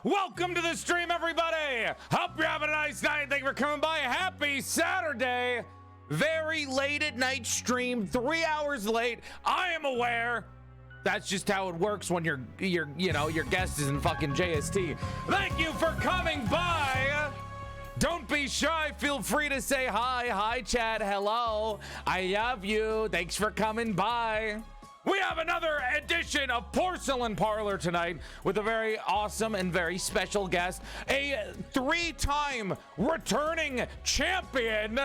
Welcome to the stream, everybody. Hope you're having a nice night. Thank you for coming by. Happy Saturday. Very late at night stream, 3 hours late. I am aware. That's just how it works when your guest is in fucking JST. Thank you for coming by. Don't be shy. Feel free to say hi. Hi, chat. Hello. I love you. Thanks for coming by. We have another edition of Porcelain Parlor tonight with a very awesome and very special guest, a three-time returning champion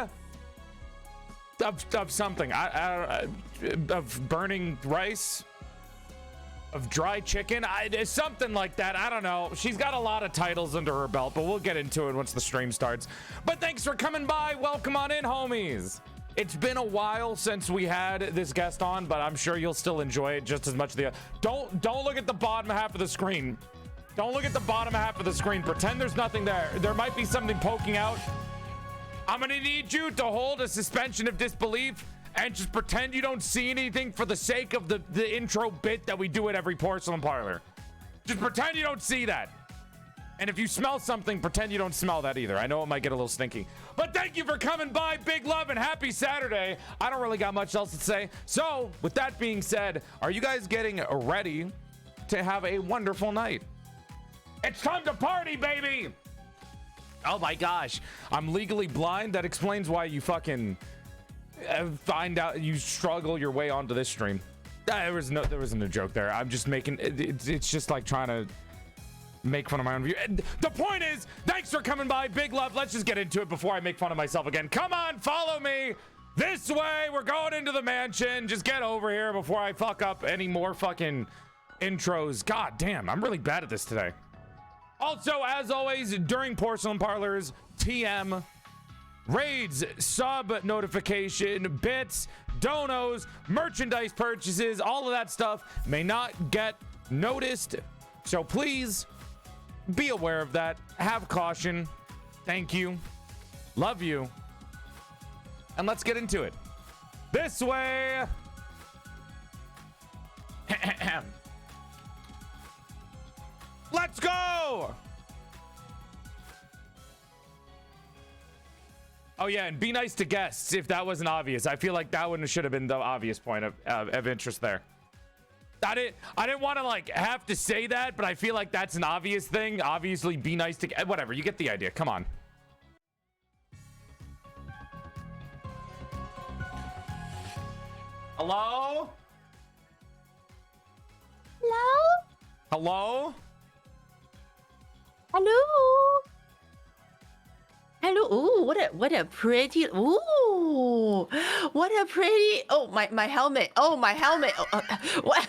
of something, of burning rice, of dry chicken, something like that. I don't know. She's got a lot of titles under her belt, but we'll get into it once the stream starts. But thanks for coming by. Welcome on in, homies. It's been a while since we had this guest on, but I'm sure you'll still enjoy it just as much. Don't look at the bottom half of the screen. Don't look at the bottom half of the screen. Pretend there's nothing there. There might be something poking out. I'm gonna need you to hold a suspension of disbelief and just pretend you don't see anything for the sake of the intro bit that we do at every Porcelain Parlor. Just pretend you don't see that. And if you smell something, pretend you don't smell that either. I know it might get a little stinky. But thank you for coming by. Big love and happy Saturday. I don't really got much else to say. So, with that being said, are you guys getting ready to have a wonderful night? It's time to party, baby! Oh my gosh. I'm legally blind. That explains why you fucking find out you struggle your way onto this stream. There wasn't a joke there. I'm just making it's just like trying to make fun of my own view. The point is, thanks for coming by. Big love. Let's just get into it before I make fun of myself again. Come on, follow me this way. We're going into the mansion. Just get over here before I fuck up any more fucking intros. God damn, I'm really bad at this today. Also, as always, during Porcelain Parlor's TM, raids, sub notification, bits, donos, merchandise purchases, all of that stuff may not get noticed. So please be aware of that. Have caution. Thank you. Love you. And let's get into it. This way. Let's go. Oh yeah, and be nice to guests if that wasn't obvious. I feel like that one should have been the obvious point of interest there. I didn't want to like have to say that, but I feel like that's an obvious thing. Obviously, be nice to whatever. You get the idea. Come on. Hello? Hello? Hello? Hello? Hello. Ooh, what a pretty. Ooh, what a pretty. Oh, my helmet. Oh, my helmet. Oh, what?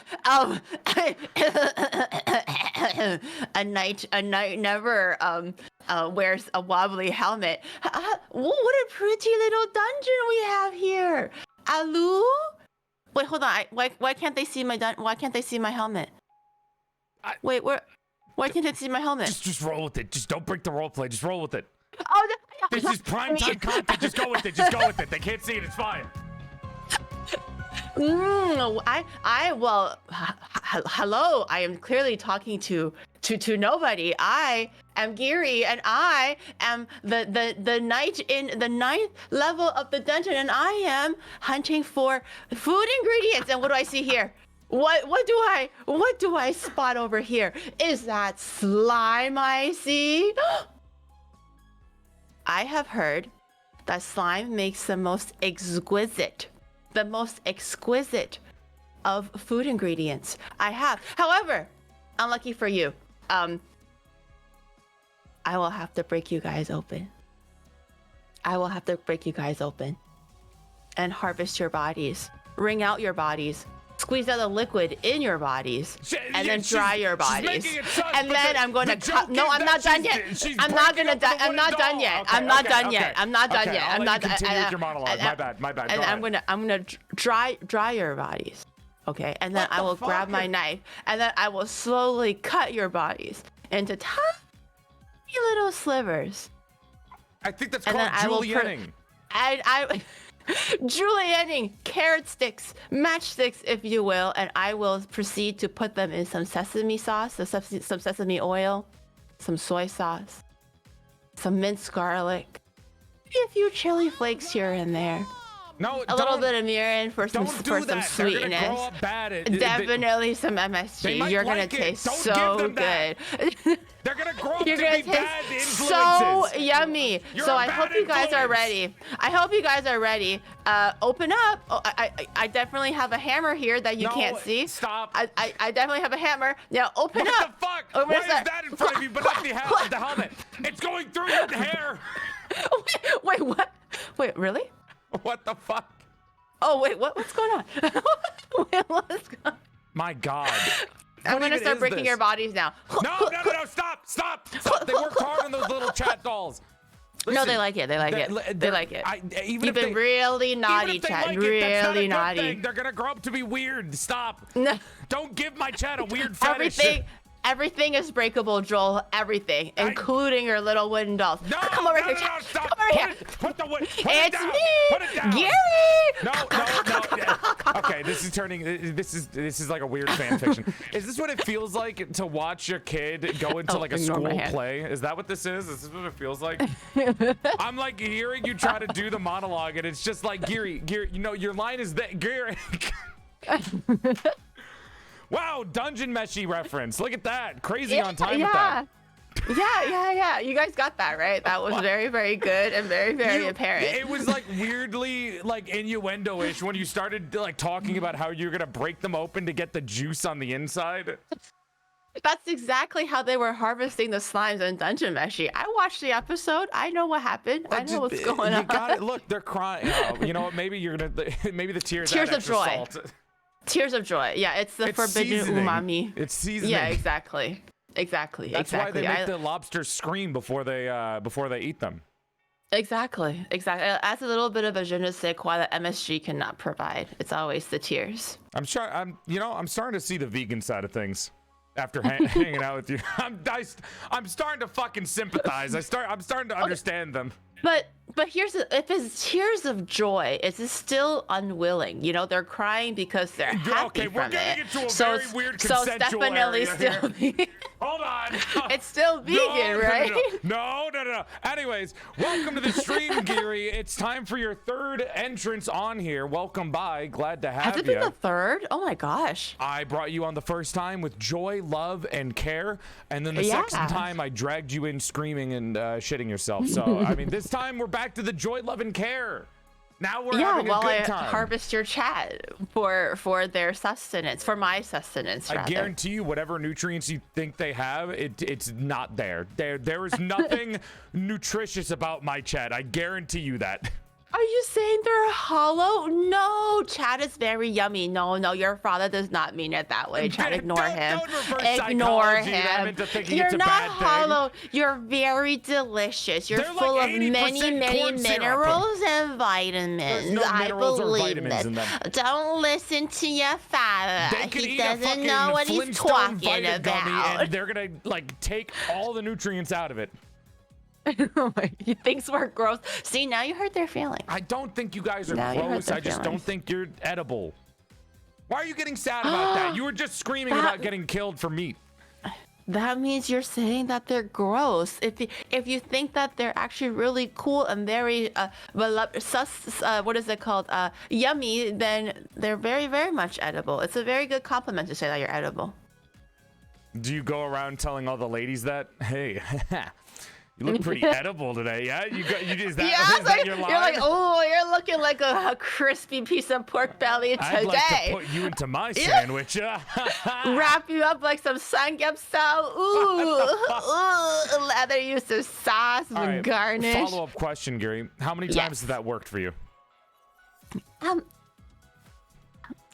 A knight never wears a wobbly helmet. Ooh, what a pretty little dungeon we have here. Alu? Wait, hold on. Why can't they see my why can't they see my helmet? Wait, why can't they see my helmet? Just roll with it. Just don't break the role play. Just roll with it. Oh, this is primetime content. Just go with it. Just go with it. They can't see it. It's fine. Well, hello. I am clearly talking to nobody. I am Giri, and I am the knight in the 9th level of the dungeon, and I am hunting for food ingredients. And what do I see here? What do I spot over here? Is that slime I see? I have heard that slime makes the most exquisite of food ingredients. I have. However, unlucky for you, I will have to break you guys open. And harvest your bodies. Wring out your bodies. Squeeze out the liquid in your bodies, and then dry your bodies. And then I'm going to cut. No, I'm not done yet. I'm not done yet. I'm not done yet. I'm not done yet. I'm not. Continue with your monologue. My bad. And I'm gonna dry your bodies. Okay, and then I will grab my knife, and then I will slowly cut your bodies into tiny little slivers. I think that's called julienning. I julienning carrot sticks, matchsticks, if you will, and I will proceed to put them in some sesame sauce, some sesame oil, some soy sauce, some minced garlic, maybe a few chili flakes here and there. No, a little bit of mirin for some sweetness. They're gonna grow up bad. Definitely some MSG. You're gonna taste so good. They're gonna grow up to be bad influences. So yummy. So I hope you guys are ready. I hope you guys are ready. Open up. Oh, I definitely have a hammer here that you can't see. Stop. I definitely have a hammer. Now open up. What the fuck? Why is that in front of you, but not the helmet? It's going through your hair. Wait, what? Wait, really? What the fuck? Oh wait, what's going on? Wait, what's going on? My God. I'm gonna start breaking your bodies now. No, stop. They worked hard on those little chat dolls. Listen, no, they like it. They like it. You've been really naughty, chat. Really naughty. They're gonna grow up to be weird. Stop. No. Don't give my chat a weird fetish. Everything is breakable, Joel. Everything, including your little wooden dolls. No, come over here. No, stop. Come over here. Put it's it down. me, Put it down. Gary. No. Okay, this is turning. This is like a weird fan fiction. Is this what it feels like to watch your kid go into like a school play? Is that what this is? Is this what it feels like? I'm like hearing you try to do the monologue, and it's just like Gary. You know, your line is that Gary. Wow, Dungeon Meshy reference. Look at that. Crazy on time with that. Yeah. You guys got that, right? That was very, very good and very, very apparent. It was like weirdly like innuendo-ish when you started like talking about how you're gonna break them open to get the juice on the inside. That's exactly how they were harvesting the slimes in Dungeon Meshy. I watched the episode. I know what happened. I know what's going on. Got it. Look, they're crying. Oh, you know what? Maybe you're gonna. Maybe the tears of joy. Salt. Tears of joy. Yeah, it's the forbidden umami. It's seasoning. Yeah, exactly. That's why they make the lobsters scream before they eat them. Exactly. It adds a little bit of a je ne sais quoi that MSG cannot provide. It's always the tears. I'm starting to see the vegan side of things after hanging out with you. I'm starting to fucking sympathize. I'm starting to understand them. But if it's tears of joy, it's still unwilling. You know, they're crying because they're happy okay, we're getting into a very weird so consensual definitely area still here. Hold on. It's still vegan, right? No. Anyways, welcome to the stream, Giri. It's time for your third entrance on here. Welcome by. Glad to have you. Has it been the third? Oh my gosh. I brought you on the first time with joy, love, and care, and then the second time I dragged you in screaming and shitting yourself. So I mean, this time we're back to the joy, love, and care. Now we're having a good time. Harvest your chat for their sustenance, for my sustenance. I guarantee you, whatever nutrients you think they have, it's not there. There is nothing nutritious about my chat. I guarantee you that. Are you saying they're hollow? No, chat is very yummy. No, your father does not mean it that way. Chat, ignore him. Ignore him. You're not hollow. You're very delicious. You're full of many minerals and vitamins. I believe this. Don't listen to your father. He doesn't know what he's talking about. And they're gonna like take all the nutrients out of it. He thinks we're gross. See, now you hurt their feelings. I don't think you guys are gross. I just don't think you're edible. Why are you getting sad about that? You were just screaming about getting killed for meat. That means you're saying that they're gross. If you think that they're actually really cool and very what is it called? Yummy, then they're very, very much edible. It's a very good compliment to say that you're edible. Do you go around telling all the ladies that? Hey. You look pretty edible today, yeah? Is that your line? You're like, oh, you're looking like a crispy piece of pork belly today. I'd like to put you into my sandwich. Wrap you up like some samgyeopsal. Ooh, lather you some sauce and garnish. Follow-up question, Gary. How many times has that worked for you?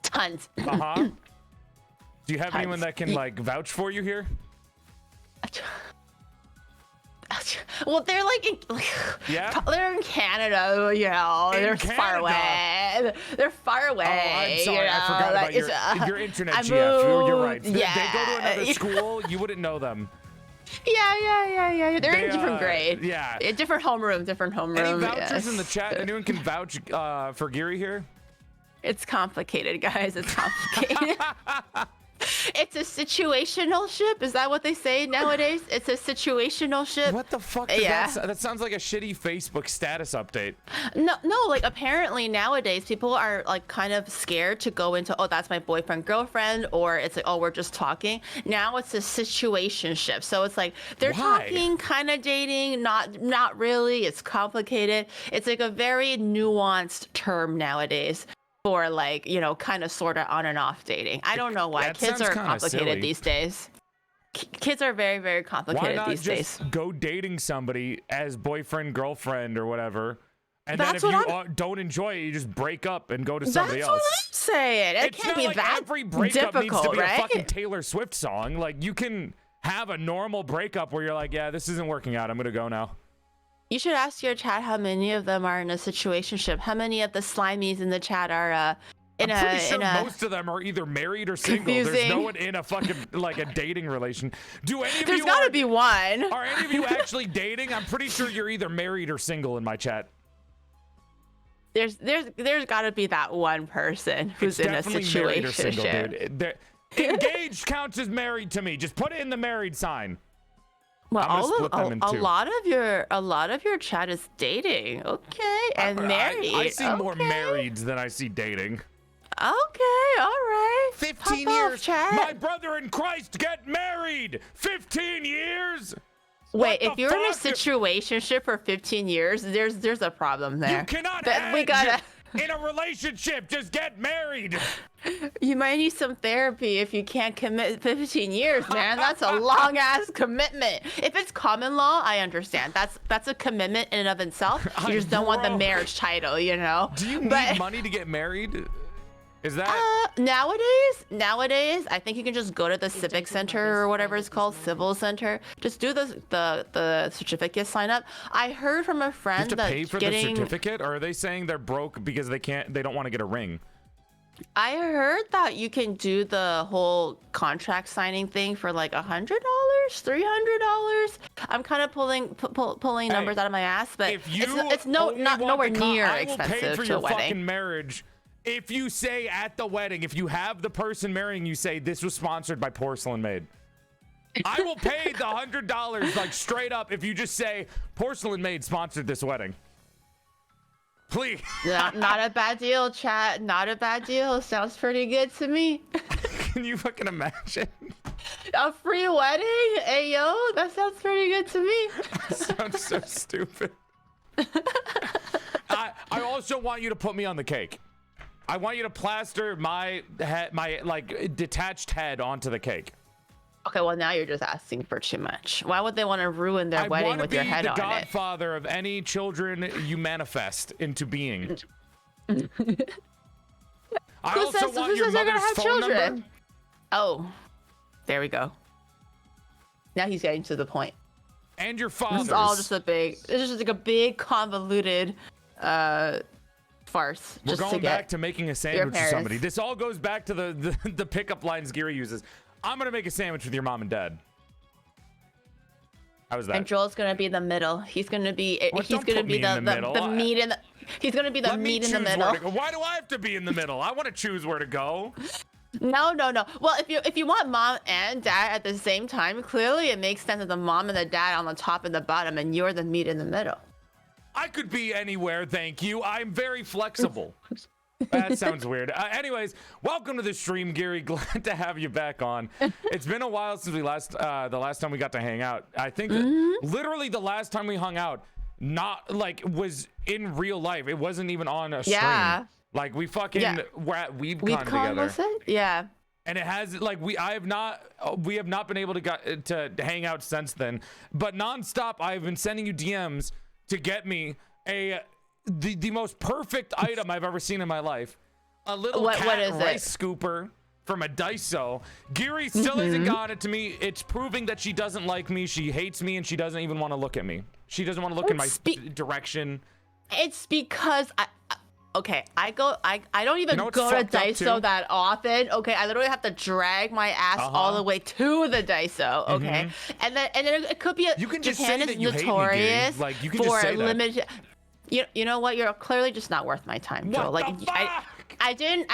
Tons. Do you have anyone that can like vouch for you here? Well, they're they're in Canada, you know. They're far away. They're far away. Oh, I'm sorry, I forgot about your internet GF. You're right. They go to another school. You wouldn't know them. Yeah. They're in different grade. Yeah. Different homeroom. Any vouchers in the chat? Anyone can vouch for Giri here? It's complicated, guys. It's complicated. It's a situational ship. Is that what they say nowadays? It's a situational ship. What the fuck? Yeah. That sounds like a shitty Facebook status update. No, like apparently nowadays people are like kind of scared to go into, oh, that's my boyfriend, girlfriend, or it's like, oh, we're just talking. Now it's a situationship. So it's like they're talking, kind of dating, not really. It's complicated. It's like a very nuanced term nowadays for like, you know, kind of sort of on and off dating. I don't know why. Kids are complicated these days. Kids are very, very complicated these days. Why not just go dating somebody as boyfriend, girlfriend, or whatever? And then if you don't enjoy it, you just break up and go to somebody else. That's what I'm saying. It can't be that every breakup needs to be right? a fucking Taylor Swift song. Like, you can have a normal breakup where you're like, yeah, this isn't working out. I'm going to go now. You should ask your chat how many of them are in a situationship. How many of the slimies in the chat are I'm pretty sure most of them are either married or single. Confusing. There's no one in a fucking like a dating relation. Do any of There's you? There's got to be one. Are any of you actually dating? I'm pretty sure you're either married or single in my chat. There's got to be that one person who's in a situationship. Dude. Engaged counts as married to me. Just put it in the married sign. Well, a lot of your chat is dating, okay, and married. I see more marrieds than I see dating. Okay, all right. 15 years. Chat. My brother in Christ get married. 15 years. Wait, if you're in a situationship for 15 years, there's a problem there. You cannot. In a relationship, just get married. You might need some therapy if you can't commit 15 years, man. That's a long ass commitment. If it's common law, I understand. That's a commitment in and of itself. You just don't want the marriage title, you know. Do you need money to get married? Is that nowadays? I think you can just go to the civic center or whatever it's called, civil center. Just do the certificate sign up. I heard from a friend that pay for the certificate, or are they saying they're broke because they don't want to get a ring? I heard that you can do the whole contract signing thing for like $100, $300. I'm kind of pulling numbers out of my ass, but it's nowhere near expensive for to your a wedding. Fucking marriage. If you say at the wedding, if you have the person marrying you say this was sponsored by PorcelainMaid, I will pay the $100 like straight up if you just say PorcelainMaid sponsored this wedding. Please. Not a bad deal, chat. Not a bad deal. Sounds pretty good to me. Can you fucking imagine? A free wedding? Hey, yo, that sounds pretty good to me. Sounds so stupid. I also want you to put me on the cake. I want you to plaster my like detached head onto the cake. Okay, well now you're just asking for too much. Why would they want to ruin their wedding with your head on it? I want to be the godfather of any children you manifest into being. I also want your mother's phone number. Oh, there we go. Now he's getting to the point. And your father's. This is all just it's just like a big convoluted farce. We're going back to making a sandwich for somebody. This all goes back to the pickup lines Giri uses. I'm gonna make a sandwich with your mom and dad. How was that? And Joel's gonna be the middle. He's gonna be the meat in the. He's gonna be the meat in the middle. Why do I have to be in the middle? I want to choose where to go. No. Well, if you want mom and dad at the same time, clearly it makes sense that the mom and the dad on the top and the bottom, and you're the meat in the middle. I could be anywhere, thank you. I'm very flexible. That sounds weird. Anyways, welcome to the stream, Gary. Glad to have you back on. It's been a while since the last time we got to hang out. I think literally the last time we hung out, not like was in real life. It wasn't even on a stream. Yeah. Like we fucking were at WeebCon together. Was it? Yeah. And it has like we have not been able to hang out since then. But nonstop, I've been sending you DMs to get me the most perfect item I've ever seen in my life. A little rice scooper from a Daiso. Giri still hasn't got it to me. It's proving that she doesn't like me. She hates me and she doesn't even want to look at me. She doesn't want to look in my direction. It's because I don't even go to Daiso that often. Okay, I literally have to drag my ass all the way to the Daiso. Okay, and then it could be you can just Japan say is that you notorious hate me, like you can just say limited. You know what? You're clearly just not worth my time, Joel. Like I didn't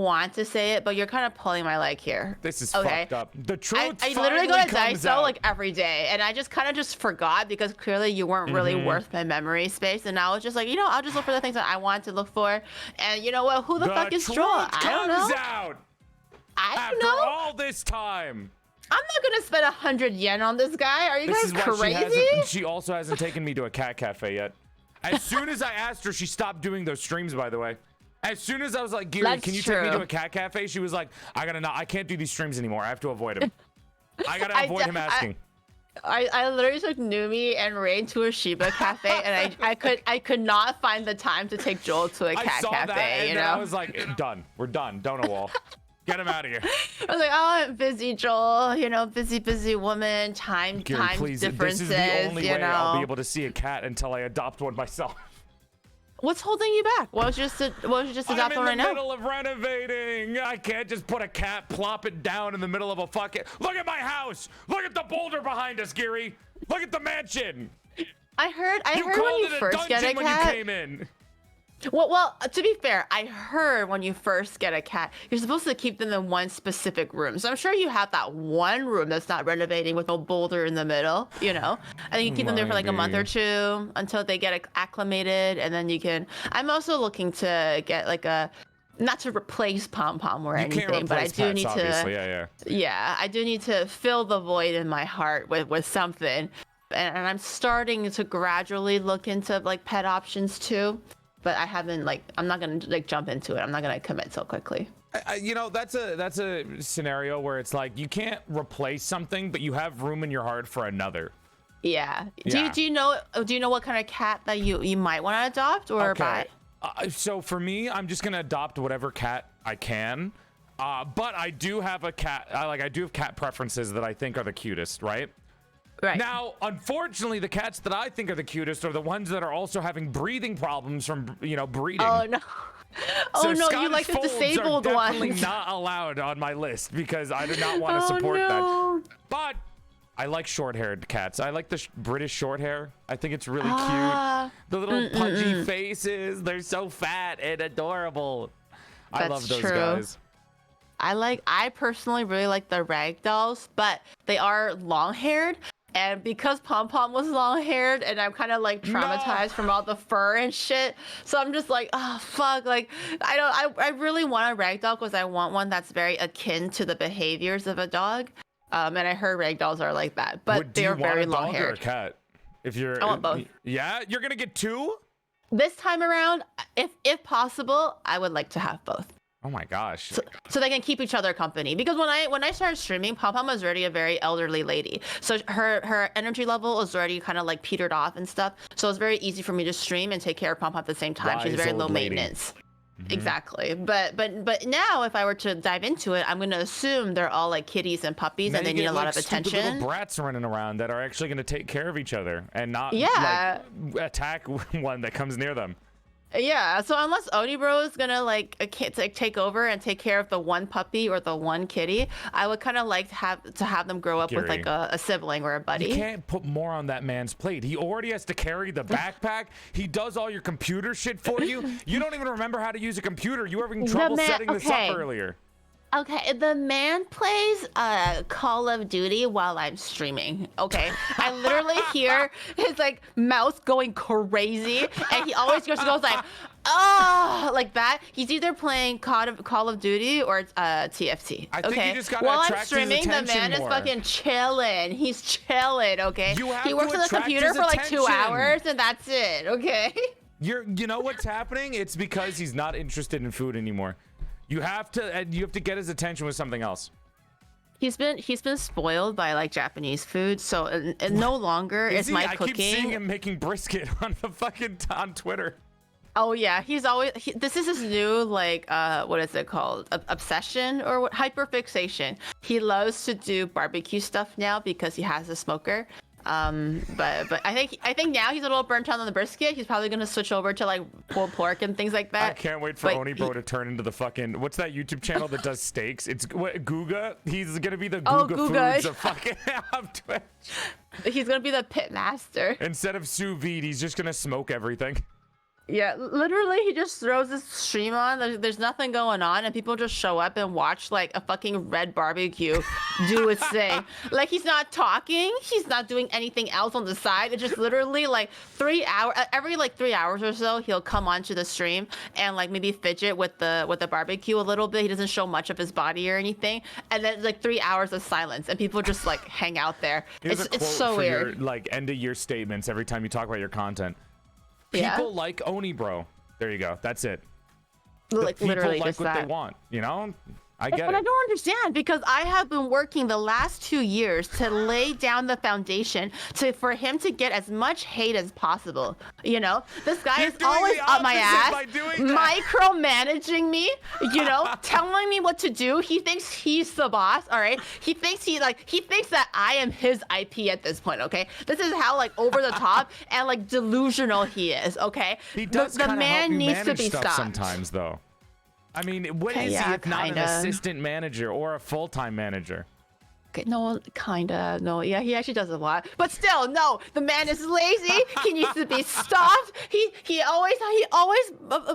want to say it, but you're kind of pulling my leg here. This is okay? fucked up. The truth I literally go to comes Daiso out. like every day, and I just kind of just forgot because clearly you weren't really worth my memory space, and I was just like, you know, I'll just look for the things that I want to look for, and you know what? Who the fuck is truth Joel? I don't know. comes out I after don't know. all this time. I'm not gonna spend 100 yen on this guy. Are you This guys is why crazy? she also hasn't taken me to a cat cafe yet. As soon as I asked her, she stopped doing those streams, by the way. As soon as I was like, Giri, That's can you take me true. to a cat cafe? She was like, I can't do these streams anymore. I have to avoid him. I gotta avoid him asking. I literally took Numi and Rain to a Shiba cafe, and I could not find the time to take Joel to a I cat saw cafe. that, and You then know, I was like, done. We're done. Donut Get him out of here. I was like, oh, I'm busy, Joel. You know, busy woman. Time Giri, please. differences. This is the only you way know. I'll be able to see a cat until I adopt one myself. What's holding you back? Why don't you just adopt one right I'm in the now? middle of renovating. I can't just put a cat, plop it down in the middle of a fucking. Look at my house. Look at the boulder behind us, Giri. Look at the mansion. I heard You when called you it a first get a dungeon when you cat. came in. Well, to be fair, I heard when you first get a cat, you're supposed to keep them in one specific room. So I'm sure you have that one room that's not renovating with a boulder in the middle, you know? And then you keep them there for like a month or two until they get acclimated, and then you can. I'm also looking to get like a, not to replace Pom Pom or anything, but I do pets, need obviously. to. Yeah. Yeah, I do need to fill the void in my heart with something. And I'm starting to gradually look into like pet options too. But I haven't I'm not gonna like jump into it. I'm not gonna commit so quickly. You know, that's a scenario where it's like you can't replace something, but you have room in your heart for another. Yeah. Yeah. Do you know what kind of cat that you might want to adopt or buy? So for me, I'm just gonna adopt whatever cat I can. But I do have a cat. I do have cat preferences that I think are the cutest, right? Right. Now, unfortunately, the cats that I think are the cutest are the ones that are also having breathing problems from, breeding. Oh no. Oh So no, you Scottish like the folds disabled are definitely ones. not allowed on my list because I do not want to Oh, support no. that. But I like short-haired cats. I like the British short hair. I think it's really Ah. cute. The little pudgy faces. They're so fat and adorable. I That's love those true. guys. I personally really like the rag dolls, but they are long-haired. And because Pom Pom was long-haired, and I'm kind of like traumatized from all the fur and shit, so I'm just like, oh fuck, like I really want a ragdoll because I want one that's very akin to the behaviors of a dog. And I heard ragdolls are like that, but Do you they're want very a dog or a long-haired. cat? If you're, I want both. Yeah, you're gonna get two? This time around, if possible, I would like to have both. Oh my gosh. So they can keep each other company, because when I started streaming, Pom Pom was already a very elderly lady, so her energy level was already kind of like petered off and stuff, so it's very easy for me to stream and take care of Pom Pom at the same time. She's Wise very old low lady. maintenance. Exactly. But now if I were to dive into it, I'm gonna assume they're all like kitties and puppies, Then and they you need get, a lot like, of stupid attention. little brats running around that are actually going to take care of each other and not Yeah. like attack one that comes near them. Yeah, so unless Onibro is gonna take over and take care of the one puppy or the one kitty, I would kind of like to have them grow up with Gary. like a sibling or a buddy. You can't put more on that man's plate. He already has to carry the backpack. He does all your computer shit for you. You don't even remember how to use a computer. You were having trouble setting this okay. up earlier. Okay, the man plays Call of Duty while I'm streaming. Okay, I literally hear his like mouth going crazy, and he always just goes like, "Oh," like that. He's either playing Call of Duty or TFT. I think you just gotta while I'm attract his streaming, the attention man more. is fucking chilling. He's chilling. Okay, You have he to works on the attract computer his for like 2 attention. hours, and that's it. Okay. You know what's happening? It's because he's not interested in food anymore. You have to get his attention with something else. He's been spoiled by like Japanese food, so no longer is my I cooking. keep seeing him making brisket on the fucking on Twitter. Oh yeah, he's always. This is his new like what is it called? Obsession or what? Hyperfixation. He loves to do barbecue stuff now because he has a smoker. But I think now he's a little burnt out on the brisket. He's probably gonna switch over to like pulled pork and things like that. I can't wait for But Onibro to turn into the fucking what's that YouTube channel that does steaks? It's what Guga. He's gonna be the Guga, Guga. Foods of fucking of Twitch. He's gonna be the pit master. Instead of sous vide, he's just gonna smoke everything. Yeah, literally, he just throws this stream on. There's nothing going on, and people just show up and watch like a fucking red barbecue do its thing. Like he's not talking, he's not doing anything else on the side. It's just literally like 3 hours. Every like 3 hours or so, he'll come onto the stream and like maybe fidget with the barbecue a little bit. He doesn't show much of his body or anything, and then like 3 hours of silence, and people just like hang out there. It's so weird. Your, like end of year statements every time you talk about your content. Yeah. People like Oni Bro. There you go. That's it. Like People literally like just what that. they want. You know, I get But it. I don't understand because I have been working the last 2 years to lay down the foundation for him to get as much hate as possible. You know, this guy You're is doing always the up my opposite ass, by doing that. micromanaging me. You know, telling me what to do. He thinks he's the boss. All right. He thinks that I am his IP at this point. Okay. This is how like over the top and like delusional he is. Okay. He does the man needs to be stuff stopped. sometimes, though. I mean, what is Yeah, he if not an kinda. assistant manager or a full-time manager? Okay, no, kinda. No, yeah, he actually does a lot. But still, no, the man is lazy. He needs to be stopped. He always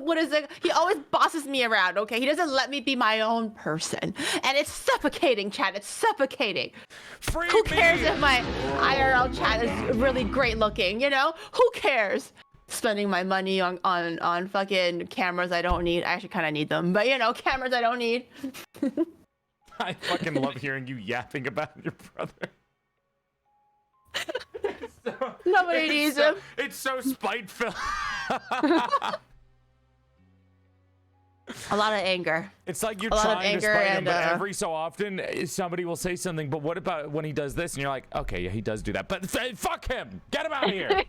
what is it? He always bosses me around, okay? He doesn't let me be my own person. And it's suffocating, chat. It's suffocating. Free Who me! cares if my IRL chat is really great looking, you know? Who cares? Spending my money on fucking cameras I don't need. I actually kind of need them, but you know, cameras I don't need. I fucking love hearing you yapping about your brother. Nobody needs him. It's so spiteful. A lot of anger. It's like you're A lot of trying to anger spite him, and, but every so often somebody will say something. But what about when he does this? And you're like, okay, yeah, he does do that. But fuck him. Get him out of here.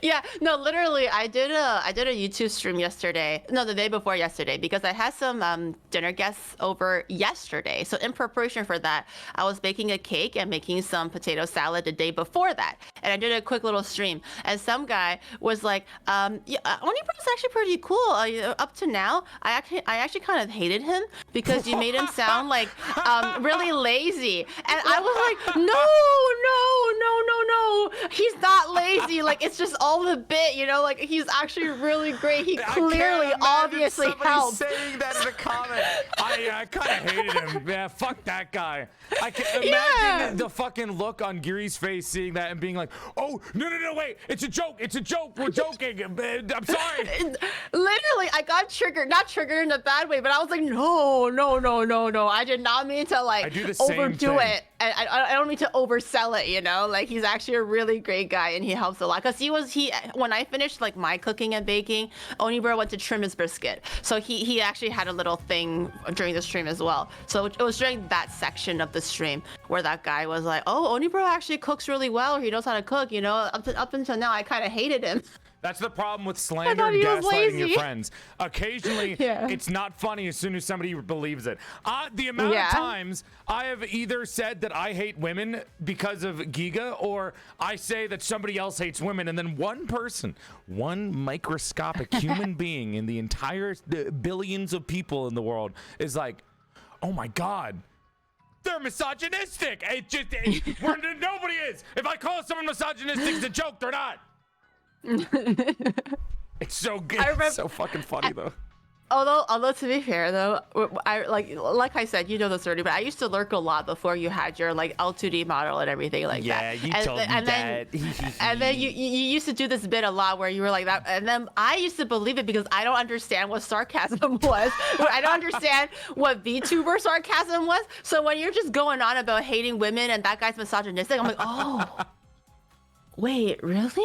Yeah, no, literally, I did a YouTube stream yesterday. No, the day before yesterday, because I had some dinner guests over yesterday. So in preparation for that, I was baking a cake and making some potato salad the day before that. And I did a quick little stream. And some guy was like, yeah, OniBro's actually pretty cool. Up to now, I actually kind of hated him because you made him sound like really lazy. And I was like, no. He's not lazy. Like, it's just all the bit, you know, like he's actually really great. He clearly, obviously helped. Saying that in the comment. I kind of hated him. Yeah, fuck that guy. I can imagine Yeah. the fucking look on Giri's face seeing that and being like, oh, no, wait, it's a joke. We're joking. I'm sorry. Literally, I got triggered. Not triggered in a bad way, but I was like, no. I did not mean to like I do the same overdo thing. it. I don't mean to oversell it, you know? Like he's actually a really great guy and he helps a lot. Cause when I finished like my cooking and baking, OniBro went to trim his brisket. So he actually had a little thing during the stream as well. So it was during that section of the stream where that guy was like, oh, OniBro actually cooks really well, or he knows how to cook, you know? Up until now, I kind of hated him. That's the problem with slander thought and he was gaslighting your lazy. friends. Occasionally, Yeah. it's not funny as soon as somebody believes it. The amount of times I have either said that I hate women because of Giga, or I say that somebody else hates women, and then one person, one microscopic human being in the entire billions of people in the world is like, oh my God, they're misogynistic. Nobody is. If I call someone misogynistic, it's a joke. They're not. It's so good. It's so fucking funny though. Although to be fair though, I like I said, you know this already, but I used to lurk a lot before you had your like L2D model and everything like Yeah, that. you told me that. And then you used to do this bit a lot where you were like that, and then I used to believe it because I don't understand what sarcasm was. I don't understand what VTuber sarcasm was. So when you're just going on about hating women and that guy's misogynistic, I'm like, oh, wait, really?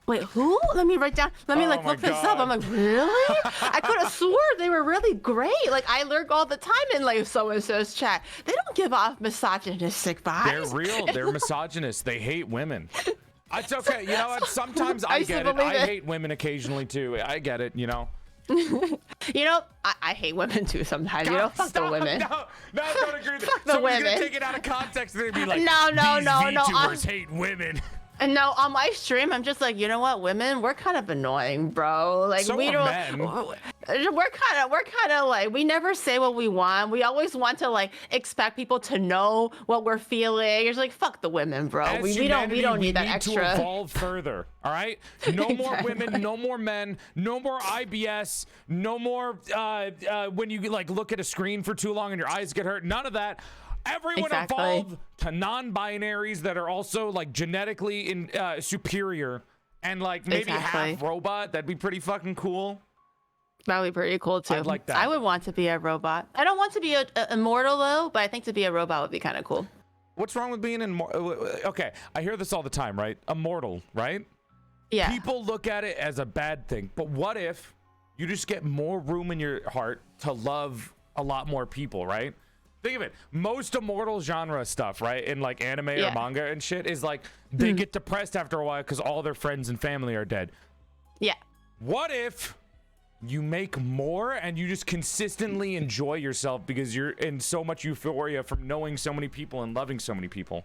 Wait, who? Let me write down. Let me Oh like my look this God. up. I'm like, really? I could have swore they were really great. Like I lurk all the time in like so-and-so's chat. They don't give off misogynistic vibes. They're real. They're misogynists. They hate women. It's okay. You know what? Sometimes I used to get it. believe I it. hate women occasionally too. I get it. You know. You know, I hate women too sometimes. You know, fuck the Stop. women. No, don't agree. Fuck the Someone's women. gonna take it out of context and they'd be like, No, these no. VTubers hate women. And now on my stream, I'm just like, you know what, women, we're kind of annoying, bro. Like So we are don't, men. we're kind of like, we never say what we want. We always want to like expect people to know what we're feeling. It's like, fuck the women, bro. As We don't need that to extra. evolve further. All right, no more Exactly. women, no more men, no more IBS, no more when you like look at a screen for too long and your eyes get hurt. None of that. Everyone Exactly. evolved to non-binaries that are also like genetically superior and like maybe Exactly. half robot. That'd be pretty fucking cool. That would be pretty cool too. I'd like that. I would want to be a robot. I don't want to be a immortal though, but I think to be a robot would be kind of cool. What's wrong with being okay, I hear this all the time, right? Immortal, right? Yeah. People look at it as a bad thing, but what if you just get more room in your heart to love a lot more people, right? Think of it. Most immortal genre stuff, right, in like anime or manga and shit, is like they get depressed after a while because all their friends and family are dead. Yeah. What if you make more and you just consistently enjoy yourself because you're in so much euphoria from knowing so many people and loving so many people?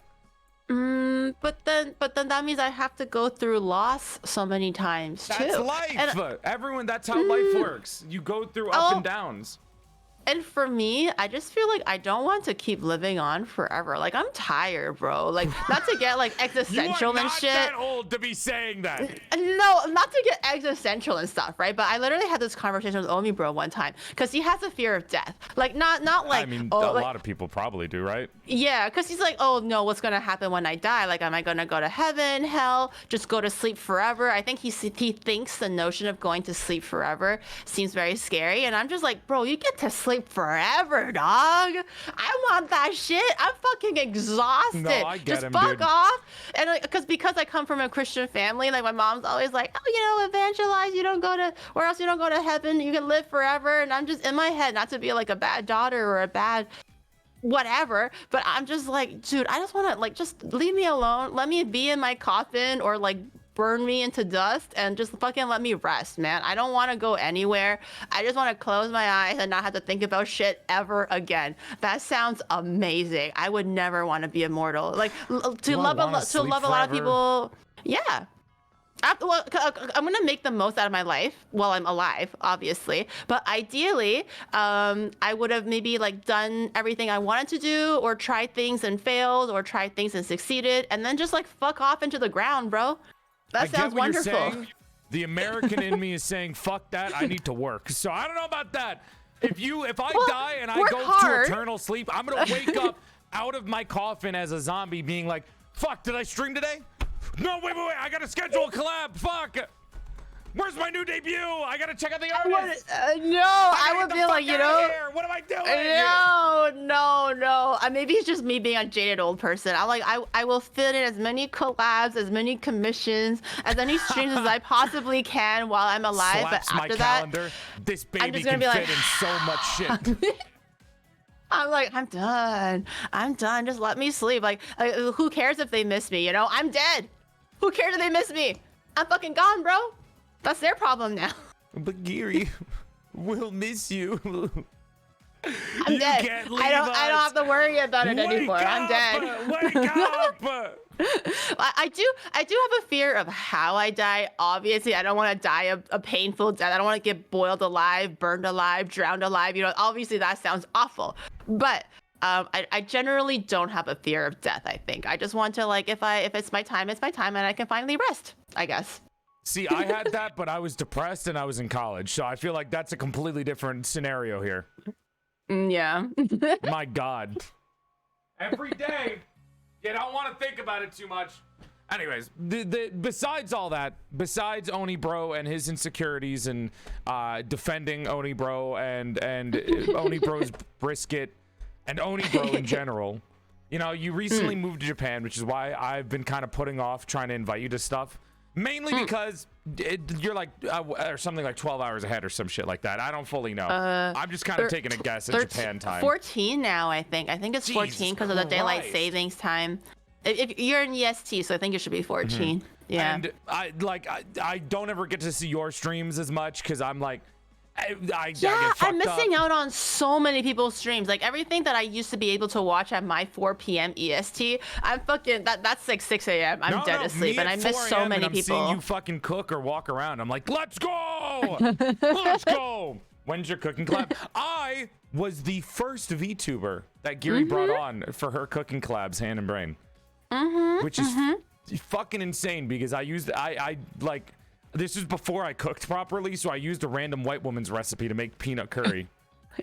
But then that means I have to go through loss so many times too. That's life. And, Everyone, that's how life works. You go through up and downs. And for me, I just feel like I don't want to keep living on forever. Like I'm tired, bro. Like not to get like existential and shit. You are not that old to be saying that. No, not to get existential and stuff, right? But I literally had this conversation with Omi bro one time because he has a fear of death. Like not like I mean, oh, a like, lot of people probably do, right? yeah, because he's like, oh no, what's gonna happen when I die? Like, am I gonna go to heaven, hell, just go to sleep forever? I think he thinks the notion of going to sleep forever seems very scary, and I'm just like, bro, you get to sleep forever, dog. I want that shit. I'm fucking exhausted. No, I get just him, fuck dude. off. And like, because I come from a Christian family, like my mom's always like, oh, you know, evangelize. You don't go to, or else you don't go to heaven. You can live forever. And I'm just in my head, not to be like a bad daughter or a bad whatever, but I'm just like, dude, I just want to like just leave me alone. Let me be in my coffin or like burn me into dust and just fucking let me rest, man. I don't want to go anywhere. I just want to close my eyes and not have to think about shit ever again. That sounds amazing. I would never want to be immortal. Like to love a lot of people. Yeah. Well, I'm gonna make the most out of my life while I'm alive, obviously. But ideally, I would have maybe like done everything I wanted to do, or tried things and failed, or tried things and succeeded, and then just like fuck off into the ground, bro. That sounds wonderful. You're saying. The American in me is saying, "Fuck that! I need to work." So I don't know about that. If I die and I go to eternal sleep, I'm gonna wake up out of my coffin as a zombie, being like, "Fuck! Did I stream today? No, wait! I gotta schedule a collab. Fuck! Where's my new debut? I gotta check out the artist. I would be like, you know, what am I doing? No. Maybe it's just me being a jaded old person. I will fit in as many collabs, as many commissions, as many streams as I possibly can while I'm alive. Slaps but after my calendar. This baby can fit in so much shit. I'm like, I'm done. Just let me sleep. Like, who cares if they miss me? You know, I'm dead. Who cares if they miss me? I'm fucking gone, bro. That's their problem now. But Giri, we'll miss you. I'm dead. I don't have to worry about it anymore. I'm dead. Wake up! I do have a fear of how I die. Obviously, I don't want to die a painful death. I don't want to get boiled alive, burned alive, drowned alive. You know, obviously that sounds awful. But I generally don't have a fear of death. I think I just want to like, if it's my time, it's my time, and I can finally rest, I guess. See, I had that, but I was depressed and I was in college, so I feel like that's a completely different scenario here. Yeah. My God. Every day, you don't want to think about it too much. Anyways, besides all that, besides Oni Bro and his insecurities and defending Oni Bro and Oni Bro's brisket and Oni Bro in general, you know, you recently moved to Japan, which is why I've been kind of putting off trying to invite you to stuff. Mainly because you're like, or something like 12 hours ahead or some shit like that. I don't fully know. I'm just kind of taking a guess at Japan time. 14 now, I think. I think it's 14 because of the daylight savings time. If you're in EST, so I think it should be 14. Yeah. And I don't ever get to see your streams as much because I'm like I Yeah, get I'm fucked missing up. out on so many people's streams. Like everything that I used to be able to watch at my 4 p.m. EST, I'm fucking that's like 6 a.m. I'm dead asleep, and I miss so many I'm seeing people. you fucking cook or walk around. I'm like, let's go, let's go. When's your cooking collab? I was the first VTuber that Giri brought on for her cooking collabs, Hand and Brain, which is fucking insane because I like. This was before I cooked properly, so I used a random white woman's recipe to make peanut curry.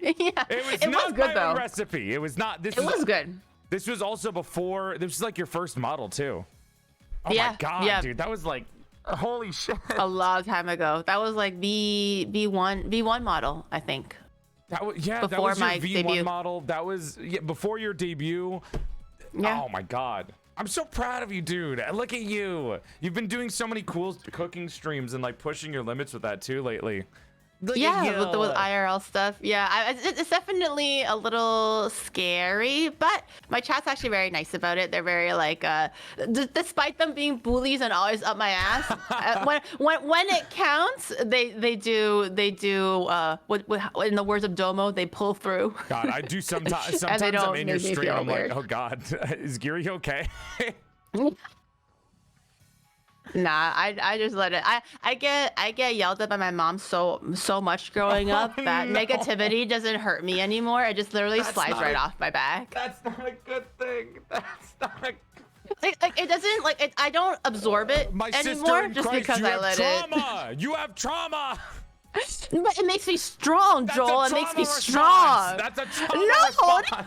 Yeah, It was not good my own though. recipe. It was not. It was good. This was also before. This was like your first model too. Oh Yeah, my god, yeah. dude, that was like, holy shit. A long time ago. That was like V1 model, I think. That was that Before was your my V1 debut. model. That was before your debut. Yeah. Oh my god. I'm so proud of you, dude. Look at you. You've been doing so many cool cooking streams and like pushing your limits with that too lately. Look at Yeah, you. with IRL stuff. Yeah, it's definitely a little scary, but my chat's actually very nice about it. They're very like, despite them being bullies and always up my ass, when it counts, they do. What in the words of Domo, they pull through. God, I do sometimes. And they Sometimes I'm don't in your make me stream. feel I'm weird. like, oh god, is Giri okay? Nah, I just let it. I get yelled at by my mom so much growing up that no. negativity doesn't hurt me anymore. It just literally That's slides not right a- off my back. That's not a good thing. That's not a Like it doesn't like it, I don't absorb it My sister anymore in just Christ, because you I have let trauma. You have trauma. it. But it makes me strong, That's Joel. a It makes me trauma strong. response. That's a trauma No, response.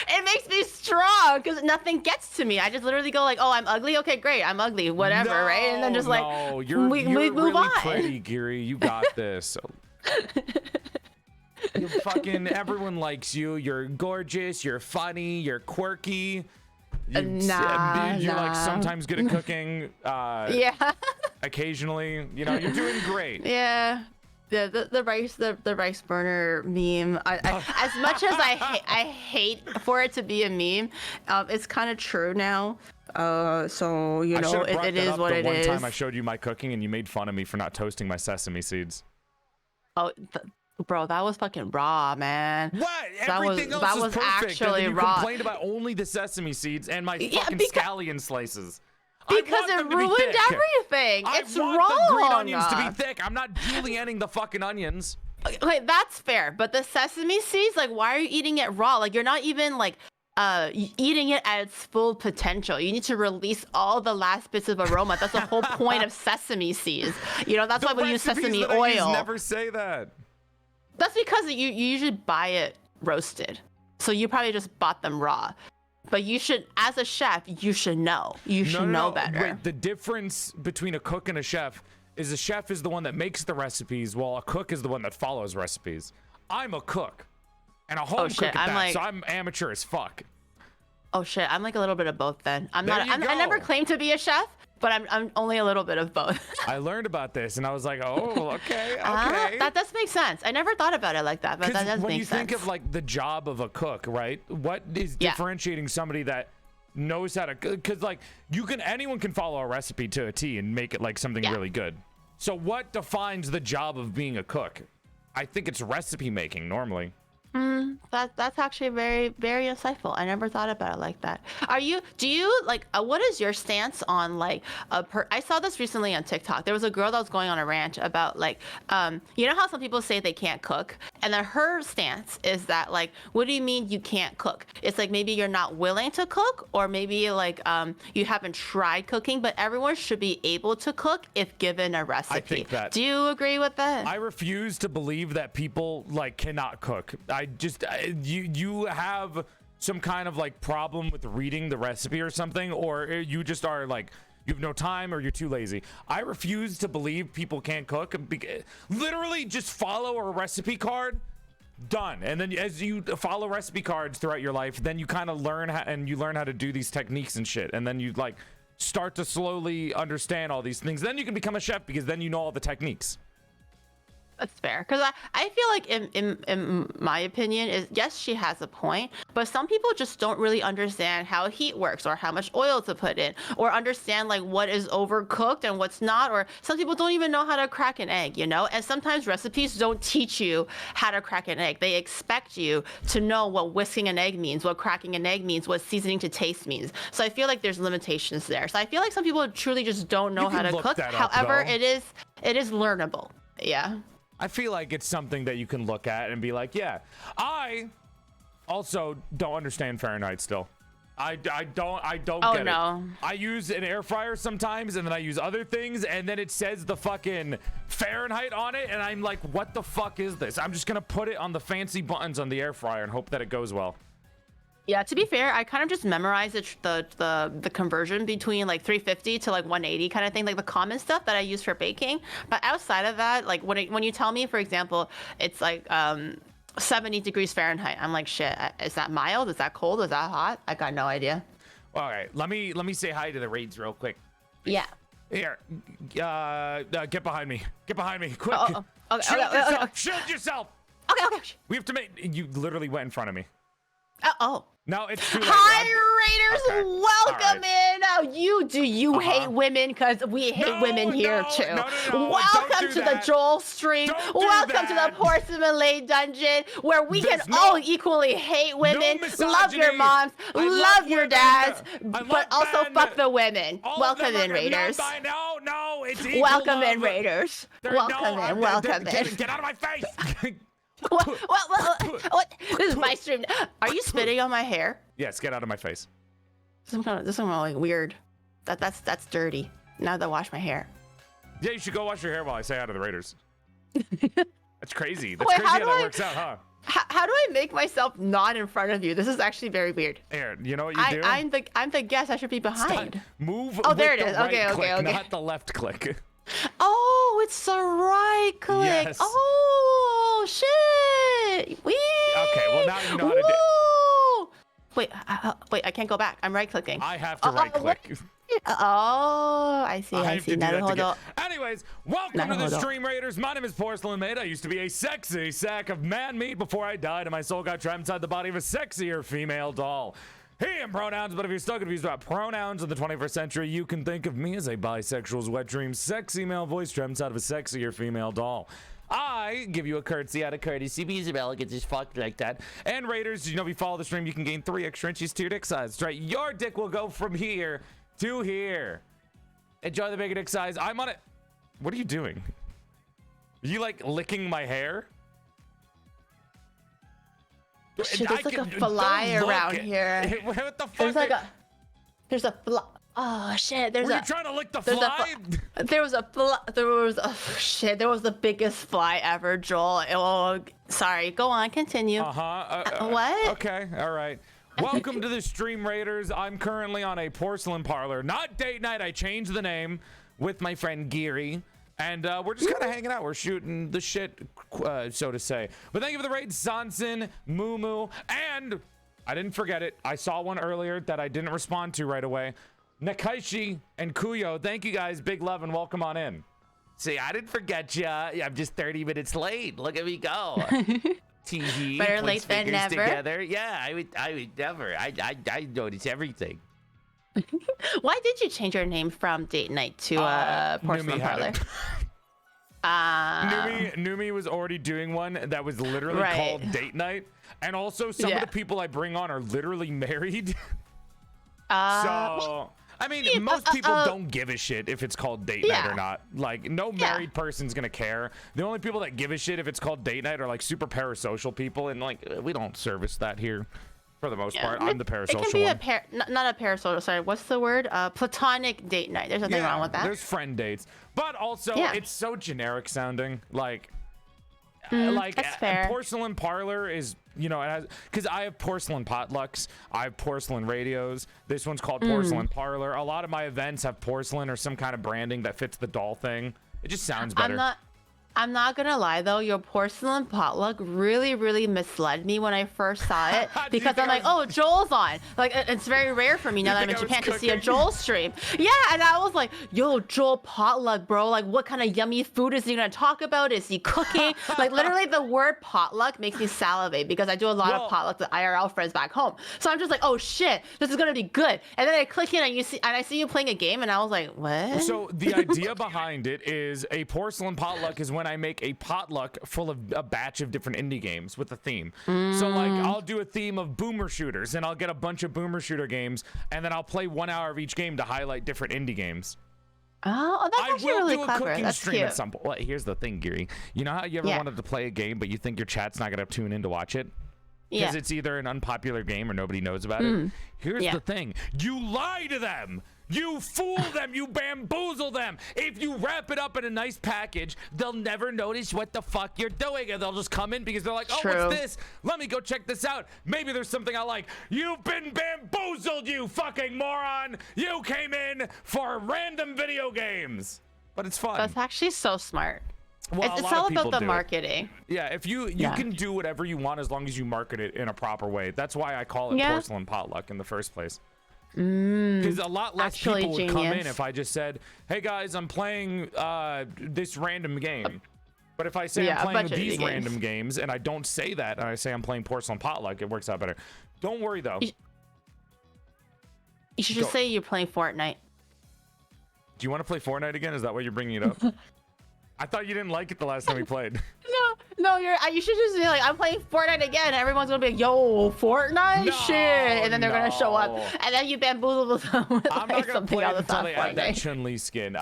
It makes me strong because nothing gets to me. I just literally go like, "Oh, I'm ugly. Okay, great. I'm ugly. Whatever, right?" And then just like, no, you're we move really on. pretty, Giri. You got this. You fucking everyone likes you. You're gorgeous. You're funny. You're quirky. You're like nah. sometimes good at cooking. Yeah. Occasionally, you're doing great. Yeah. The rice burner meme. As much as I hate for it to be a meme, it's kind of true now. So I should've brought it that is up what the it one is. time I showed you my cooking and you made fun of me for not toasting my sesame seeds. Oh, bro, that was fucking raw, man. What? That Everything was- else that was was perfect. And actually then you raw. complained about only the sesame seeds and my Yeah, fucking because- scallion slices. Because it ruined everything. It's I want wrong. the green onions to be thick. I'm not julienning the fucking onions. Like that's fair, but the sesame seeds, like, why are you eating it raw? Like, you're not even like eating it at its full potential. You need to release all the last bits of aroma. That's the whole point of sesame seeds. That's why we use recipes sesame that I use oil. never say that. That's because you usually buy it roasted, so you probably just bought them raw. But you should, as a chef, you should know. You should know better. Wait, the difference between a cook and a chef is the chef is the one that makes the recipes, while a cook is the one that follows recipes. I'm a cook, and a home shit, cook at I'm that, like- so I'm amateur as fuck. Oh shit, I'm like a little bit of both then. There you I never go. claimed to be a chef, but I'm only a little bit of both. I learned about this, and I was like, oh, okay. That does make sense. I never thought about it like that, but that does when make you sense. think of like the job of a cook, right? What is Yeah. differentiating somebody that knows how to? Because like anyone can follow a recipe to a T and make it like something Yeah. really good. So what defines the job of being a cook? I think it's recipe making normally. That's actually very, very insightful. I never thought about it like that. Do you like, what is your stance on like, I saw this recently on TikTok. There was a girl that was going on a rant about like, you know how some people say they can't cook? And then her stance is that like, what do you mean you can't cook? It's like, maybe you're not willing to cook, or maybe like, you haven't tried cooking, but everyone should be able to cook if given a recipe. think that- Do you agree with that? I refuse to believe that people like cannot cook. You have some kind of like problem with reading the recipe or something, or you just are like you have no time or you're too lazy. I refuse to believe people can't cook. Literally just follow a recipe card, done. And then as you follow recipe cards throughout your life, then you kind of learn how to do these techniques and shit, and then you like start to slowly understand all these things. Then you can become a chef because then you know all the techniques. That's fair. Because I feel like in my opinion is yes, she has a point, but some people just don't really understand how heat works or how much oil to put in or understand like what is overcooked and what's not. Or some people don't even know how to crack an egg, you know? And sometimes recipes don't teach you how to crack an egg. They expect you to know what whisking an egg means, what cracking an egg means, what seasoning to taste means. So I feel like there's limitations there. So I feel like some people truly just don't know how to cook. However, it is learnable. Yeah. I feel like it's something that you can look at and be like, yeah. I also don't understand Fahrenheit still. I don't get it. I use an air fryer sometimes, and then I use other things, and then it says the fucking Fahrenheit on it, and I'm like, what the fuck is this? I'm just gonna put it on the fancy buttons on the air fryer and hope that it goes well. Yeah, to be fair, I kind of just memorized the conversion between like 350 to like 180 kind of thing, like the common stuff that I use for baking. But outside of that, like when you tell me, for example, it's like 70 degrees Fahrenheit, I'm like, shit, is that mild? Is that cold? Is that hot? I got no idea. All right, let me say hi to the raids real quick. Yeah. Here, get behind me. Get behind me, quick. Okay, Shield yourself. okay. Shield yourself. Okay. We have to make. You literally went in front of me. Oh. No, it's too late. Hi, Raiders. Okay. Welcome in. Oh, you hate women because we hate women here too. No, welcome to the Joel stream. Welcome to the PorcelainMaid dungeon where we can all equally hate women, love your moms, love your dads, but also fuck the women. Welcome in, Raiders. No, it's equal welcome love. in, Raiders. Welcome in. Get out of my face. What? This is my stream. Are you spitting on my hair? Yes, get out of my face. This is kind of like weird. That's dirty. Now that I wash my hair. Yeah, you should go wash your hair while I say hi to the Raiders. That's crazy. That's crazy how that works out, huh? How do I make myself not in front of you? This is actually very weird. Aaron, you know what you do? I'm the guest. I should be behind. Stop. Move. Oh, there it is. Right okay. Not the left click. Oh, it's the right click. Yes. Oh, shit. Whee! Okay, well now you know how to do. Wait, I can't go back. I'm right clicking. I have to right click. Oh, I see. Anyways, welcome to the stream, Raiders. My name is PorcelainMaid. I used to be a sexy sack of man meat before I died and my soul got trapped inside the body of a sexier female doll. He and pronouns, but if you're still confused about pronouns in the 21st century, you can think of me as a bisexual's wet dream, sexy male voice trapped inside of a sexier female doll. I give you a curtsy out of courtesy because Isabella gets just fucked like that. And Raiders, you know, if you follow the stream, you can gain 3 extra inches to your dick size. That's right, your dick will go from here to here. Enjoy the bigger dick size. I'm on it. What are you doing? Are you like licking my hair? Shit, there's like a fly around here. What the fuck? There's a fly. Oh shit! Were you trying to lick the fly? There was the biggest fly ever, Joel. Oh, sorry. Go on, continue. What? Okay, all right. Welcome to the stream, Raiders. I'm currently on a Porcelain Parlor, not date night. I changed the name with my friend Giri, and we're just kind of hanging out. We're shooting the shit, so to say. But thank you for the raid, Sanson, Moo, and I didn't forget it. I saw one earlier that I didn't respond to right away. Nakaishi and Kuyo, thank you guys. Big love and welcome on in. See, I didn't forget ya. I'm just 30 minutes late. Look at me go. TV. Better late than never. Together. Yeah, I would never. I notice everything. Why did you change your name from date night to Porcelain Parlor? Numi was already doing one that was literally called date night, and also some of the people I bring on are literally married. So I mean, most people don't give a shit if it's called date night or not. Like, no married person's gonna care. The only people that give a shit if it's called date night are like super parasocial people, and like we don't service that here for the most part. I'm the parasocial It can be not a parasocial. Sorry, what's the word? Platonic date night. There's nothing wrong with that. There's friend dates, but also it's so generic sounding. Like that's fair. Porcelain Parlor is, you know, it has, because I have porcelain potlucks, I have porcelain radios. This one's called Porcelain Parlor. A lot of my events have porcelain or some kind of branding that fits the doll thing. It just sounds better. I'm not gonna lie though, your porcelain potluck really misled me when I first saw it because I'm like, oh, Joel's on. Like it's very rare for me now that I'm in Japan to see a Joel stream. Yeah, and I was like, yo, Joel potluck, bro. Like, what kind of yummy food is he gonna talk about? Is he cooking? Like, literally, the word potluck makes me salivate because I do a lot of potluck with IRL friends back home. So I'm just like, oh shit, this is gonna be good. And then I click in and I see you playing a game, and I was like, what? So the idea behind it is a porcelain potluck is when I make a potluck full of a batch of different indie games with a theme. So like I'll do a theme of boomer shooters and I'll get a bunch of boomer shooter games and then I'll play 1 hour of each game to highlight different indie games. Oh, that's actually really clever. I will do a cooking that's stream cute. at some point. Well, here's the thing, Giri. You know how you ever wanted to play a game but you think your chat's not gonna tune in to watch it? Because it's either an unpopular game or nobody knows about it. Here's the thing. You lie to them. You fool them. You bamboozle them. If you wrap it up in a nice package, they'll never notice what the fuck you're doing. And they'll just come in because they're like, oh, what's this? Let me go check this out. Maybe there's something I like. You've been bamboozled, you fucking moron. You came in for random video games. But it's fun. That's actually so smart. Well, it's all about the marketing. Yeah, if you can do whatever you want as long as you market it in a proper way. That's why I call it porcelain potluck in the first place. Because a lot less people would come in if I just said, hey guys, I'm playing this random game. But if I say I'm playing these random games and I don't say that and I say I'm playing porcelain potluck, it works out better. Don't worry though. You should just say you're playing Fortnite. Do you want to play Fortnite again? Is that why you're bringing it up? I thought you didn't like it the last time we played. No, you should just be like, I'm playing Fortnite again. Everyone's gonna be like, yo, Fortnite shit, and then they're gonna show up, and then you bamboozle them with I'm not gonna something play else until on they add that Fortnite. Chun-Li skin.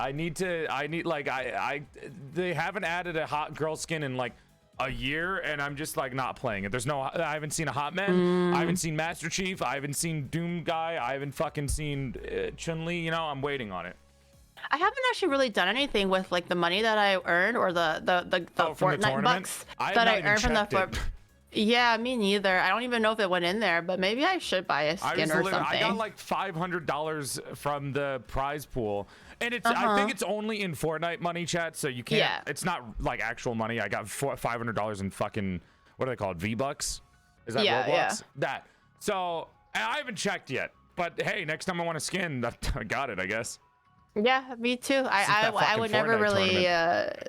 They haven't added a hot girl skin in like a year, and I'm just like not playing it. I haven't seen a Hot Man. I haven't seen Master Chief. I haven't seen Doom Guy. I haven't fucking seen Chun-Li. You know, I'm waiting on it. I haven't actually really done anything with like the money that I earned or the Fortnite bucks that I earned from the Yeah, me neither. I don't even know if it went in there, but maybe I should buy a skin or something. I got like $500 from the prize pool, and I think it's only in Fortnite money, chat. So you can't. Yeah. It's not like actual money. I got $500 in fucking what are they called? V-Bucks? Is that Roblox? Yeah. That. So I haven't checked yet, but hey, next time I want a skin, I got it, I guess. Yeah, me too. I would never really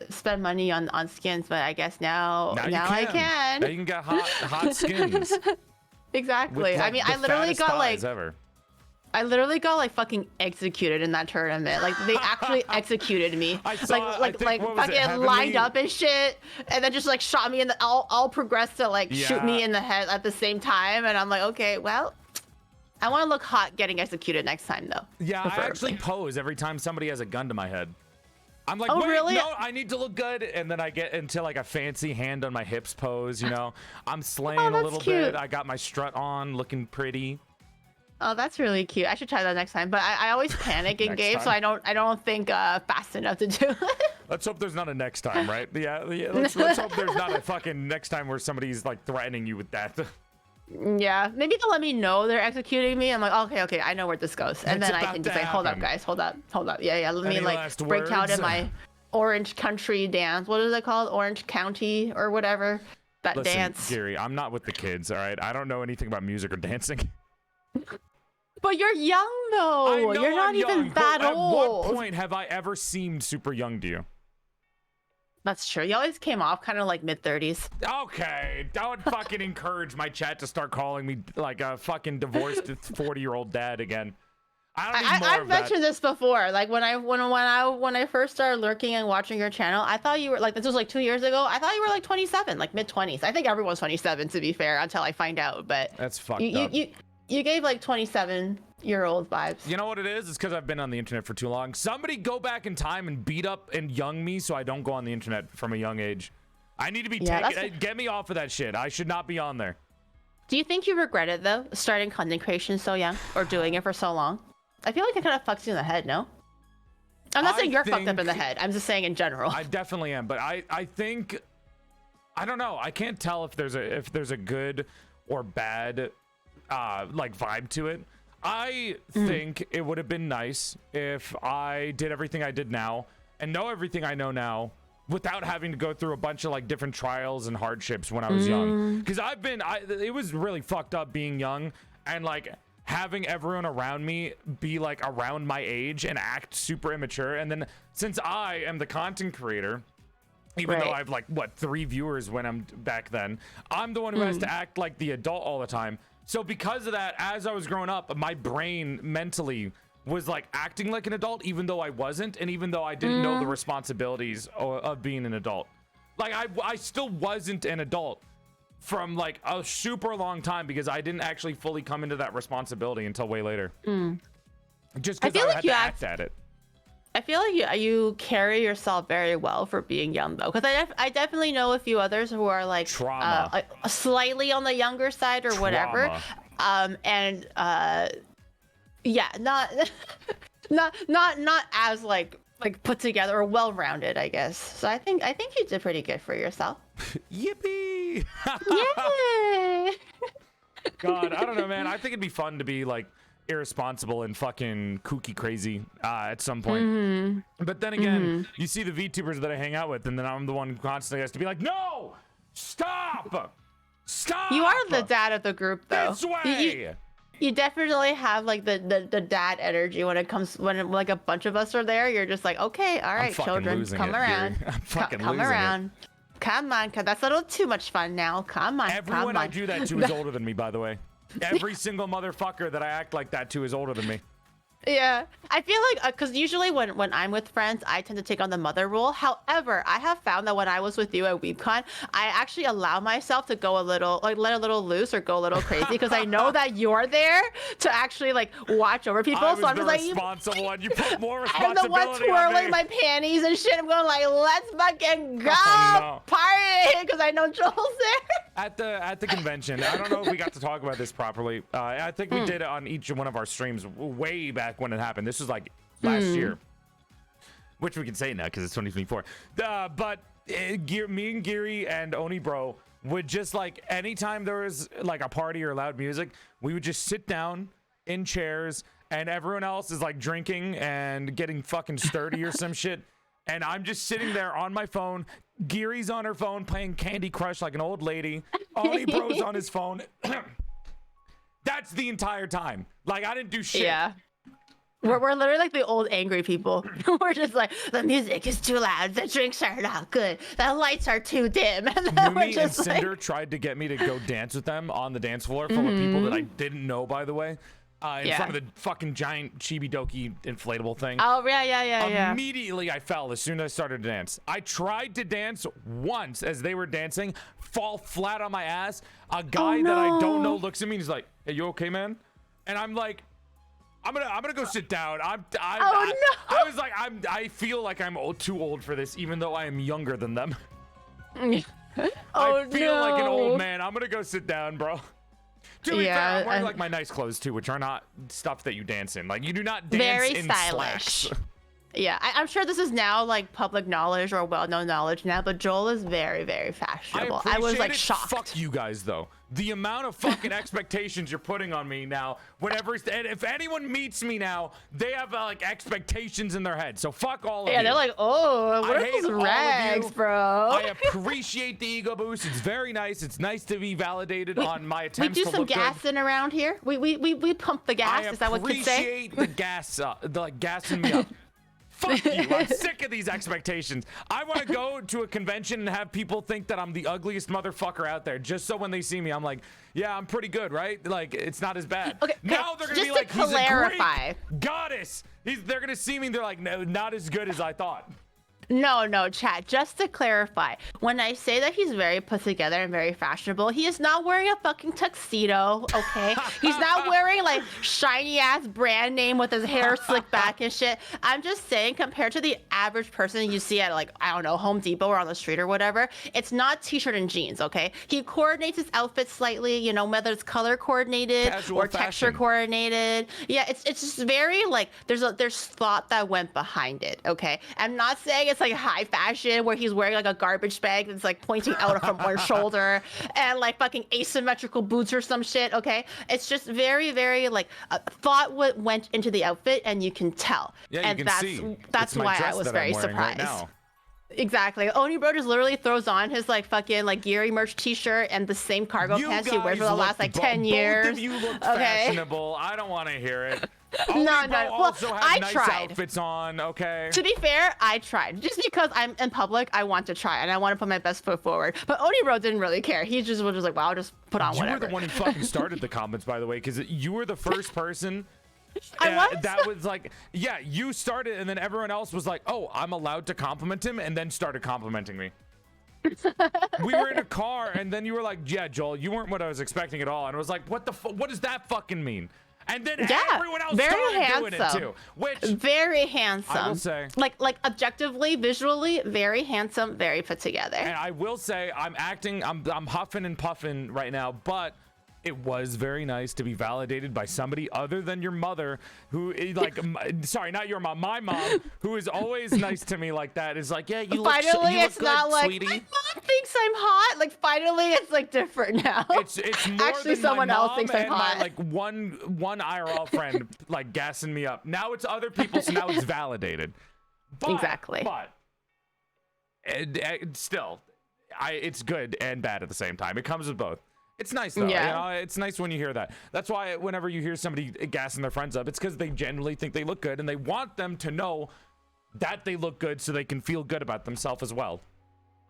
spend money on skins, but I guess now I can. Now you can get hot skins. Exactly. With, like, I mean, I literally got like fucking executed in that tournament. Like they actually executed me. Like fucking lined up and shit, and then just like shot me in the all progressed to like shoot me in the head at the same time, and I'm like, okay, well. I want to look hot getting executed next time, though. Yeah, I actually pose every time somebody has a gun to my head. I'm like, oh, wait, really? No, I need to look good. And then I get into like a fancy hand on my hips pose, you know? I'm slaying a little bit. I got my strut on, looking pretty. Oh, that's really cute. I should try that next time. But I always panic in games, so I don't think fast enough to do it. Let's hope there's not a next time, right? Yeah let's hope there's not a fucking next time where somebody's like threatening you with that. Yeah, maybe they'll let me know they're executing me. I'm like, okay, I know where this goes, and then I can just say, hold up, guys, hold up. Yeah. Let me like break out in my Orange Country dance. What is it called? Orange County or whatever. That dance. Gary, I'm not with the kids. All right, I don't know anything about music or dancing. But you're young though. You're not even that old. At what point have I ever seemed super young to you? That's true. You always came off kind of like mid-30s. Okay, don't fucking encourage my chat to start calling me like a fucking divorced 40-year-old dad again. I've mentioned this before. Like when I first started lurking and watching your channel, I thought you were like, this was like 2 years ago. I thought you were like 27, like mid-20s. I think everyone's 27 to be fair until I find out. But that's fucked up. You gave like 27-year-old vibes. You know what it is? It's because I've been on the internet for too long. Somebody go back in time and beat up and young me so I don't go on the internet from a young age. I need to be taken. Get me off of that shit. I should not be on there. Do you think you regret it though, starting content creation so young or doing it for so long? I feel like it kind of fucks you in the head, no? I'm not saying you're fucked up in the head. I'm just saying in general. I definitely am, but I think I don't know. I can't tell if there's a good or bad like vibe to it. I think it would have been nice if I did everything I did now and know everything I know now without having to go through a bunch of like different trials and hardships when I was young. Because it was really fucked up being young and like having everyone around me be like around my age and act super immature. And then since I am the content creator, even though I've like what 3 viewers when I'm back then, I'm the one who has to act like the adult all the time. So because of that, as I was growing up, my brain mentally was like acting like an adult, even though I wasn't, and even though I didn't know the responsibilities of being an adult. Like I still wasn't an adult from like a super long time because I didn't actually fully come into that responsibility until way later. Just because I had to act at it. I feel like you carry yourself very well for being young though, because I definitely know a few others who are like slightly on the younger side or whatever, yeah, not as like put together or well-rounded, I guess. So I think you did pretty good for yourself. Yippee! Yay! God, I don't know, man. I think it'd be fun to be like irresponsible and fucking kooky crazy at some point. But then again, you see the VTubers that I hang out with, and then I'm the one who constantly has to be like, no, stop. You are the dad of the group, though. This way. You definitely have like the dad energy when like a bunch of us are there. You're just like, okay, all right, children, come around. I'm fucking come losing around. it. Come on, cause that's a little too much fun now. Come on, Everyone I do that to is older than me, by the way. Every single motherfucker that I act like that to is older than me. Yeah, I feel like because usually when I'm with friends, I tend to take on the mother role. However, I have found that when I was with you at WeebCon, I actually allow myself to go a little, like let a little loose or go a little crazy because I know that you're there to actually like watch over people. So I'm just like, responsible one. You put more responsibility I'm the one twirling my panties and shit. I'm going like, let's fucking go party because I know Joel's there. At the convention, I don't know if we got to talk about this properly. I think we did it on each one of our streams way back when it happened. This was like last year, which we can say now because it's 2024. But me and Giri and Oni Bro would just like anytime there was like a party or loud music, we would just sit down in chairs and everyone else is like drinking and getting fucking sturdy or some shit. And I'm just sitting there on my phone. Giri's on her phone playing Candy Crush like an old lady. Oni Bro's on his phone. That's the entire time. Like I didn't do shit. Yeah. We're literally like the old angry people. We're just like, the music is too loud, the drinks are not good, the lights are too dim. And then Numi and Cinder tried to get me to go dance with them on the dance floor full of people that I didn't know, by the way. In front of the fucking giant chibi-doki inflatable thing. Oh, yeah. Immediately I fell as soon as I started to dance. I tried to dance once as they were dancing, fall flat on my ass. A guy that I don't know looks at me and he's like, hey, you okay, man? And I'm like, I'm gonna go sit down. I was like, I feel like I'm too old for this, even though I am younger than them. I feel like an old man. I'm gonna go sit down, bro. To be fair, I'm wearing like my nice clothes too, which are not stuff that you dance in. Like you do not dance very in stylish. slacks. Yeah, I'm sure this is now like public knowledge or well-known knowledge now, but Joel is very, very fashionable. I was like shocked. Fuck you guys though. The amount of fucking expectations you're putting on me now. And if anyone meets me now, they have like expectations in their head. So fuck all of you. Yeah, they're like, oh, what are those rags, bro? I appreciate the ego boost. It's very nice. It's nice to be validated on my attempts to look good. We do some gassing around here. We pump the gas. Is that what kids say? I appreciate the gas, like gassing me up. Fuck you. I'm sick of these expectations. I want to go to a convention and have people think that I'm the ugliest motherfucker out there, just so when they see me, I'm like, yeah, I'm pretty good, right? Like, it's not as bad. Okay, now they're going to be like, he's a Greek goddess. They're going to see me, they're like, no, not as good as I thought. No, chat. Just to clarify, when I say that he's very put together and very fashionable, he is not wearing a fucking tuxedo, okay? He's not wearing like shiny ass brand name with his hair slicked back and shit. I'm just saying, compared to the average person you see at like, I don't know, Home Depot or on the street or whatever, it's not t-shirt and jeans, okay? He coordinates his outfit slightly, you know, whether it's color coordinated or texture coordinated. Yeah, it's just very like there's thought that went behind it, okay? I'm not saying it's like high fashion where he's wearing like a garbage bag that's like pointing out from one shoulder and like fucking asymmetrical boots or some shit, okay? It's just very, very like thought what went into the outfit and you can tell. Yeah, and you can see. That's why I was very surprised. Right now. Exactly. Oni bro just literally throws on his like fucking like Giri merch t-shirt and the same cargo pants he wears for the last like 10 years. Both of you look fashionable. I don't want to hear it. No, Oni bro well, also had I nice tried. outfits on, okay? To be fair, I tried. Just because I'm in public, I want to try and I want to put my best foot forward. But Oni bro didn't really care. He just was just like, "Wow, I'll just put on whatever." You were the one who fucking started the comments, by the way, because you were the first person. I was? That was like, yeah, you started, and then everyone else was like, "Oh, I'm allowed to compliment him," and then started complimenting me. We were in a car, and then you were like, "Yeah, Joel, you weren't what I was expecting at all," and I was like, "What the? What does that fucking mean?" And then everyone else started doing it too. Which very handsome. I will say, like objectively, visually, very handsome, very put together. And I will say, I'm huffing and puffing right now, but it was very nice to be validated by somebody other than your mother, who is like, sorry, not your mom, my mom, who is always nice to me like that. Is like, yeah, you look, finally, you look it's good, not like sweetie. my mom thinks I'm hot. Like finally, it's like different now. It's more actually than someone my else mom thinks I'm and hot. my like one IRL friend like gassing me up. Now it's other people, so now it's validated. But, Exactly. But still, it's good and bad at the same time. It comes with both. It's nice though. Yeah. You know, it's nice when you hear that. That's why whenever you hear somebody gassing their friends up, it's because they genuinely think they look good and they want them to know that they look good so they can feel good about themselves as well.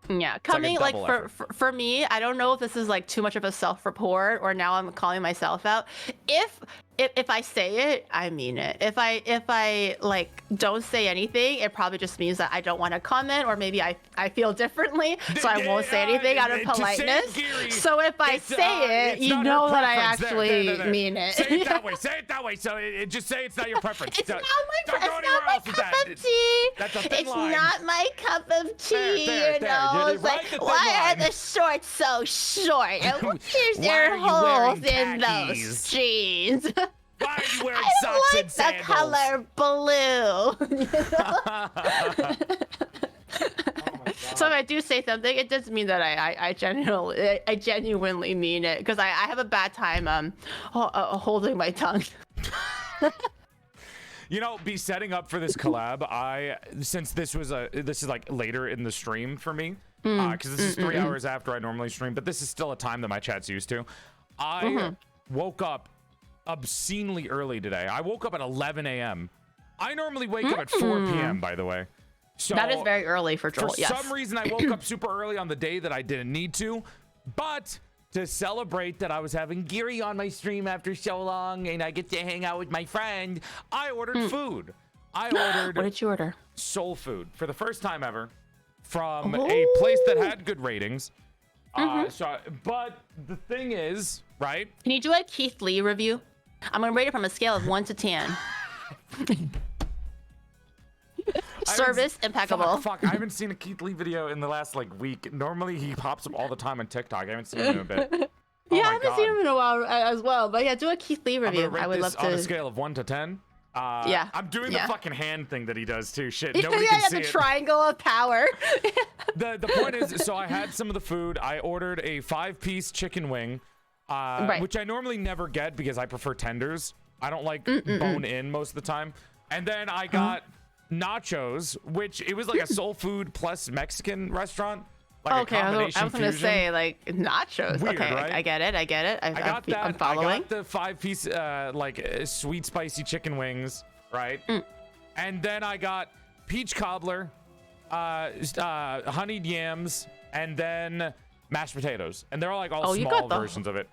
Yeah, coming like a like double for me, I don't know if this is like too much of a self-report or now I'm calling myself out. If I say it, I mean it. If I like don't say anything, it probably just means that I don't want to comment or maybe I feel differently, so I won't say anything out of politeness. So if I say it, you know that I actually mean it. Say it that way. Say it that way. So just say it's not your preference. It's not my cup of tea. That's a thin It's line. not my cup of tea. There. You know, it's like, why are the shorts so short? And there's Why are you holes wearing in khakis? those jeans. Why are you wearing I socks like and the sandals? color blue. So if I do say something, it does mean that I genuinely mean it because I have a bad time holding my tongue. You know, be setting up for this collab. Since this is like later in the stream for me, because this is 3 hours after I normally stream, but this is still a time that my chat's used to. I woke up obscenely early today. I woke up at 11 a.m. I normally wake up at 4 p.m. by the way. So that is very early for Joel. For some reason, I woke up super early on the day that I didn't need to, but to celebrate that I was having Giri on my stream after so long and I get to hang out with my friend, I ordered food. I ordered What did you order? soul food for the first time ever from a place that had good ratings. But the thing is, right? Can you do a Keith Lee review? I'm gonna rate it from a scale of 1 to 10. Service impeccable. Fuck, I haven't seen a Keith Lee video in the last like week. Normally he pops up all the time on TikTok. I haven't seen him in a bit. Yeah, I haven't seen him in a while as well. But yeah, do a Keith Lee review. I would love to. On a scale of 1 to 10. Yeah. I'm doing the fucking hand thing that he does too. Shit, Yeah, nobody can see the it. triangle of power. The point is, so I had some of the food. I ordered a 5-piece chicken wing, which I normally never get because I prefer tenders. I don't like bone in most of the time. And then I got nachos, which it was like a soul food plus Mexican restaurant. Like Okay, I was gonna say like nachos. Weird, okay, right? I get it. I got that. I'm following. I got the 5-piece sweet spicy chicken wings, right? And then I got peach cobbler, honeyed yams, and then mashed potatoes. And they're all like all small versions of it.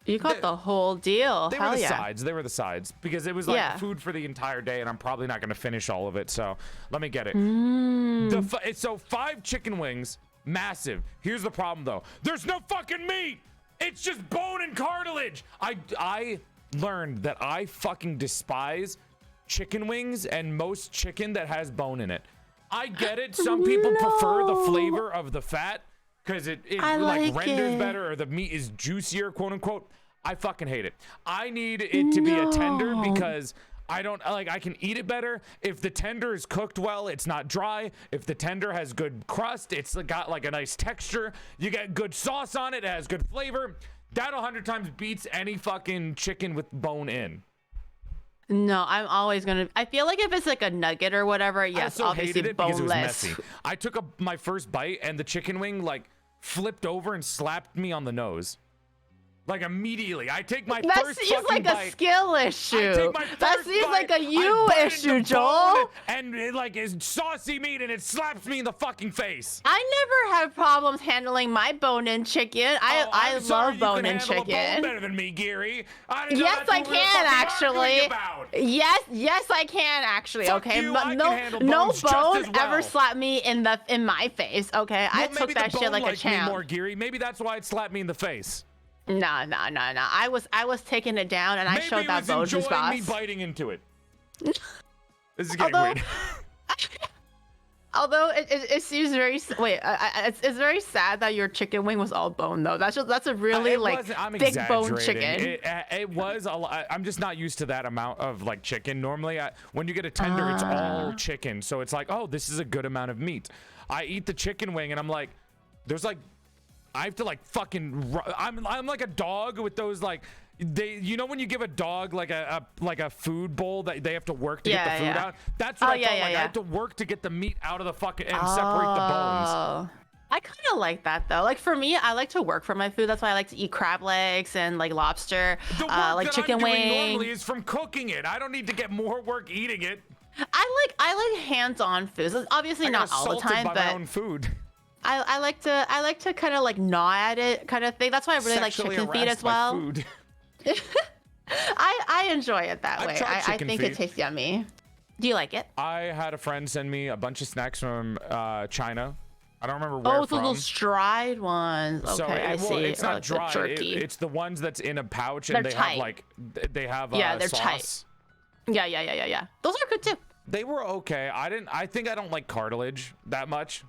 You got the whole deal. They Hell were the yeah. sides. They were the sides because it was like food for the entire day, and I'm probably not going to finish all of it. So let me get it. So 5 chicken wings, massive. Here's the problem though. There's no fucking meat. It's just bone and cartilage. I learned that I fucking despise chicken wings and most chicken that has bone in it. I get it. Some people prefer the flavor of the fat because it like renders better or the meat is juicier, quote unquote. I fucking hate it. I need it to be a tender because I can eat it better. If the tender is cooked well, it's not dry. If the tender has good crust, it's got like a nice texture. You get good sauce on it. It has good flavor. That 100 times beats any fucking chicken with bone in. No, I'm always gonna. I feel like if it's like a nugget or whatever, yes, I also obviously hated it because it was boneless. messy. I took my first bite and the chicken wing like flipped over and slapped me on the nose. Like immediately, I take my That first seems fucking like a bite. skill issue. That seems like a I you bite issue, into Joel. bone, and it like is saucy meat, and it slaps me in the fucking face. I never have problems handling my bone-in chicken. I love bone-in chicken. Bone better than me, Geary. I didn't know Yes, that's I what we were can fucking actually. arguing about. Yes, I can actually. Fuck Okay, you, but I no, can handle no bones just bone as well. ever slapped me in my face. Okay, I Well, took maybe that the shit bone like a liked me champ. more, Geary. Maybe that's why it slapped me in the face. No. I was taking it down, and I Maybe showed it that was bone juice enjoying me boss. biting into it. This is getting Although, weird. although it seems very wait, it's very sad that your chicken wing was all bone though. That's a really like I'm thick bone exaggerating. chicken. It was a lot. I'm just not used to that amount of like chicken. Normally, when you get a tender, it's all chicken. So it's like, oh, this is a good amount of meat. I eat the chicken wing, and I'm like, there's like, I have to like fucking. I'm like a dog with those like. You know when you give a dog like a food bowl that they have to work to get the food out. That's what I felt like. I have to work to get the meat out of the fucking and separate the bones. I kind of like that though. Like for me, I like to work for my food. That's why I like to eat crab legs and like lobster, The work like that chicken I'm doing wing. normally is from cooking it. I don't need to get more work eating it. I like hands-on foods. Obviously I not got all the assaulted time, by but my own food. I like to kind of like gnaw at it, kind of thing. That's why I really like Sexually chicken feet harassed as by well. food. I enjoy it that I've way. tried I chicken think feet. it tastes yummy. Do you like it? I had a friend send me a bunch of snacks from China. I don't remember where Oh, it's from. those dried ones. Okay, So I see. it's Or not like the dry. jerky. It's the ones that's in a pouch and They're they have tight. like they have Yeah, they're sauce. tight. Yeah. Those are good too. They were okay. I think I don't like cartilage that much.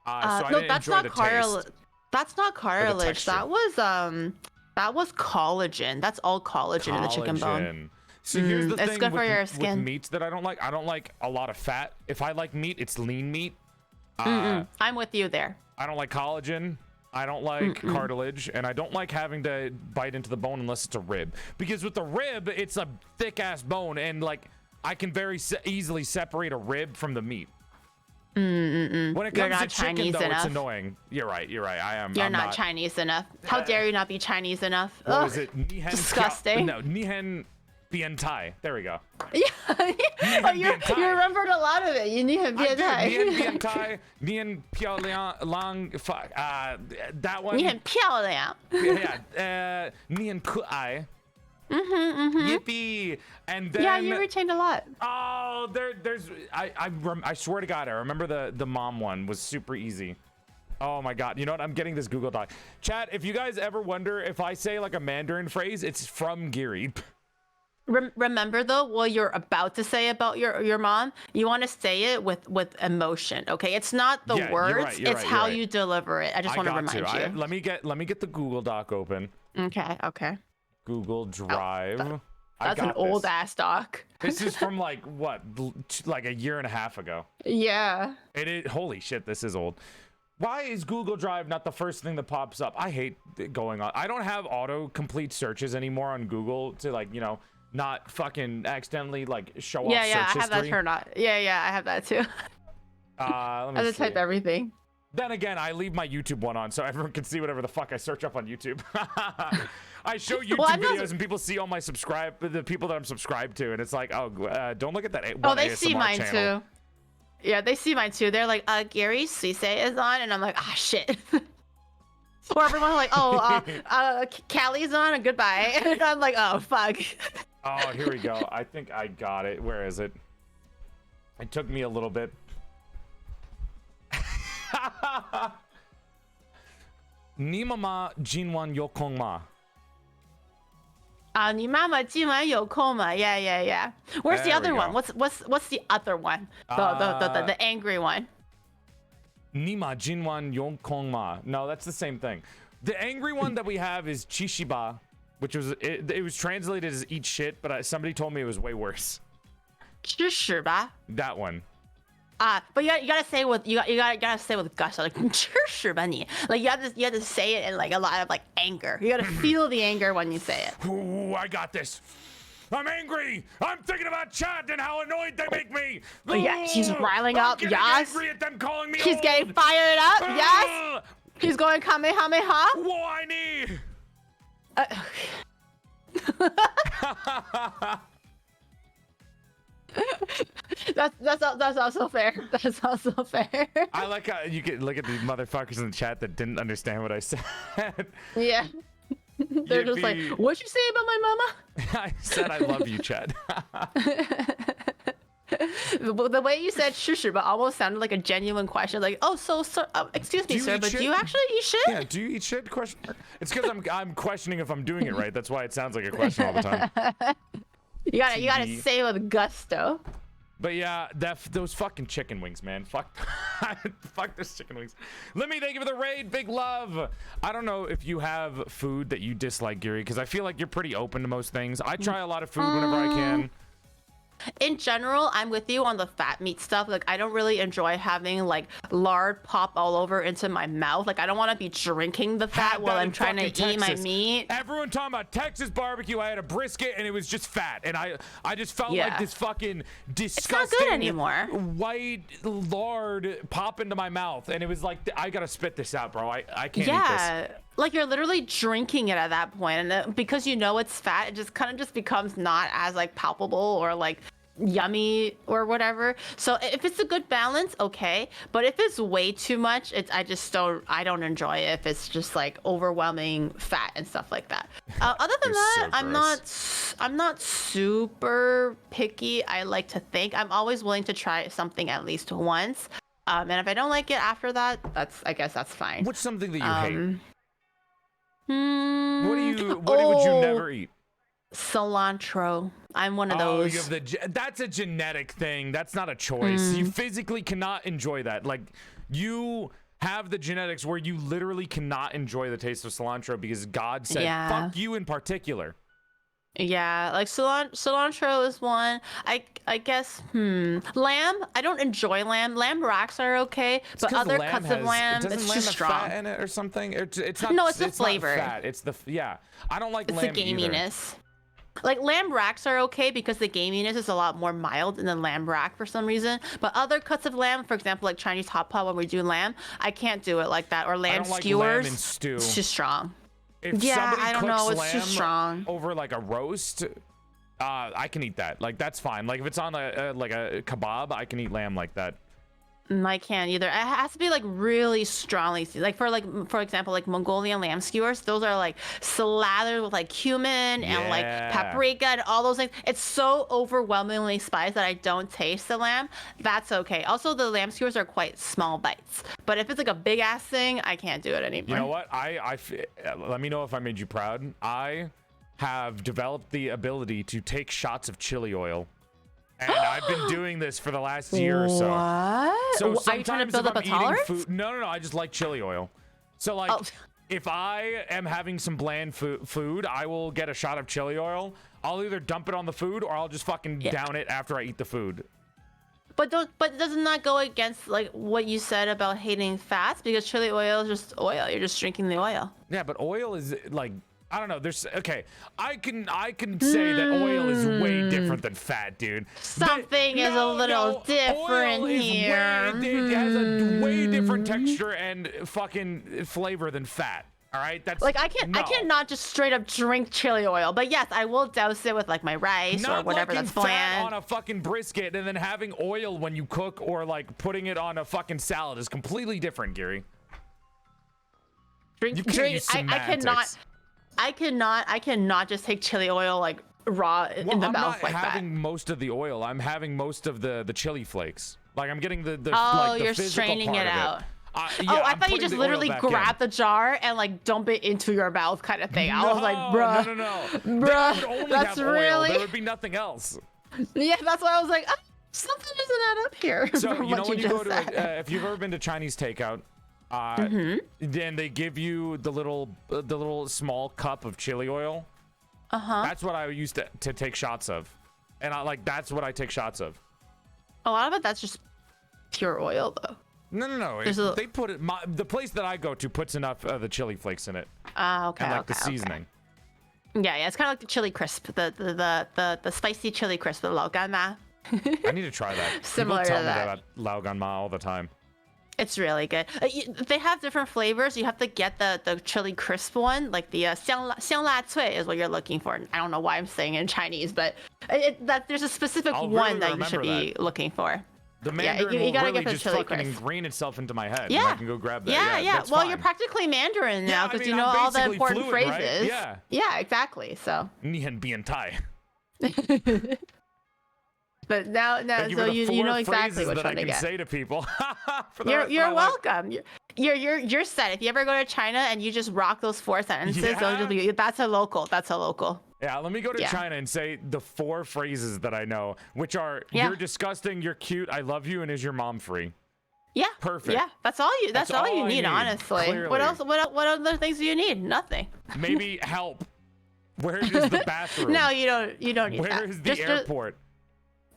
So I No, didn't that's enjoy not the cartilage. taste. That's not cartilage. texture. That was collagen. That's all collagen in the chicken bone. Collagen. So here's the it's thing good for your with skin. meats that I don't like. I don't like a lot of fat. If I like meat, it's lean meat. I'm with you there. I don't like collagen. I don't like cartilage, and I don't like having to bite into the bone unless it's a rib. Because with the rib, it's a thick ass bone, and like I can very easily separate a rib from the meat. When it You're comes to not chicken, Chinese though, enough. it's annoying. You're right. I am. You're I'm not Chinese enough. How dare you not be Chinese enough? What Ugh, was it? Nihen disgusting. No, Nihen Bien Tai. There we go. Yeah. Oh, you Bien Tai. remembered a lot of it. You need to be I a did. Nihen Bien Tai. Nihen Piao Lang. Fuck. That one. 你很漂亮. Yeah. Nihen Ku Ai. Yippee. And then. Yeah, you retained a lot. Oh, there's. I swear to God, I remember the mom one was super easy. Oh my God. You know what? I'm getting this Google Doc. Chat, if you guys ever wonder if I say like a Mandarin phrase, it's from Geary. Remember though, what you're about to say about your mom, you want to say it with emotion. Okay, it's not the Yeah, you're words, right, you're it's right, how you're right. you deliver it. I just want to remind you. Let me get the Google Doc open. Okay. Google Drive. I That's an got old this. ass doc. This is from like what, like a year and a half ago. Yeah. Holy shit, this is old. Why is Google Drive not the first thing that pops up? I hate going on. I don't have autocomplete searches anymore on Google to like, you know, not fucking accidentally like show off Yeah, search I have history. that turned on. Yeah, I have that too. Let I me have to see. type everything. Then again, I leave my YouTube one on so everyone can see whatever the fuck I search up on YouTube. I show YouTube Well, I'm not- videos and people see all my the people that I'm subscribed to, and it's like, oh, don't look at that. Oh, one they ASMR see mine channel. too. Yeah, they see mine too. They're like, Gary Suisse is on, and I'm like, ah, shit. Or everyone's like, oh, Callie's on, and goodbye. And I'm like, oh, fuck. Oh, here we go. I think I got it. Where is it? It took me a little bit. Ni mama jinwan yokong ma. 你妈妈今晚有空吗? Yeah. Where's the There other we one? go. What's the other one? The angry one. Nima jinwan yokong ma. No, that's the same thing. The angry one that we have is chishiba, which was it was translated as eat shit, but somebody told me it was way worse. 吃屎吧? That one. But you gotta say with you gotta say with gusto, like 吃屎吧你. Like you have to say it in like a lot of like anger. You gotta feel the anger when you say it. Ooh, I got this. I'm angry. I'm thinking about chat and how annoyed they make me. Yeah, he's riling up. I'm Yes. angry at them calling me He's old. getting fired up. Yes. He's going Kamehameha. Whiny. That's also fair. That's also fair. I like how you can look at the motherfuckers in the chat that didn't understand what I said. Yeah. They're just like, what'd you say about my mama? I said I love you, Chad. The way you said shushu, but almost sounded like a genuine question. Like, oh, so excuse me, sir, but do you actually eat shit? Yeah, do you eat shit? Question mark. It's because I'm questioning if I'm doing it right. That's why it sounds like a question all the time. You gotta say it with gusto. But yeah, those fucking chicken wings, man. Fuck those chicken wings. Let me thank you for the raid. Big love. I don't know if you have food that you dislike, Giri, because I feel like you're pretty open to most things. I try a lot of food whenever I can. In general, I'm with you on the fat meat stuff. Like, I don't really enjoy having like lard pop all over into my mouth. Like, I don't want to be drinking the fat while I'm trying to eat my meat. Everyone talking about Texas barbecue. I had a brisket and it was just fat, and I just felt like this fucking disgusting it's not good anymore. White lard pop into my mouth, and it was like, I gotta spit this out, bro. I can't eat this. Like, you're literally drinking it at that point, and because you know it's fat, it just kind of just becomes not as like palpable or like yummy or whatever. So if it's a good balance, okay, but if it's way too much, I don't enjoy it if it's just like overwhelming fat and stuff like that. Other than that, I'm not super picky. I like to think I'm always willing to try something at least once, and if I don't like it after that, I guess that's fine. What's something that you hate? What would you never eat? Cilantro. I'm one of those. You have that's a genetic thing. That's not a choice. You physically cannot enjoy that. Like, you have the genetics where you literally cannot enjoy the taste of cilantro because God said, fuck you in particular. Yeah, like cilantro is one. I guess, lamb. I don't enjoy lamb. Lamb racks are okay, but other cuts of lamb, it's too strong. Fat in it or something? It's not. No, it's the flavor. Not fat. It's the I don't like it's lamb the gaminess. Either. Like, lamb racks are okay because the gaminess is a lot more mild in the lamb rack for some reason. But other cuts of lamb, for example, like Chinese hot pot when we do lamb, I can't do it like that. Or lamb skewers, lamb and stew. It's too strong. If I don't know, it's too strong. Over like a roast, I can eat that. Like, that's fine. Like, if it's on like a kebab, I can eat lamb like that. I can't either. It has to be like really strongly seasoned. Like for example, like Mongolian lamb skewers, those are like slathered with like cumin and like paprika and all those things. It's so overwhelmingly spiced that I don't taste the lamb. That's okay. Also, the lamb skewers are quite small bites. But if it's like a big ass thing, I can't do it anymore. You know what? Let me know if I made you proud. I have developed the ability to take shots of chili oil. And I've been doing this for the last year or so. What? So are you trying to build up a tolerance? No, I just like chili oil. So like, if I am having some bland food, I will get a shot of chili oil. I'll either dump it on the food or I'll just fucking down it after I eat the food. But doesn't that go against like what you said about hating fats? Because chili oil is just oil. You're just drinking the oil. Yeah, but oil is like, I don't know. I can say that oil is way different than fat, dude. Something is a little different here. It has a way different texture and fucking flavor than fat. All right, that's like I cannot just straight up drink chili oil. But yes, I will douse it with like my rice or whatever that's bland. On a fucking brisket and then having oil when you cook or like putting it on a fucking salad is completely different, Giri. I cannot just take chili oil like raw in the mouth like that. I'm not having most of the oil. I'm having most of the chili flakes. Like, I'm getting the you're straining it out. I thought you just literally grab the jar and like dump it into your mouth kind of thing. I was like, bruh. No. Bruh, that's really. There would be nothing else. Yeah, that's why I was like, something doesn't add up here. So you know when you go to, if you've ever been to Chinese takeout, then they give you the little small cup of chili oil. That's what I used to take shots of, and that's what I take shots of. A lot of it, that's just pure oil though. No. They put it. The place that I go to puts enough of the chili flakes in it. Okay. And the seasoning. Yeah, it's kind of like the chili crisp, the spicy chili crisp, the lao gan ma. I need to try that. Similar People tell to me that. about lao gan ma all the time. It's really good. They have different flavors. You have to get the chili crisp one, like the xiang la cui is what you're looking for. I don't know why I'm saying it in Chinese, but there's a specific I'll one really that you should be looking for. The Mandarin you gotta will really get the just chili fucking crisp. ingrain itself into my head. Yeah. And I can go grab that. Yeah. That's Well, fine. you're practically Mandarin now I because mean, you know I'm all the basically important fluent, right? phrases. Yeah. Yeah, exactly. So. Nian bien tai. But now Thank so for the you know four exactly phrases which that one I to can get. say to people. For the rest of You're my life. welcome. You're set. If you ever go to China and you just rock those 4 sentences, Yeah. that's a local. That's a local. Yeah, let me go to Yeah. China and say the 4 phrases that I know, which are Yeah. you're disgusting, you're cute, I love you, and is your mom free? Yeah. Perfect. Yeah, that's all you I need, need, honestly. clearly. What else? What other things do you need? Nothing. Maybe help. Where is the bathroom? No, you don't need that. Where is the airport?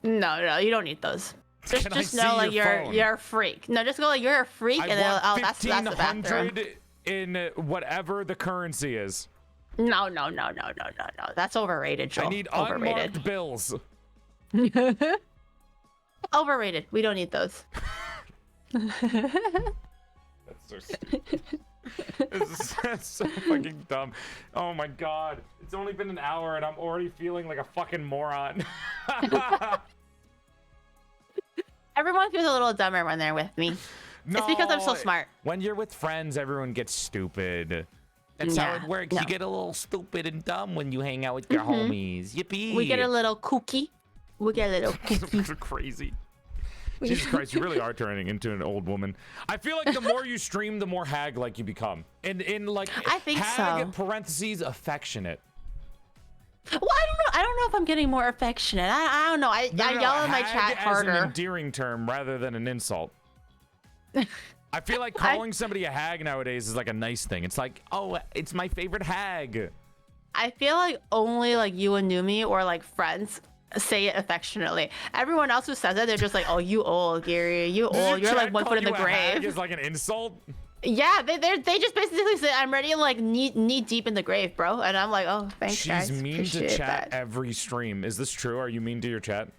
No, you don't need those. Can I Just see know like your phone? you're a freak. No, just go like you're a freak, and then I want that's the bathroom. 1,500 in whatever the currency is. No. That's overrated, Joel. I need overrated. unmarked bills. Overrated. We don't need those. That's so stupid. That's so fucking dumb. Oh my god. It's only been an hour and I'm already feeling like a fucking moron. Everyone feels a little dumber when they're with me. No, It's because I'm so smart. When you're with friends, everyone gets stupid. That's how it works. No. You get a little stupid and dumb when you hang out with your homies. Yippee. We get a little kooky. Crazy. Jesus Christ, you really are turning into an old woman. I feel like the more you stream, the more hag-like you become. And in like I think hag, so. parentheses, affectionate. Well, I don't know if I'm getting more affectionate. I don't know. I yell in my hag chat as harder. an endearing term rather than an insult. I feel like calling somebody a hag nowadays is like a nice thing. It's like, oh, it's my favorite hag. I feel like only like you and Numi or like friends say it affectionately. Everyone else who says it, they're just like, oh, you old, Gary, you old. You're like 1 foot in the grave. Is like an insult. Yeah, they just basically say I'm ready to like knee deep in the grave, bro. And I'm like, oh, thanks, guys. She's mean to Appreciate chat that. every stream. Is this true? Are you mean to your chat?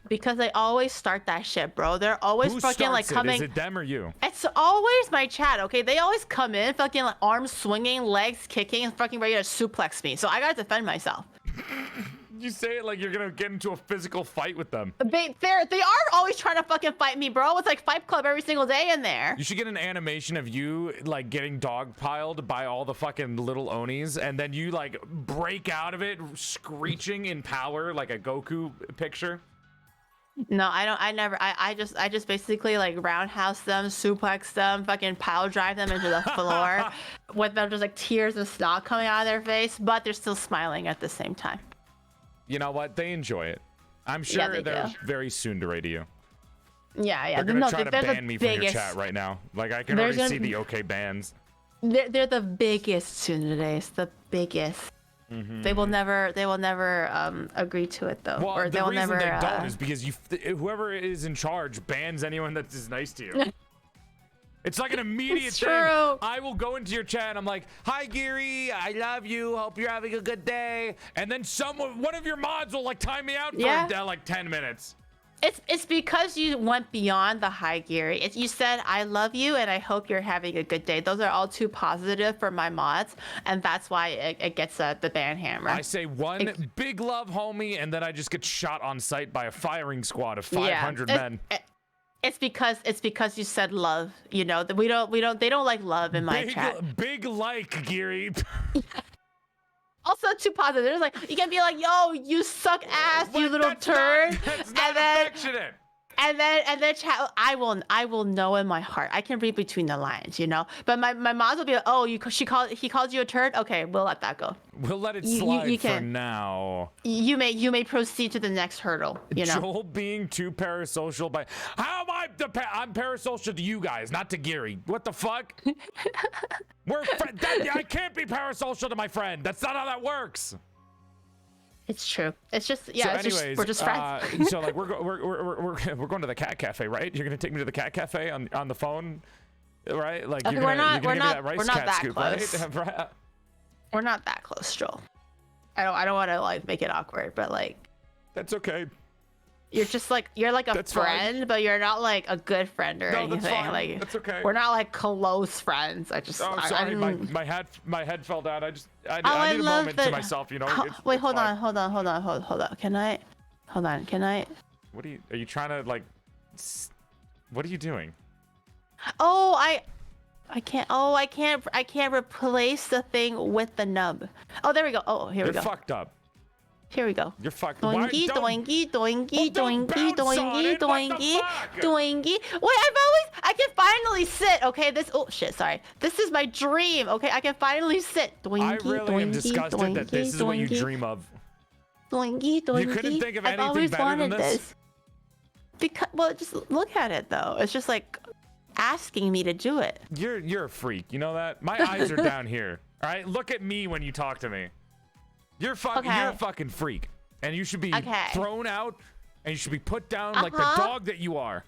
Because they always start that shit, bro. They're always Who fucking like starts it? coming. Is it them or you? It's always my chat, okay? They always come in, fucking like arms swinging, legs kicking, and fucking ready to suplex me. So I gotta defend myself. You say it like you're gonna get into a physical fight with them. They are always trying to fucking fight me, bro. It's like Fight Club every single day in there. You should get an animation of you like getting dogpiled by all the fucking little Onis, and then you like break out of it screeching in power like a Goku picture. No, I don't. I never. I just basically like roundhouse them, suplex them, fucking pile drive them into the floor, with them just like tears and snot coming out of their face, but they're still smiling at the same time. You know what? They enjoy it. I'm sure Yeah, they they're do. very soon to radio. Yeah. They're gonna No, try to they're ban the me from your biggest. chat right now. Like I can There's already see gonna- the okay bans. They're the biggest tsunderes, the biggest. They will never agree to it though, Well, or they the will reason never. they don't is because whoever is in charge bans anyone that is nice to you. It's like an immediate It's thing. true. I will go into your chat and I'm like, "Hi, Giri. I love you. Hope you're having a good day." And then one of your mods will like time me out for like 10 minutes. It's because you went beyond the high gear. You said I love you and I hope you're having a good day. Those are all too positive for my mods, and that's why it gets the ban hammer. I say one big love, homie, and then I just get shot on sight by a firing squad of 500 men. It's because you said love. You know that they don't like love in my chat. Big like, Giri. Also too positive. There's like you can be like, yo, you suck ass, you little turd. That's not affectionate. And then chat. I will know in my heart. I can read between the lines, you know. But my moms will be like, oh, he called you a turd. Okay, we'll let that go. We'll let it slide you for can. now. You may proceed to the next hurdle. You know. Joel being too parasocial by how am I? I'm parasocial to you guys, not to Giri. What the fuck? I can't be parasocial to my friend. That's not how that works. It's true. It's just So we're just friends. So like we're going to the cat cafe, right? You're gonna take me to the cat cafe on the phone, right? Like Okay, you're gonna give me that rice we're not cat that scoop, close. right? We're not that close, Joel. I don't want to like make it awkward, but like That's okay. you're just like you're like a That's friend, fine. but you're not like a good friend or No, anything. that's fine. Like That's okay. we're not like close friends. I just Oh, I sorry, didn't- my head fell down. I I need a love moment that- to myself, you know. Wait, it's hold fine. on. Hold on. Can I? What are you trying to like? What are you doing? Oh, I can't. Oh, I can't replace the thing with the nub. Oh, there we go. Oh, here You're we go. fucked up. Here we go. You're fucked. Doinky, Don't- doinky, doinky, Well, don't doinky, bounce on doinky, it. What the doinky, fuck? doinky. Wait, I can finally sit. Okay, oh shit, sorry. This is my dream. Okay, I can finally sit. Doinky, I really am doinky, disgusted doinky, that this is what you doinky, dream of. Doinky, doinky. You couldn't think of I've anything always better than wanted this? Because, well, just look at it though. It's just like asking me to do it. You're a freak. You know that? My eyes are down here. All right, look at me when you talk to me. You're a fucking freak, and you should be thrown out, and you should be put down like the dog that you are.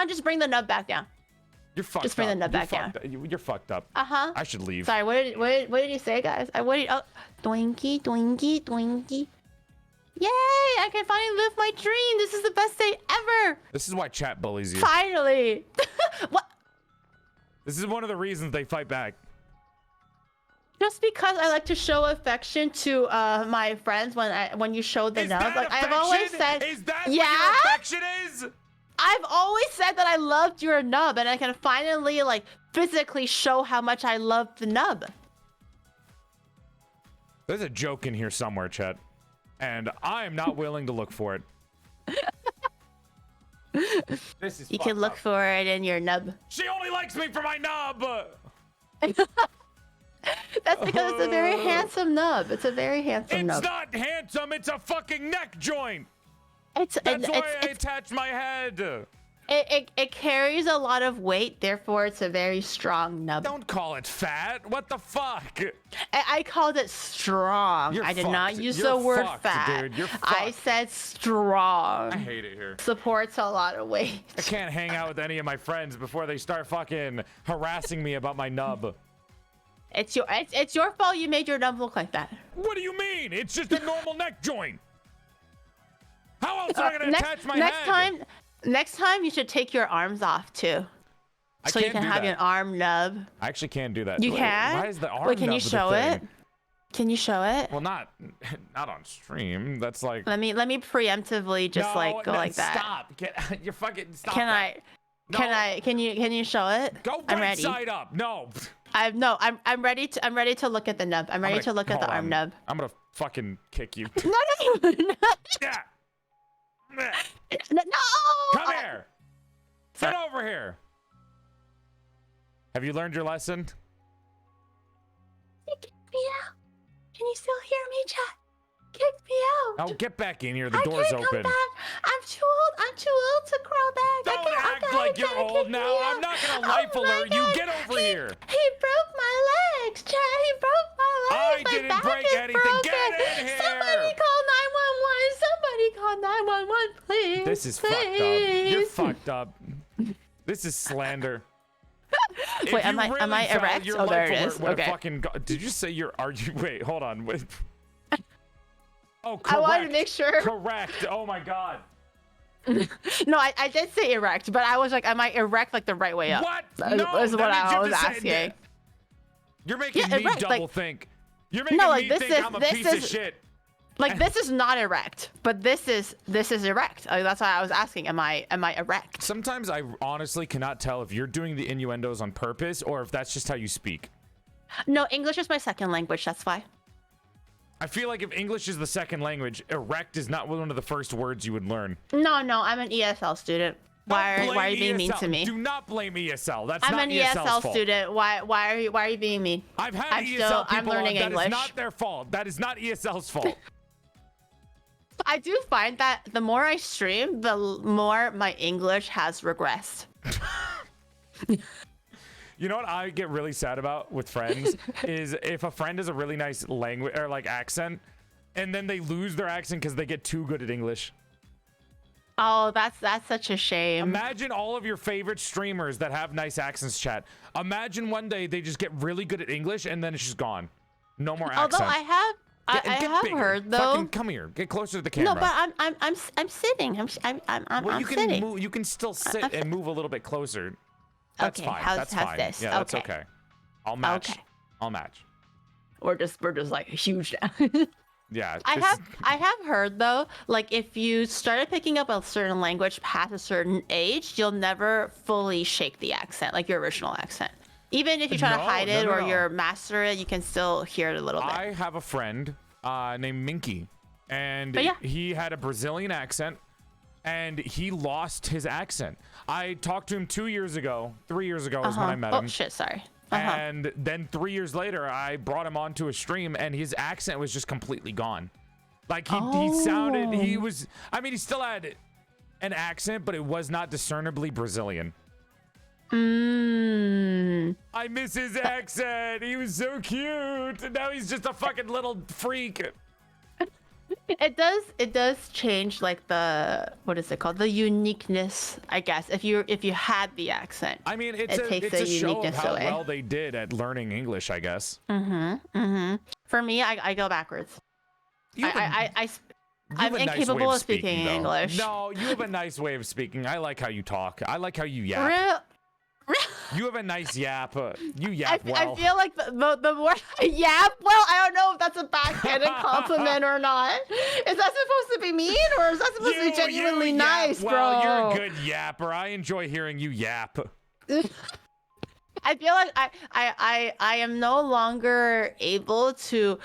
Just bring the nub back down. You're fucked Just bring the up. nub back down. You're fucked up. I should leave. Sorry, what did you say, guys? Doinky, doinky, doinky. Yay! I can finally live my dream. This is the best day ever. This is why chat bullies you. Finally. What? This is one of the reasons they fight back. Just because I like to show affection to my friends when you show the nub. Like I've always said. Is that what your affection is? I've always said that I loved your nub, and I can finally like physically show how much I love the nub. There's a joke in here somewhere, chat, and I am not willing to look for it. This is You can look for it in your nub. She only likes me for my nub. That's because it's a very handsome nub. It's a very handsome nub. It's not handsome. It's a fucking neck joint. That's why I attached my head. It carries a lot of weight, therefore it's a very strong nub. Don't call it fat. What the fuck? I called it strong. You're I did fucked. not use You're the word fucked, fat. dude. You're I fucked. said strong. I hate it here. Supports a lot of weight. I can't hang out with any of my friends before they start fucking harassing me about my nub. It's your fault you made your nub look like that. What do you mean? It's just a normal neck joint. How else am I gonna attach my head? Next time you should take your arms off too. So you can have an arm nub. I actually can't do that. You can? Why is the arm Wait, can nub you the show thing? it? Can you show it? Well, not on stream. That's like. Let me preemptively just like go like that. Stop! You're fucking stop. Can you show it? Go I'm right ready. side up. No. I'm ready to look at the nub. I'm ready to look at the arm nub. I'm gonna fucking kick you. No. Yeah. No. Come here. Get over here. Have you learned your lesson? Kick me out. Can you still hear me, chat? Kick me out. Oh, get back in here. The door's open. Come back. I'm too old to crawl back. Don't act like you're old now. I'm not gonna life alert you. Get over here. He broke my legs, chat. He broke my legs. I didn't break anything. Get in here. Somebody call 911. Somebody call 911, please. This is fucked up. You're fucked up. This is slander. Wait, am I erect? Oh, there it is. Okay. Did you say wait, hold on. Wait. Oh, correct. I wanted to make sure. Correct. Oh my god. No, I did say erect, but I was like, am I erect like the right way up? What? No, is what I was asking. You're making me erect, double like, think. You're making me think I'm a piece of shit. Like this is not erect, but this is erect. Like, that's why I was asking, am I erect? Sometimes I honestly cannot tell if you're doing the innuendos on purpose or if that's just how you speak. No, English is my second language. That's why. I feel like if English is the second language, erect is not one of the first words you would learn. No, I'm an ESL student. Why are you being mean to me? Do not blame ESL. That's I'm not an ESL's ESL fault. student. Why are you being mean? I've had ESL people I'm learning on. English. That is not their fault. That is not ESL's fault. I do find that the more I stream, the more my English has regressed. You know what I get really sad about with friends is if a friend has a really nice language or like accent, and then they lose their accent because they get too good at English. Oh, that's such a shame. Imagine all of your favorite streamers that have nice accents, chat. Imagine one day they just get really good at English and then it's just gone. No more accent. I have bigger. heard though. Fucking come here. Get closer to the camera. No, but I'm sitting. Well, you I'm can sitting. move. You can still sit and move a little bit closer. That's Okay, fine. how's That's fine. this? Yeah, that's Okay. okay. I'll match. Okay. I'll match. We're just like huge now. Yeah. I have heard though, like if you started picking up a certain language past a certain age, you'll never fully shake the accent, like your original accent. Even if you try to hide it or you master it, you can still hear it a little bit. I have a friend named Minky, and he had a Brazilian accent, and he lost his accent. I talked to him 3 years ago is when I met him. Oh shit, sorry. And then 3 years later, I brought him onto a stream, and his accent was just completely gone. Like he sounded, he still had an accent, but it was not discernibly Brazilian. I miss his accent. He was so cute. And now he's just a fucking little freak. It does change like the, what is it called? The uniqueness, I guess. If you had the accent. I mean, it's takes a show of how away. well they did at learning English, I guess. For me, I go backwards. I'm incapable of speaking English. No, you have a nice way of speaking. I like how you talk. I like how you yap. You have a nice yap. You yap well. I feel like the more I yap, well, I don't know if that's a backhanded compliment or not. Is that supposed to be mean or is that supposed to be genuinely nice, bro? Well, you're a good yapper. I enjoy hearing you yap. I feel like I am no longer able to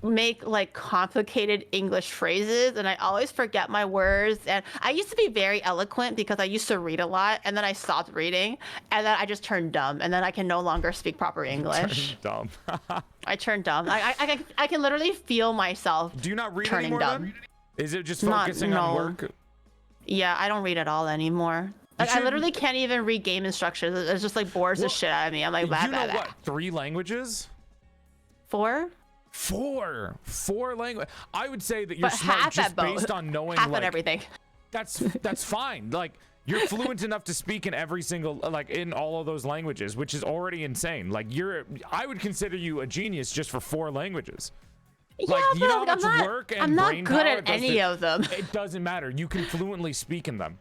make like complicated English phrases, and I always forget my words. And I used to be very eloquent because I used to read a lot, and then I stopped reading, and then I just turned dumb, and then I can no longer speak proper English. Dumb. I turned dumb. I can literally feel myself. Do you not read turning anymore? dumb. Then? Is it just focusing on work? Yeah, I don't read at all anymore. Like, I literally can't even read game instructions. It's just like bores the shit out of me. I'm like, blah, you know blah, what? 3 languages? 4? 4 language. I would say that you're But smart half just at both. based on knowing Half like at everything. That's fine. Like you're fluent enough to speak in every single in all of those languages, which is already insane. Like I would consider you a genius just for 4 languages. Yeah, like you know how like, much work and I'm not brain good power at any of them. It doesn't matter. You can fluently speak in them.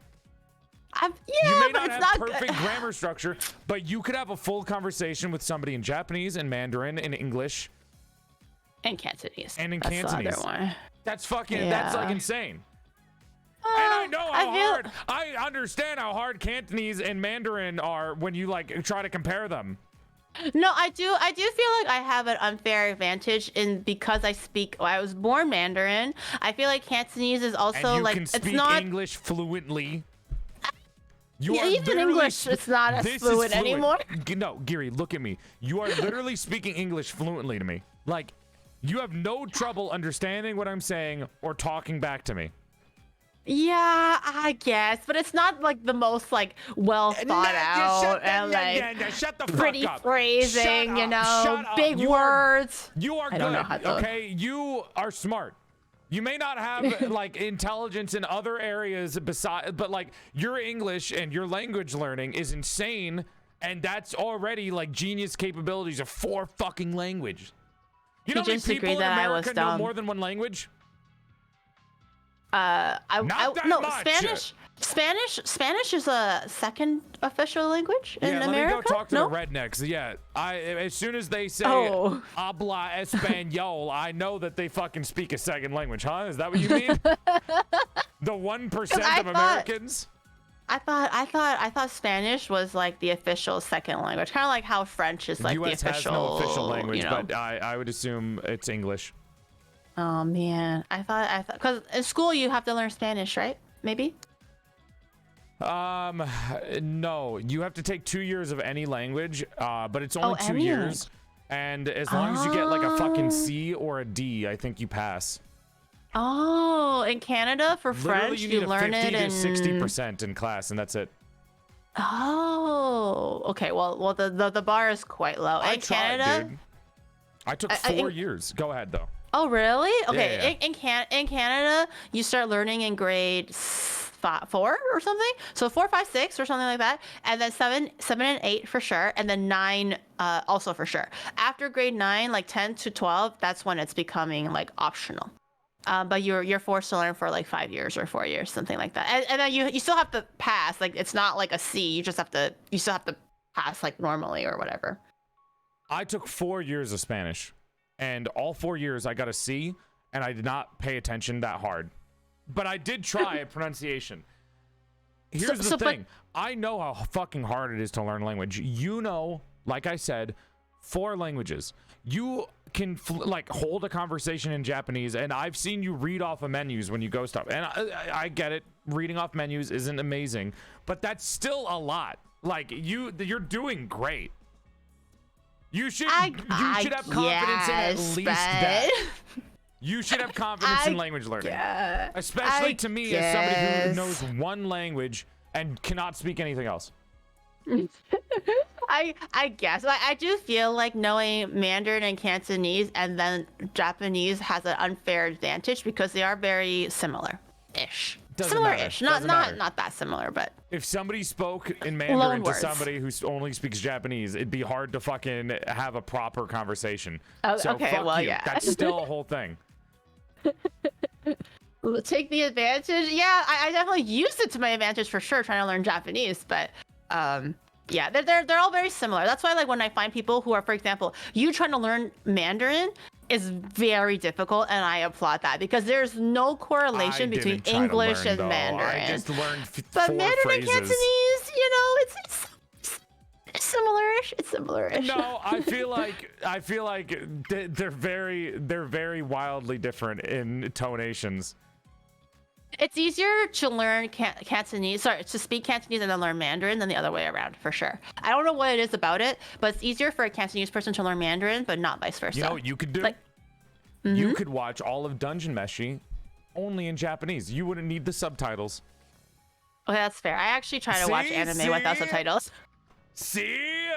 Yeah, you may but not it's have not perfect grammar structure, but you could have a full conversation with somebody in Japanese and Mandarin and English. And Cantonese. And in That's Cantonese. the other one. That's fucking, that's like insane. And I know how hard, I understand how hard Cantonese and Mandarin are when you like try to compare them. No, I do feel like I have an unfair advantage because I was born Mandarin. I feel like Cantonese is also and you like can speak it's not English fluently. Even English, it's not as fluent anymore. No, Giri, look at me. You are literally speaking English fluently to me. Like, you have no trouble understanding what I'm saying or talking back to me. Yeah, I guess, but it's not like the most like well thought out and like shut the pretty fuck up. phrasing, you know, big words. You are good. Okay, you are smart. You may not have like intelligence in other areas besides, but like your English and your language learning is insane, and that's already like genius capabilities of 4 fucking language. You know how many people in America know more than 1 language? Spanish is a second official language in America. Let me go talk to the rednecks. Yeah, as soon as they say habla español, I know that they fucking speak a second language, huh? Is that what you mean? The 1% of Americans? I thought Spanish was like the official second language, kind of like how French is like the official. has no official language, you know? but I would assume it's English. Oh man, I thought because in school you have to learn Spanish, right? Maybe. No, you have to take 2 years of any language, but it's only 2 years, and as long as you get like a fucking C or a D, I think you pass. Oh, in Canada for French, you learn it in 60% in class, and that's it. Oh, okay. Well, the bar is quite low. In Canada, dude. I took 4 years. Go ahead though. Oh, really? Okay. Yeah. In Canada, you start learning in grade 4 or something. So 4, 5, 6 or something like that, and then 7 and 8 for sure, and then 9 also for sure. After grade 9, like 10 to 12, that's when it's becoming like optional. But you're forced to learn for like 5 years or 4 years, something like that. And then you still have to pass. Like it's not like a C. You still have to pass like normally or whatever. I took 4 years of Spanish, and all 4 years I got a C, and I did not pay attention that hard. But I did try a pronunciation. Here's the thing. I know how fucking hard it is to learn language. You know, like I said, 4 languages. You can like hold a conversation in Japanese, and I've seen you read off of menus when you go stuff. And I get it. Reading off menus isn't amazing, but that's still a lot. Like you're doing great. You should have confidence in at least that. You should have confidence in language learning. Especially to me as somebody who knows one language and cannot speak anything else. I guess. I do feel like knowing Mandarin and Cantonese and then Japanese has an unfair advantage because they are very similar-ish. Similar-ish. Not that similar, but if somebody spoke in Mandarin to somebody who only speaks Japanese, it'd be hard to fucking have a proper conversation. Oh, so okay, fuck well, you. yeah. That's still a whole thing. Take the advantage. Yeah, I definitely used it to my advantage for sure, trying to learn Japanese, but yeah, they're all very similar. That's why, like, when I find people who are, for example, you trying to learn Mandarin is very difficult, and I applaud that because there's no correlation between English and Mandarin. I just learned but 4 Mandarin phrases. and Cantonese, you know, it's similar-ish. It's similar-ish. No, I feel like they're very wildly different in tonations. It's easier to learn Cantonese, to speak Cantonese and then learn Mandarin than the other way around, for sure. I don't know what it is about it, but it's easier for a Cantonese person to learn Mandarin, but not vice versa. You know what you could do? Like, you could watch all of Dungeon Meshi only in Japanese. You wouldn't need the subtitles. Okay, that's fair. I actually try to watch anime without subtitles. See?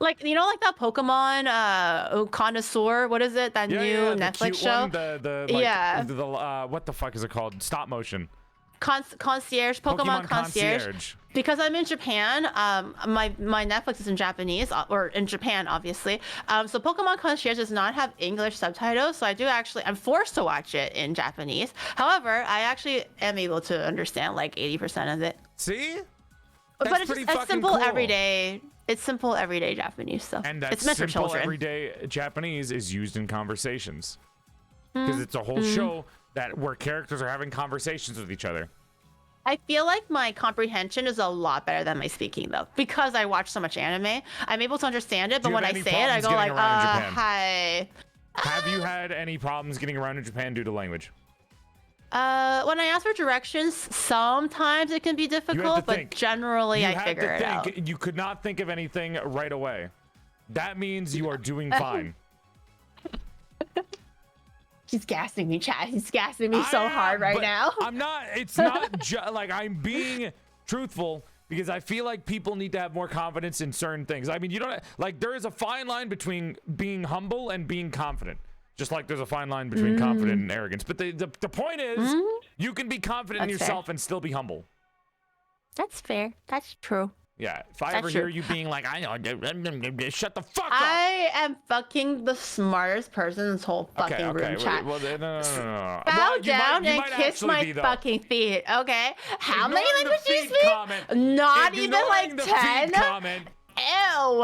Like, you know, like that Pokemon Connoisseur, what is it? That new Netflix show? What the fuck is it called? Stop motion. Concierge, Pokemon Concierge. Because I'm in Japan, my Netflix is in Japanese, or in Japan, obviously. So Pokemon Concierge does not have English subtitles, so I'm forced to watch it in Japanese. However, I actually am able to understand like 80% of it. See? But it's just simple everyday. It's simple everyday Japanese stuff. And that it's meant for children. Everyday Japanese is used in conversations because it's a whole show where characters are having conversations with each other. I feel like my comprehension is a lot better than my speaking though, because I watch so much anime. I'm able to understand it, but when I say it, I go like, hi. Have you had any problems getting around in Japan due to language? When I ask for directions, sometimes it can be difficult, but generally I figure it out. You could not think of anything right away. That means you are doing fine. He's gassing me, Chad. He's gassing me so hard right now. I'm not. It's not like I'm being truthful because I feel like people need to have more confidence in certain things. I mean, you don't like. There is a fine line between being humble and being confident. Just like there's a fine line between confident and arrogance. But the point is, you can be confident in yourself and still be humble. That's fair. That's true. Yeah. If I ever hear you being like, I know, shut the fuck up. I am fucking the smartest person in this whole fucking room, chat. Well, no. Bow down and kiss my fucking feet, okay? How many languages do you speak? Not even like 10? Ew!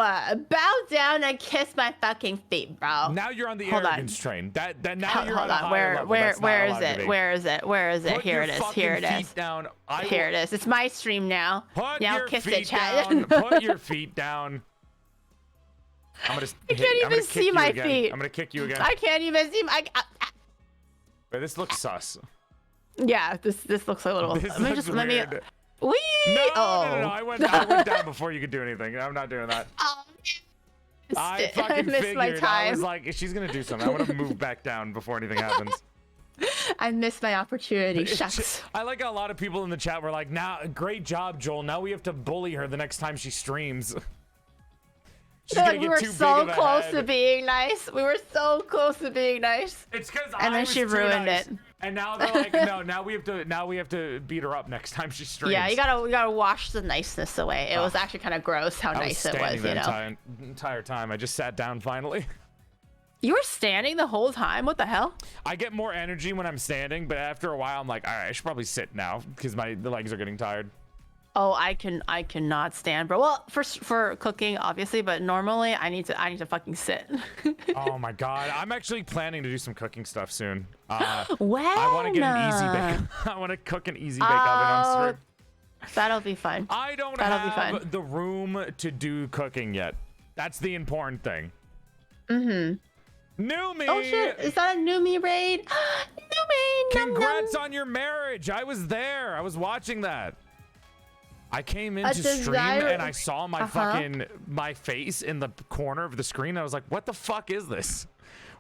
Bow down and kiss my fucking feet, bro. Now you're on the arrogance train. Now you're on a higher level. Where is it? Where is it? Where is it? Here it is. Here it is. Down. Here it is. It's my stream now. Now kiss it, Chad. Put your feet down. I can't even see my feet. I'm gonna kick you again. I can't even see my. Wait, this looks sus. Yeah, this looks a little. Let me. No, I went down before you could do anything. I'm not doing that. I fucking figured. My time. I was like, she's gonna do something. I want to move back down before anything happens. I missed my opportunity. Shucks. I like how a lot of people in the chat were like, "Now, great job, Joel. Now we have to bully her the next time she streams." We were so close to being nice. We were so close to being nice. It's because and then she ruined it. And now they're like, no, now we have to beat her up next time she streams. Yeah, you gotta wash the niceness away. It was actually kind of gross how nice it was, you know. Entire time. I just sat down finally. You were standing the whole time? What the hell? I get more energy when I'm standing, but after a while I'm like, all right, I should probably sit now because the legs are getting tired. Oh, I cannot stand, bro. Well, for cooking, obviously, but normally I need to fucking sit. Oh my god, I'm actually planning to do some cooking stuff soon. When? I want to get an easy bake. I want to cook an easy bake oven on stream. That'll be fun. I don't have the room to do cooking yet. That's the important thing. Mm-hmm. New me. Oh shit! Is that a new me raid? New me. Congrats on your marriage. I was there. I was watching that. I came into stream and I saw my my face in the corner of the screen. I was like, what the fuck is this?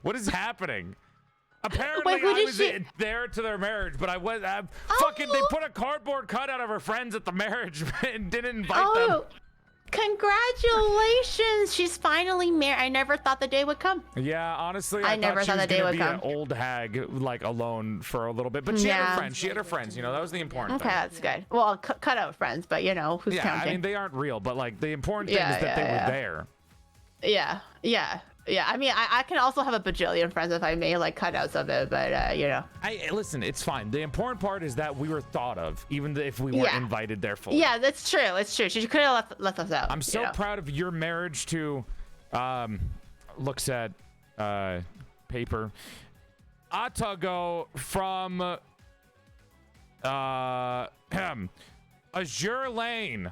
What is happening? Apparently I was there to their marriage, but I was fucking they put a cardboard cutout of her friends at the marriage and didn't invite them. Congratulations! She's finally married. I never thought the day would come. Yeah, honestly, I never thought the day would come. An old hag, like alone for a little bit, but she had her friends. She had her friends. You know, that was the important thing. Okay, that's good. Well, cut out friends, but you know who's counting. I mean, they aren't real, but like the important thing is that they were there. Yeah, I mean, I can also have a bajillion friends if I may, like cutouts of it, but you know. Listen, it's fine. The important part is that we were thought of, even if we weren't invited there fully. Yeah, that's true. It's true. She could have left us out. I'm so proud of your marriage to, looks at, paper. Atago from, Azure Lane.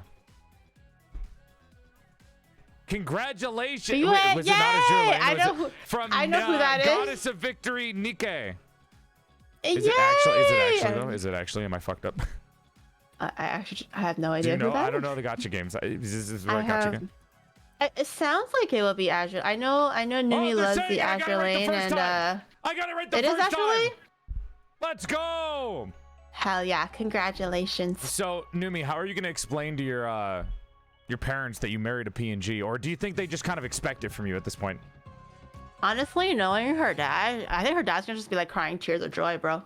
Congratulations! Wait, was it not Azure Lane? I know who that is. Goddess of Victory, Nike. Is it actually though? Is it actually? Am I fucked up? I have no idea who that is. I don't know the gacha games. Is this the right gacha game? It sounds like it will be Azure. I know Numi loves the Azure Lane, and I got it right the first time. It is Azure Lane? Let's go! Hell yeah! Congratulations. So Numi, how are you gonna explain to your parents that you married a PNG, or do you think they just kind of expect it from you at this point? Honestly, knowing her dad, I think her dad's gonna just be like crying tears of joy, bro.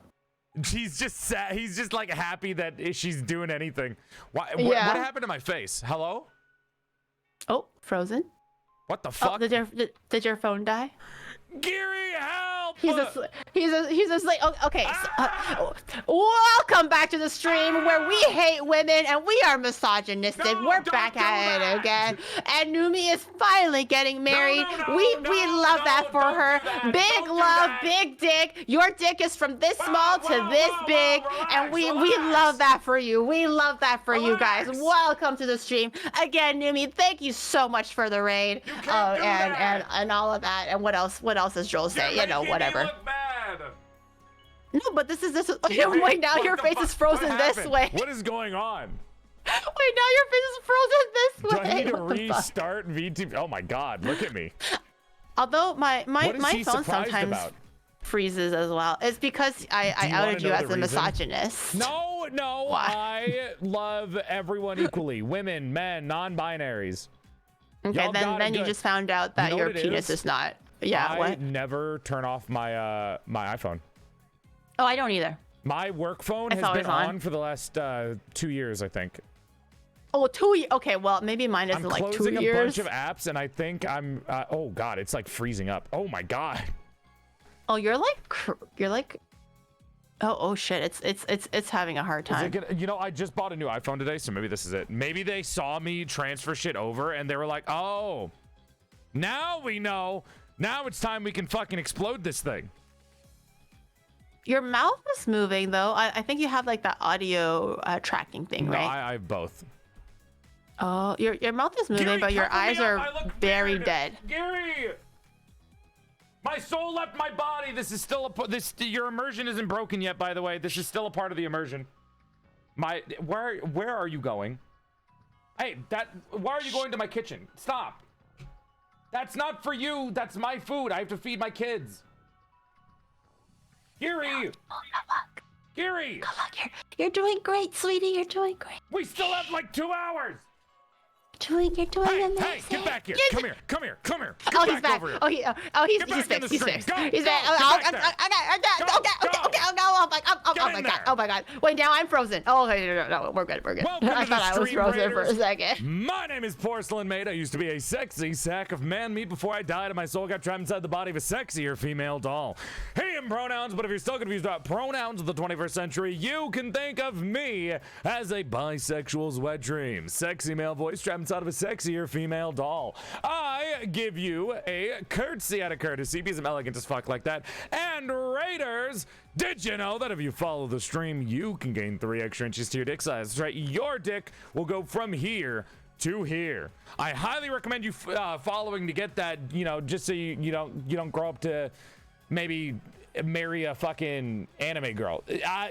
He's just sad. He's just like happy that she's doing anything. What happened to my face? Hello? Oh, frozen. What the fuck? Oh, did your phone die? Giri, help! He's asleep. Oh, okay. Welcome back to the stream where we hate women and we are misogynistic. We're back at it again. And Numi is finally getting married. We love that for her. Big love, big dick. Your dick is from this small to this big, and we love that for you. We love that for you guys. Welcome to the stream again, Numi. Thank you so much for the raid, and all of that. And what else does Joel say? You know, whatever. No, but this is wait, now your face is frozen this way. What is going on? Wait, now your face is frozen this way. Do I need to restart VTuber? Oh my god, look at me. Although my phone sometimes freezes as well. It's because I outed you as a misogynist. No. I love everyone equally. Women, men, non-binaries. Okay, then you just found out that your penis is not. Yeah, I never turn off my my iPhone. Oh, I don't either. My work phone has been on for the last 2 years, I think. Oh, 2 years. Okay, well, maybe mine isn't like 2 years. I'm closing a bunch of apps, and I think I'm. Oh god, it's like freezing up. Oh my god. Oh, you're like. Oh shit! It's having a hard time. You know, I just bought a new iPhone today, so maybe this is it. Maybe they saw me transfer shit over, and they were like, "Oh, now we know. Now it's time we can fucking explode this thing." Your mouth is moving though. I think you have like that audio tracking thing, right? No, I have both. Oh, your mouth is moving, but your eyes are very dead. Gary, my soul left my body. This is still your immersion isn't broken yet, by the way. This is still a part of the immersion. Where are you going? Hey, why are you going to my kitchen? Stop. That's not for you. That's my food. I have to feed my kids. Giri! Oh, look. Giri! Look, you're doing great, sweetie. You're doing great. We still have like 2 hours. You're doing Hey, amazing. hey, get back here. Come here. Come here. Come here. Oh, Get he's back back. over here. He's Get back in fixed. the He's stream. fixed. Go, He's go, back. get back there. Oh my god. Get in there. Oh my god. Wait, now I'm frozen. Oh, okay. No, we're good. Welcome I to thought the I was Stream frozen for a Raiders. second. My name is PorcelainMaid. I used to be a sexy sack of man meat before I died and my soul got trapped inside the body of a sexier female doll. Hey, in pronouns, but if you're still confused about pronouns of the 21st century, you can think of me as a bisexual's wet dream. Sexy male voice trapped inside of a sexier female doll. I give you a curtsy out of courtesy because I'm elegant as fuck like that. And Raiders, did you know that if you follow the stream, you can gain 3 extra inches to your dick size? That's right, your dick will go from here to here. I highly recommend you following to get that, you know, just so you don't grow up to maybe marry a fucking anime girl.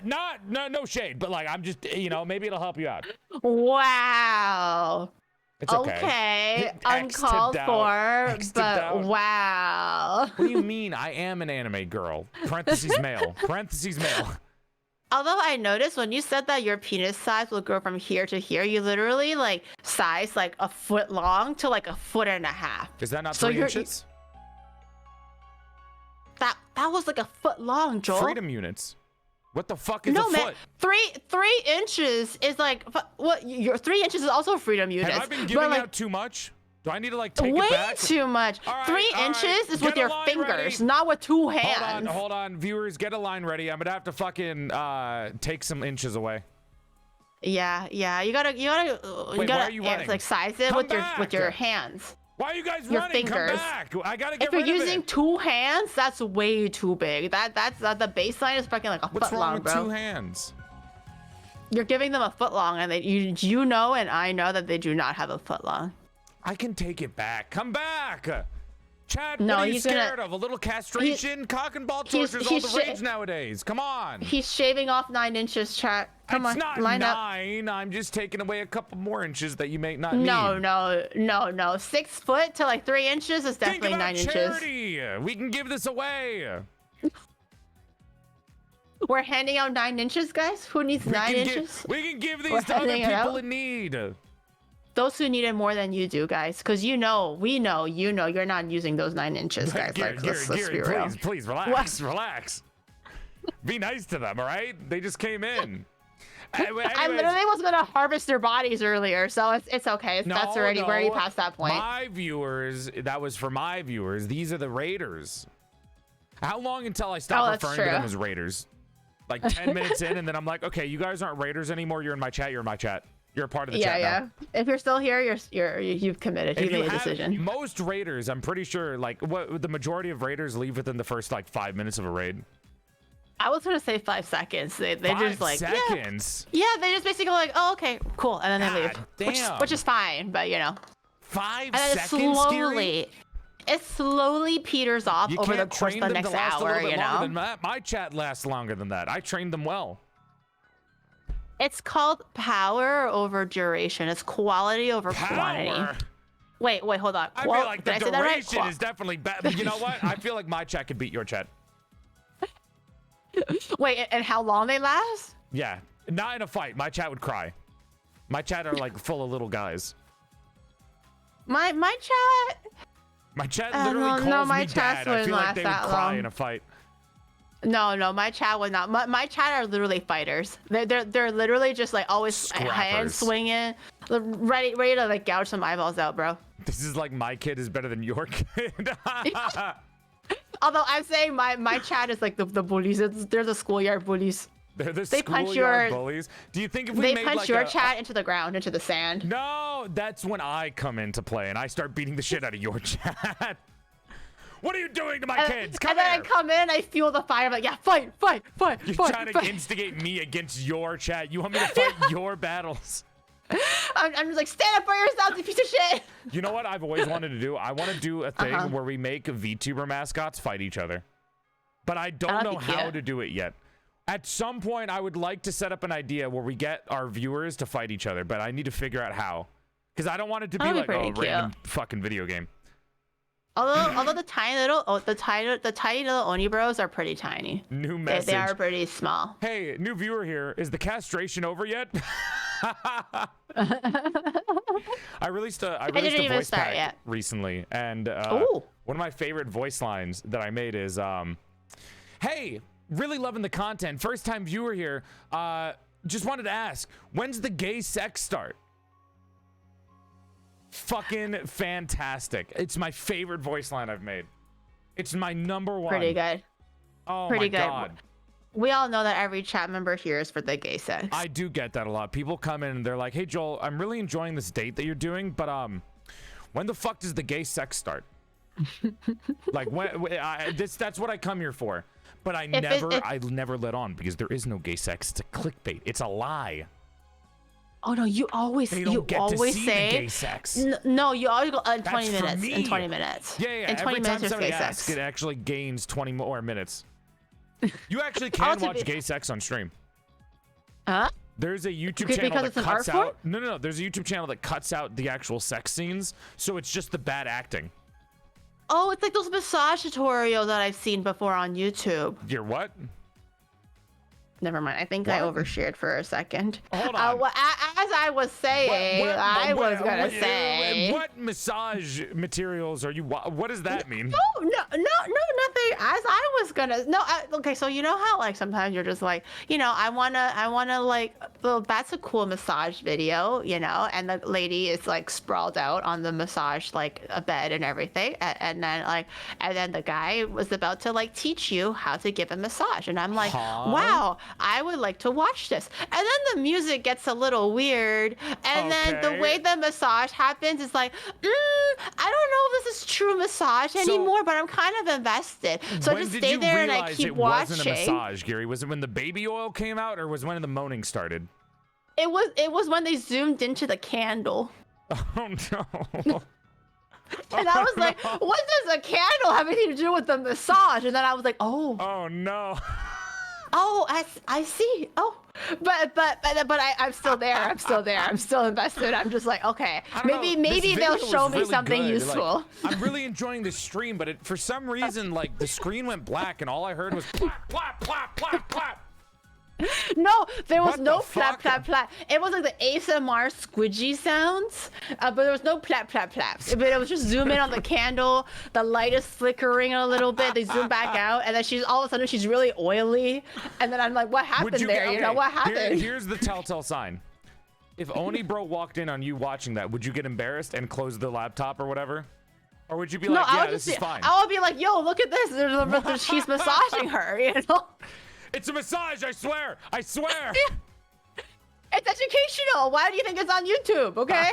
No shade, but like I'm just, you know, maybe it'll help you out. Wow. It's okay. Uncalled for, X'd but out. wow. What do you mean? I am an anime girl. Parentheses male. Parentheses male. Although I noticed when you said that your penis size will go from here to here, you literally like size like a foot long to like a foot and a half. Is that not So 3 you're- inches? That was like a foot long, Joel. Freedom units. What the fuck is No a man, foot? 3 inches is like what? Your 3 inches is also freedom units. Have I been but, giving like, out too much? Do I need to like take way it back? too much. All right, 3 all right. inches is Get with a your line fingers, ready. not with 2 hands. Hold on, viewers, get a line ready. I'm gonna have to fucking take some inches away. Yeah, you gotta Wait, why are you running? like size it Come with your back. hands. Why are you guys Your running? fingers. Come back. I gotta get If you're rid of using it. 2 hands, that's way too big. That's the baseline is fucking like a What's foot wrong long, with bro. 2 hands? You're giving them a foot long, and you know, and I know that they do not have a foot long. I can take it back. Come back. Chad, No, what are you he's gonna- scared of? A little castration? Cock and ball torture's all he's the rage nowadays. Come on. He's shaving off 9 inches, chat. Come It's on, not line up. 9. I'm just taking away a couple more inches that you may not need. No. 6 foot to like 3 inches is Think definitely about 9 inches. charity. We can give this away. We're handing out 9 inches, guys. Who needs 9 inches? We can give We're these to other handing it people out. in need. Those who need it more than you do, guys. Because you know, you're not using those 9 inches, guys. Gary, Let's be Gary, real. please, relax. Be nice to them, all right? They just came in. I Anyways, literally was gonna harvest their bodies earlier, so it's okay. We're already past that point. My viewers, that was for my viewers. These are the Raiders. How long until I stop that's referring to them true. as Raiders? Like 10 minutes in, and then I'm like, okay, you guys aren't Raiders anymore. You're in my chat. You're in my chat. You're a part of the chat now. If you're still here, you've committed. You made a decision. Most Raiders, I'm pretty sure, like the majority of Raiders leave within the first like 5 minutes of a raid. I was gonna say 5 seconds. They 5 just like seconds. Yeah, they just basically like, oh okay, cool, and then they leave. Damn. Which is fine, but you know. 5 And then seconds, Gary? it slowly peters off You over the can't course of train the them to next last a hour, little bit you longer know. than that. My chat lasts longer than that. I trained them well. It's called power over duration. It's quality over quantity. Power. Wait, hold on. I feel like the Did I say that right? duration is definitely better. You know what? I feel like my chat could beat your chat. Wait, and how long they last? Yeah, not in a fight. My chat would cry. My chat are like full of little guys. My chat. My chat literally no, calls my me chats dad. I wouldn't feel like last they would that cry long. in a fight. No, my chat would not. My chat are literally fighters. They're literally just like always hand Scrappers. swinging, ready to like gouge some eyeballs out, bro. This is like my kid is better than your kid. Although I'm saying my chat is like the bullies. They're the schoolyard bullies. They're the They punch schoolyard your- bullies. Do you think if we They made punch like your a, chat into the ground, into the sand. No, that's when I come into play and I start beating the shit out of your chat. What are you doing to my kids? Come and then here. I come in, I feel the fire. I'm like, yeah, fight. You're trying to instigate me against your chat. You want me to fight your battles. I'm just like, stand up for yourself, you piece of shit. You know what I've always wanted to do? I want to do a thing where we make VTuber mascots fight each other. But I don't know how to do it yet. At some point, I would like to set up an idea where we get our viewers to fight each other, but I need to figure out how. Because I don't want it to be That'd be like a pretty random fucking video game. Although the tiny little Oni bros are pretty tiny. New message. They are pretty small. Hey, new viewer here. Is the castration over yet? I released a didn't even voice start pack yet. recently, and Ooh. one of my favorite voice lines that I made is, "Hey, really loving the content. First time viewer here. Just wanted to ask, when's the gay sex start?" Fucking fantastic. It's my favorite voice line I've made. It's my number one. Pretty good. Oh Pretty my good. God. We all know that every chat member here is for the gay sex. I do get that a lot. People come in and they're like, "Hey Joel, I'm really enjoying this date that you're doing, but when the fuck does the gay sex start?" Like that's what I come here for. But I never let on because there is no gay sex. It's a clickbait. It's a lie. Oh no, you always They don't get to see say the gay sex. No, you always go 20 That's for minutes. me. In 20 minutes. Yeah. In 20 Every minutes time there's somebody gay asks, sex. it actually gains 20 more minutes. You actually can watch gay sex on stream. Huh? There's a YouTube channel Because that it's an cuts art form? out. No. There's a YouTube channel that cuts out the actual sex scenes, so it's just the bad acting. Oh, it's like those massage tutorials that I've seen before on YouTube. You're what? Never mind. I think I What? overshared for a second. Hold on. As I was saying, I was gonna say. What massage materials are you? What does that mean? No, nothing. As I was gonna. Okay, so you know how like sometimes you're just like, I wanna like, well, that's a cool massage video, and the lady is like sprawled out on the massage like a bed and everything, and then the guy was about to like teach you how to give a massage, and I'm like, wow. I would like to watch this. And then the music gets a little weird. And then the way the massage happens is like, I don't know if this is true massage anymore, but I'm kind of invested. So I just stay there and I keep watching. It wasn't a massage, Gary. Was it when the baby oil came out, or was it when the moaning started? It was when they zoomed into the candle. Oh no. And I was like, what does a candle have anything to do with the massage? And then I was like, Oh no. Oh, I see. Oh, but I'm still there. I'm still there. I'm still invested. I'm just like, okay, maybe they'll show me something useful. Like, I'm really enjoying this stream, but for some reason, like the screen went black and all I heard was plap, plap, plap, plap, plap. No, there was no plap, plap, plap. It was like the ASMR squidgy sounds, but there was no plap, plap, plaps. But it was just zoom in on the candle. The light is flickering a little bit. They zoom back out, and then all of a sudden she's really oily. And then I'm like, what happened there? Okay, what happened? Here's the telltale sign. If Oni Bro walked in on you watching that, would you get embarrassed and close the laptop or whatever? Or would you be like, yeah, this is fine? I would be like, yo, look at this. She's massaging her, It's a massage, I swear. I swear. It's educational. Why do you think it's on YouTube, okay?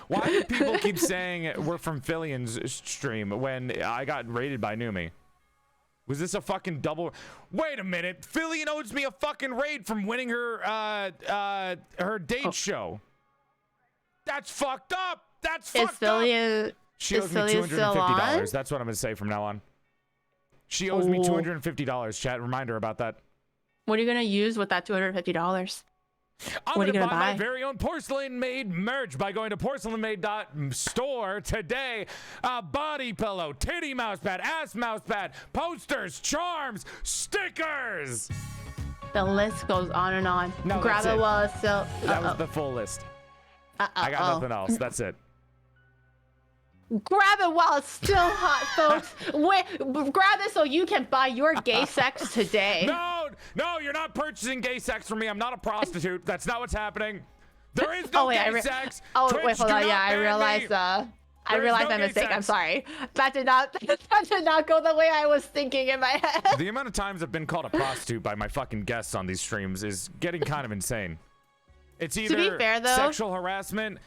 Why do people keep saying we're from Fillian's stream when I got raided by Numi? Was this a fucking double? Wait a minute. Fillian owes me a fucking raid from winning her date show. That's fucked up. That's fucked up. She owes me $250. That's what I'm gonna say from now on. She owes me $250. Chat, reminder about that. What are you gonna use with that $250? I'm gonna buy my very own PorcelainMaid merch by going to PorcelainMaid.store today. A body pillow, titty mouse pad, ass mouse pad, posters, charms, stickers. The list goes on and on. No, Grab it while it's still. That was the full list. I got nothing else. That's it. Grab it while it's still hot, folks. Grab it so you can buy your gay sex today. No, you're not purchasing gay sex from me. I'm not a prostitute. That's not what's happening. There is no gay sex. Oh, Twitch, wait, hold on. Yeah, I realized my mistake. I'm sorry. That did not go the way I was thinking in my head. The amount of times I've been called a prostitute by my fucking guests on these streams is getting kind of insane. It's either to be fair, though, sexual harassment,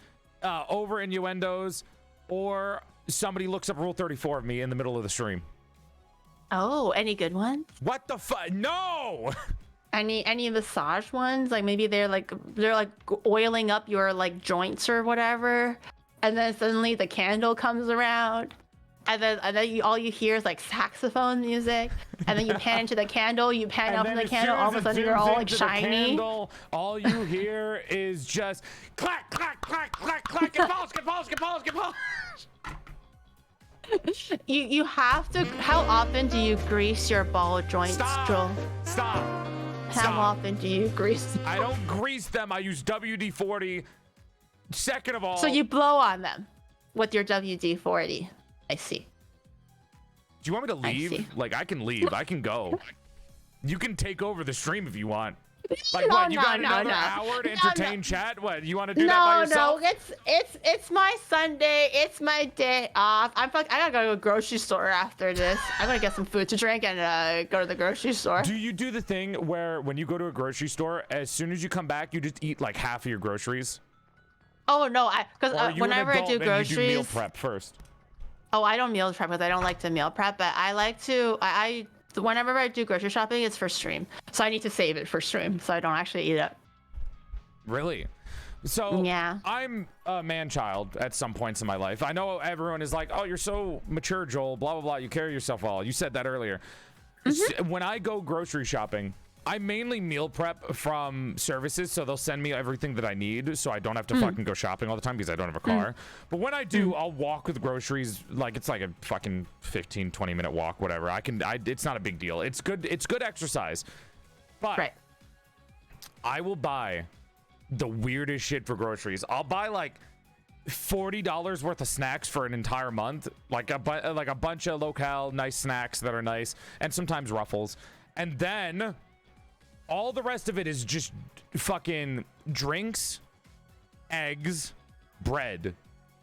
over innuendos, or somebody looks up Rule 34 of me in the middle of the stream. Oh, any good ones? What the fuck? No! Any massage ones? Like maybe they're like oiling up your like joints or whatever, and then suddenly the candle comes around, and then all you hear is like saxophone music, and then you pan into the candle, you pan out from the candle, all of a sudden you're all like shiny. All you hear is just clack, clack, clack, clack, clack, get polished, get polished, get polished, get polished. You have to. How often do you grease your ball joints, Joel? Stop. How often do you grease them? I don't grease them. I use WD-40 Second of all, So you blow on them with your WD-40. I see. do you want me to I leave? see. Like, I can leave. I can go. You can take over the stream if you want. Like, No, what? You no, got no, another no. hour to No, entertain no. chat? What? You want to do that by No, yourself? no, it's my Sunday. It's my day off. I gotta go to a grocery store after this. I'm gonna get some food to drink and go to the grocery store. Do you do the thing where when you go to a grocery store, as soon as you come back, you just eat like half of your groceries? Oh no, Or because are you whenever an I adult do and you do meal groceries, prep first? oh, I don't meal prep because I don't like to meal prep, but I like to. Whenever I do grocery shopping, it's for stream, so I need to save it for stream, so I don't actually eat it. Really? So Yeah. I'm a man-child at some points in my life. I know everyone is like, oh, you're so mature, Joel, blah, blah, blah. You carry yourself well. You said that earlier. When I go grocery shopping, I mainly meal prep from services, so they'll send me everything that I need, so I don't have to fucking go shopping all the time because I don't have a car. But when I do, I'll walk with groceries. Like, it's like a fucking 15, 20-minute walk, whatever. It's not a big deal. It's good exercise. But Right. I will buy the weirdest shit for groceries. I'll buy like $40 worth of snacks for an entire month, like a bunch of locale nice snacks that are nice, and sometimes Ruffles, and then all the rest of it is just fucking drinks, eggs, bread,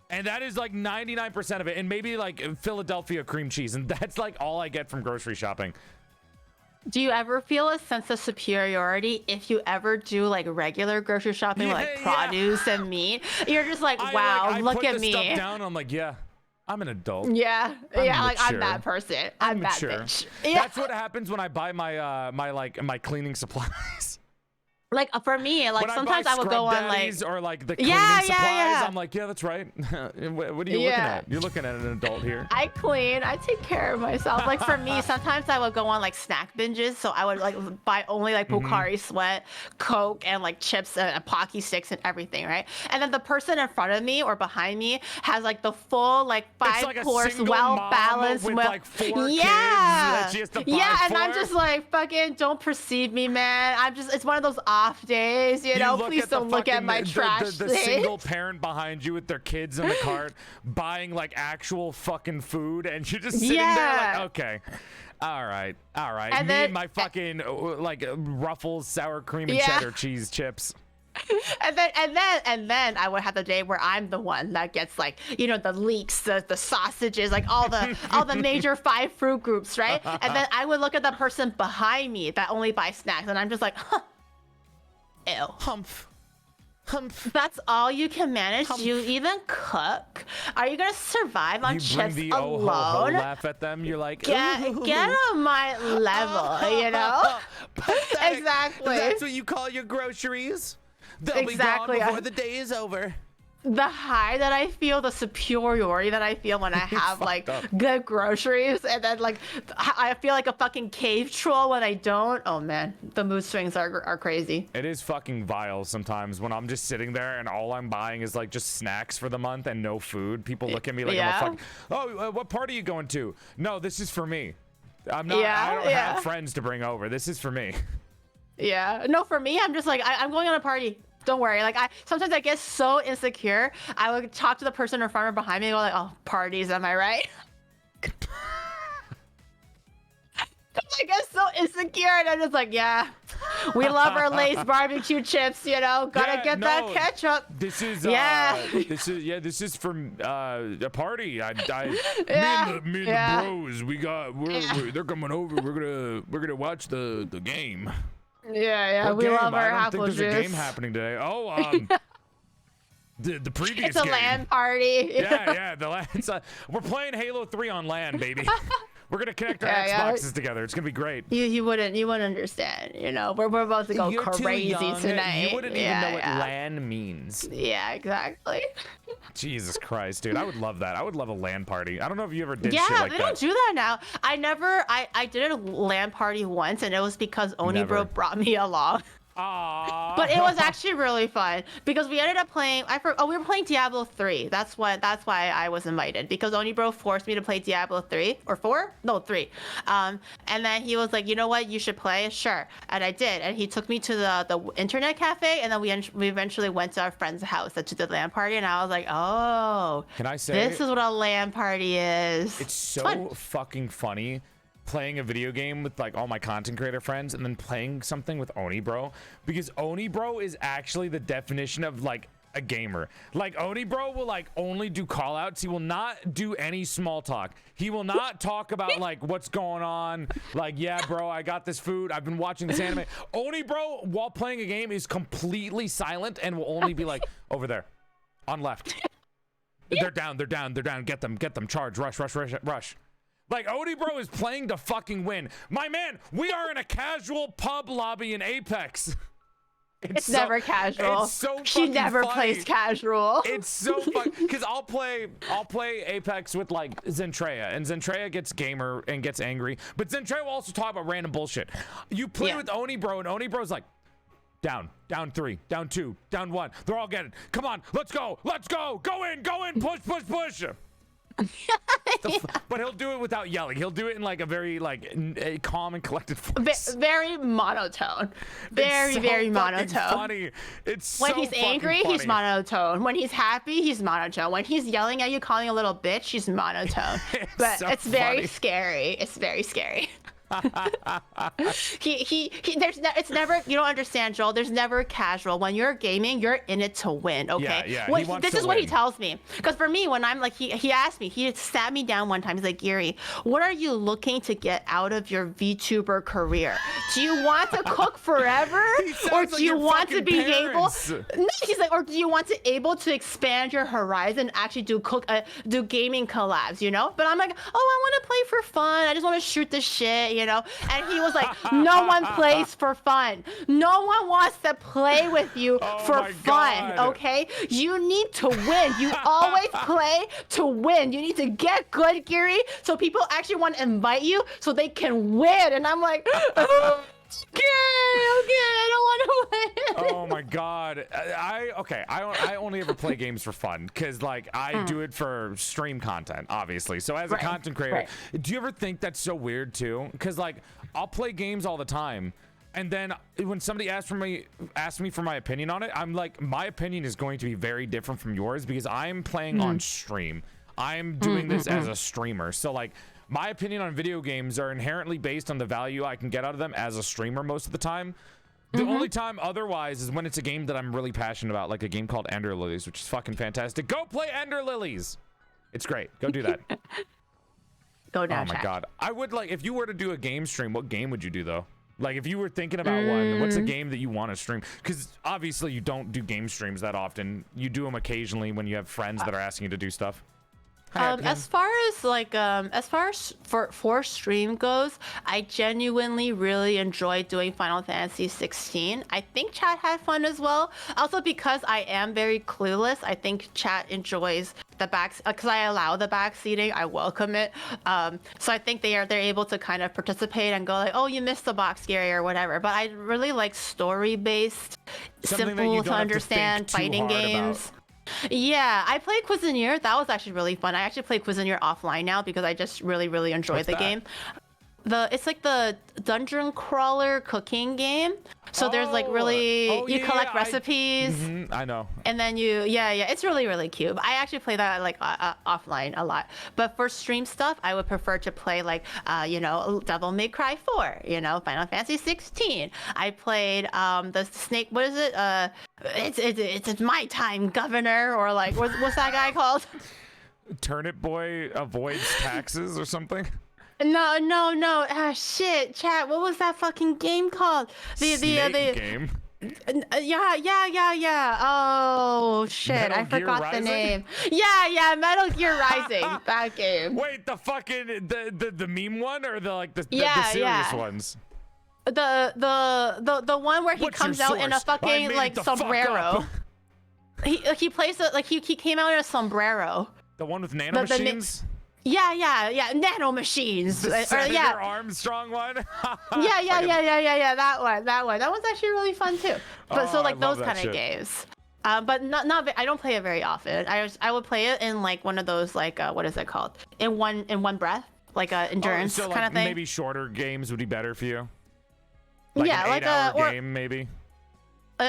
and that is like 99% of it, and maybe like Philadelphia cream cheese, and that's like all I get from grocery shopping. Do you ever feel a sense of superiority if you ever do like regular grocery shopping, like Yeah, yeah. produce and meat? You're just like, wow, I look put at the me. stuff down, I'm like, yeah, I'm an adult. Yeah, I'm like I'm mature. that person. I'm that Mature. bitch. Yeah. That's what happens when I buy my my cleaning supplies. Like for me, like When sometimes buy I would go Scrub on like, Daddies or like the cleaning Yeah, supplies, yeah. I'm like, yeah, that's right. What are you looking Yeah. at? You're looking at an adult here. I clean, I take care of myself. Like for me, sometimes I would go on like snack binges, so I would like buy only like Pocari Sweat, Coke, and like chips and Pocky sticks and everything, right? And then the person in front of me or behind me has like the full like It's like a 5-course, single well mom balanced with meal. like 4 kids that she has to buy Yeah, and I'm for. just like, fucking don't perceive me, man. It's one of those off days, you know. look Please at the don't look at fucking- my trash the thing. single parent behind you with their kids in the cart buying like actual fucking food, and you're just sitting there Yeah. like, okay, all right. And Me then- and my fucking like Ruffles sour cream and Yeah. cheddar cheese chips. And then I would have the day where I'm the one that gets like, you know, the leeks, the sausages, like all the major 5 fruit groups, right? And then I would look at the person behind me that only buys snacks, and I'm just like, huh, ew. Humph. That's all you can manage? Do you even cook? Are you gonna survive on You bring chips the oh ho ho alone? laugh at them. You're like, Get on my level, you know? Pathetic. Exactly. That's what you call your groceries. They'll Exactly. be gone before the day is over. The high that I feel, the superiority that I feel when I have like up. good groceries, and then like I feel like a fucking cave troll when I don't. Oh man, the mood swings are crazy. It is fucking vile sometimes when I'm just sitting there and all I'm buying is like just snacks for the month and no food. People look at me like Yeah. I'm a fucking, what party are you going to? No, this is for me. I'm not, Yeah, I don't yeah. have friends to bring over. This is for me. Yeah, no, for me, I'm just like I'm going on a party. Don't worry. Like sometimes I get so insecure. I would talk to the person in front or behind me and go like, "Oh, parties, am I right?" I get so insecure, and I'm just like, "Yeah, we love our Lay's barbecue chips, you know. Gotta Yeah, get that no, ketchup." This is Yeah. this is from a party. Yeah, Me and yeah. the bros, they're coming over. We're gonna watch the game. Yeah, What we game? love our I don't apple think there's juice. a game happening today. Oh, the previous It's a game. LAN party. Yeah, the LAN. We're playing Halo 3 on LAN, baby. We're gonna connect our Yeah. Xboxes together. It's gonna be great. You wouldn't understand. You know, we're about to go You're too crazy young. tonight. You wouldn't even know what LAN means. Yeah, exactly. Jesus Christ, dude. I would love that. I would love a LAN party. I don't know if you ever did shit Yeah, like they that. don't do that now. I did a LAN party once, and it was because Oni Bro Never. brought me along. But it was actually really fun because we ended up playing. We were playing Diablo 3. That's why I was invited, because Onibro forced me to play Diablo 3 or 4. No, 3. And then he was like, you know what, you should play. Sure, and I did. And he took me to the internet cafe, and then we eventually went to our friend's house to the LAN party. And I was like, oh, can I say this is what a LAN party is? It's so fucking funny playing a video game with like all my content creator friends and then playing something with Onibro, because Onibro is actually the definition of like a gamer. Like Onibro will like only do call outs. He will not do any small talk. He will not talk about like what's going on. Like, yeah, bro, I got this food. I've been watching this anime. Onibro, while playing a game, is completely silent and will only be like, over there, on left. They're down. Get them. Charge. Rush. Like, Onibro is playing to fucking win. My man, we are in a casual pub lobby in Apex. It's never casual. It's so She never funny. plays casual. It's so fun because I'll play Apex with like Zentreya, and Zentreya gets gamer and gets angry, but Zentreya will also talk about random bullshit. You play with Onibro, and Onibro's like, down 3, down 2, down 1. They're all getting. Come on, let's go. Go in, push. But he'll do it without yelling. He'll do it in like a very like a calm and collected voice. Very monotone. Very monotone. Funny. It's when so he's angry, funny. he's monotone. When he's happy, he's monotone. When he's yelling at you, calling you a little bitch, he's monotone. But so it's very funny. scary. It's very scary. It's never, you don't understand, Joel, there's never casual. When you're gaming, you're in it to win, okay? Yeah, This is what he tells me, because for me, when I'm like, he asked me, he sat me down one time, he's like, Giri, what are you looking to get out of your VTuber career? Do you want to cook forever, or do you want to be able, no, he's like, or do you want to able to expand your horizon, actually do gaming collabs, you know? But I'm like, oh, I want to play for fun, I just want to shoot the shit, you know? And he was like, no one plays for fun. No one wants to play with you for fun, okay? You need to win. You always play to win. You need to get good, Giri, so people actually want to invite you so they can win. And I'm like, okay, I don't want to win. Oh my god. I only ever play games for fun because like I do it for stream content, obviously. So as a content creator, do you ever think that's so weird too? Because like I'll play games all the time, and then when somebody asks me for my opinion on it, I'm like, my opinion is going to be very different from yours because I'm playing on stream. I'm doing this as a streamer. So like my opinion on video games are inherently based on the value I can get out of them as a streamer most of the time. The only time otherwise is when it's a game that I'm really passionate about, like a game called Ender Lilies, which is fucking fantastic. Go play Ender Lilies. It's great. Go do that. Go now, oh my chat. god. I would like, if you were to do a game stream, what game would you do though? Like if you were thinking about one, what's a game that you want to stream? Because obviously you don't do game streams that often. You do them occasionally when you have friends that are asking you to do stuff. As far as for stream goes, I genuinely really enjoy doing Final Fantasy 16. I think chat had fun as well. Also because I am very clueless, I think chat enjoys the back, because I allow the back seating. I welcome it. So I think they're able to kind of participate and go like, oh, you missed the box, Gary, or whatever. But I really like story-based, simple to understand fighting games. Yeah, I played Cuisinier. That was actually really fun. I actually play Cuisinier offline now because I just really enjoy the game. It's like the dungeon crawler cooking game. So there's like you collect recipes. I know. And then it's really cute. I actually play that like offline a lot. But for stream stuff, I would prefer to play like Devil May Cry 4, Final Fantasy 16. I played the Snake, what is it? It's My Time Governor, or like what's that guy called? Turnip Boy Avoids Taxes or something. No. Shit, chat. What was that fucking game called? The game. Yeah. Oh shit, Metal I forgot Gear the Rising? name. Yeah, Metal Gear Rising. That game. Wait, the fucking the meme one or the serious ones? The one where he What's comes your out in a source? I fucking made like the fuck sombrero. up. He plays it like he came out in a sombrero. The one with nanomachines? Yeah. Nano machines. The Or, Senator yeah. Armstrong one. Yeah. That one. That one's actually really fun too. But so Oh, I like love those that kind shit. of games. But not. I don't play it very often. I would play it in like one of those like what is it called? In one breath, like a endurance so, like, kind of thing. maybe shorter games would be better for you. Like yeah, an like 8-hour game, maybe.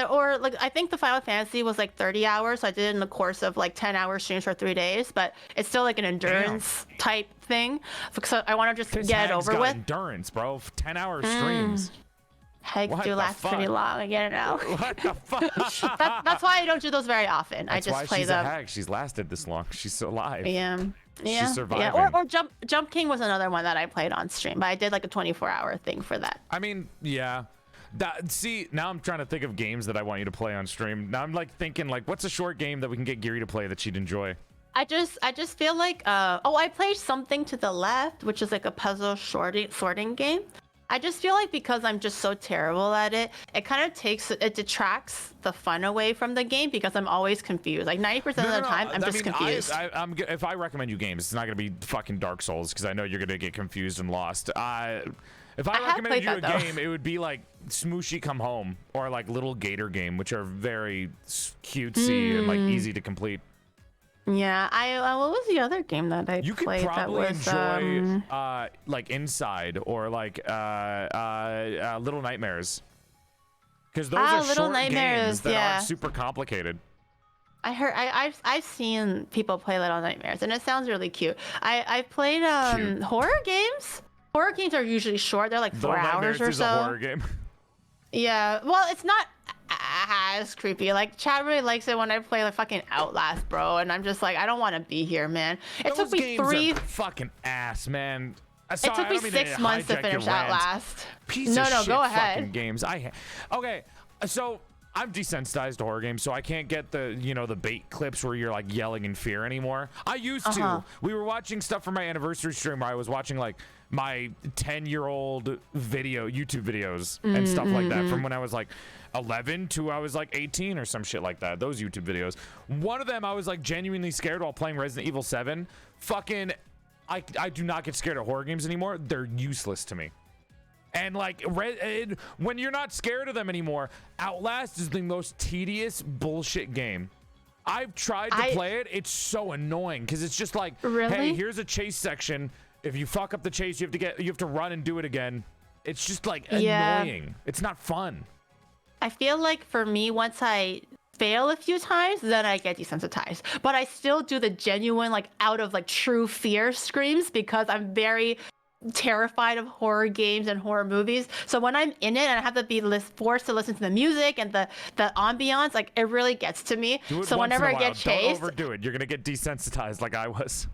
or like I think the Final Fantasy was like 30 hours. So I did it in the course of like 10-hour streams for 3 days, but it's still like an endurance type thing. So I want to just get it over with. Endurance, bro. 10-hour streams. Heck, What do the last pretty fuck? long. I get it now. What the fuck? That's why I don't do those very often. That's I why just play she's them. a hack. She's lasted this long. She's alive. Yeah. She's surviving. Yeah. Or Jump King was another one that I played on stream, but I did like a 24-hour thing for that. I mean, yeah. See, now I'm trying to think of games that I want you to play on stream. Now I'm like thinking, like, what's a short game that we can get Giri to play that she'd enjoy? I just feel like I played Something to the Left, which is like a puzzle sorting game. I just feel like because I'm just so terrible at it, it detracts the fun away from the game because I'm always confused. Like 90% of the time, I'm just confused. If I recommend you games, it's not gonna be fucking Dark Souls because I know you're gonna get confused and lost. If I recommended you a game, it would be like Smooshy Come Home or like Little Gator Game, which are very cutesy and like easy to complete. Yeah, what was the other game that I You could played that probably was enjoy like Inside or like Little Nightmares, because those are Little short Nightmares, games that yeah. aren't super complicated. I've seen people play Little Nightmares and it sounds really cute. I played Cute. horror games. Horror games are usually short. They're like 4 Little hours Nightmares or is so. a horror game. Yeah, well, it's not as creepy. Like Chad really likes it when I play like fucking Outlast, bro, and I'm just like, I don't want to be here, man. It Those took me games three. are fucking ass, man. It took me 6 months to finish Outlast. Piece No, of shit go fucking ahead. games. Okay, so I'm desensitized to horror games, so I can't get the the bait clips where you're like yelling in fear anymore. I used to. We were watching stuff for my anniversary stream where I was watching like my 10-year-old YouTube videos and stuff like that from when I was like 11 to I was like 18 or some shit like that. Those YouTube videos. One of them I was like genuinely scared while playing Resident Evil 7. Fucking I do not get scared of horror games anymore. They're useless to me. And like when you're not scared of them anymore, Outlast is the most tedious bullshit game. I've tried to play it. It's so annoying because it's just like, hey, here's a chase section. If you fuck up the chase, you have to run and do it again. It's just like annoying. It's not fun. I feel like for me, once I fail a few times, then I get desensitized. But I still do the genuine, like out of like true fear screams because I'm very terrified of horror games and horror movies. So when I'm in it and I have to be forced to listen to the music and the ambiance, like it really gets to me. So whenever I get chased, don't overdo it. You're gonna get desensitized like I was.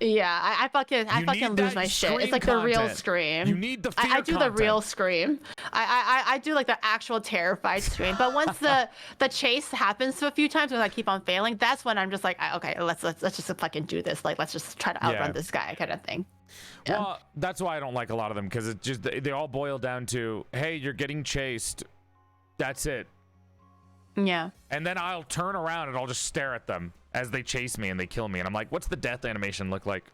Yeah, I fucking lose my shit. It's like the real scream. You need the fear I do the real scream. I do like the actual terrified scream. But once the chase happens a few times and I keep on failing, that's when I'm just like, okay, let's just fucking do this. Like let's just try to outrun this guy kind of thing. Yeah. Well, that's why I don't like a lot of them because it just they all boil down to, hey, you're getting chased. That's it. Yeah. And then I'll turn around and I'll just stare at them as they chase me and they kill me. And I'm like, what's the death animation look like?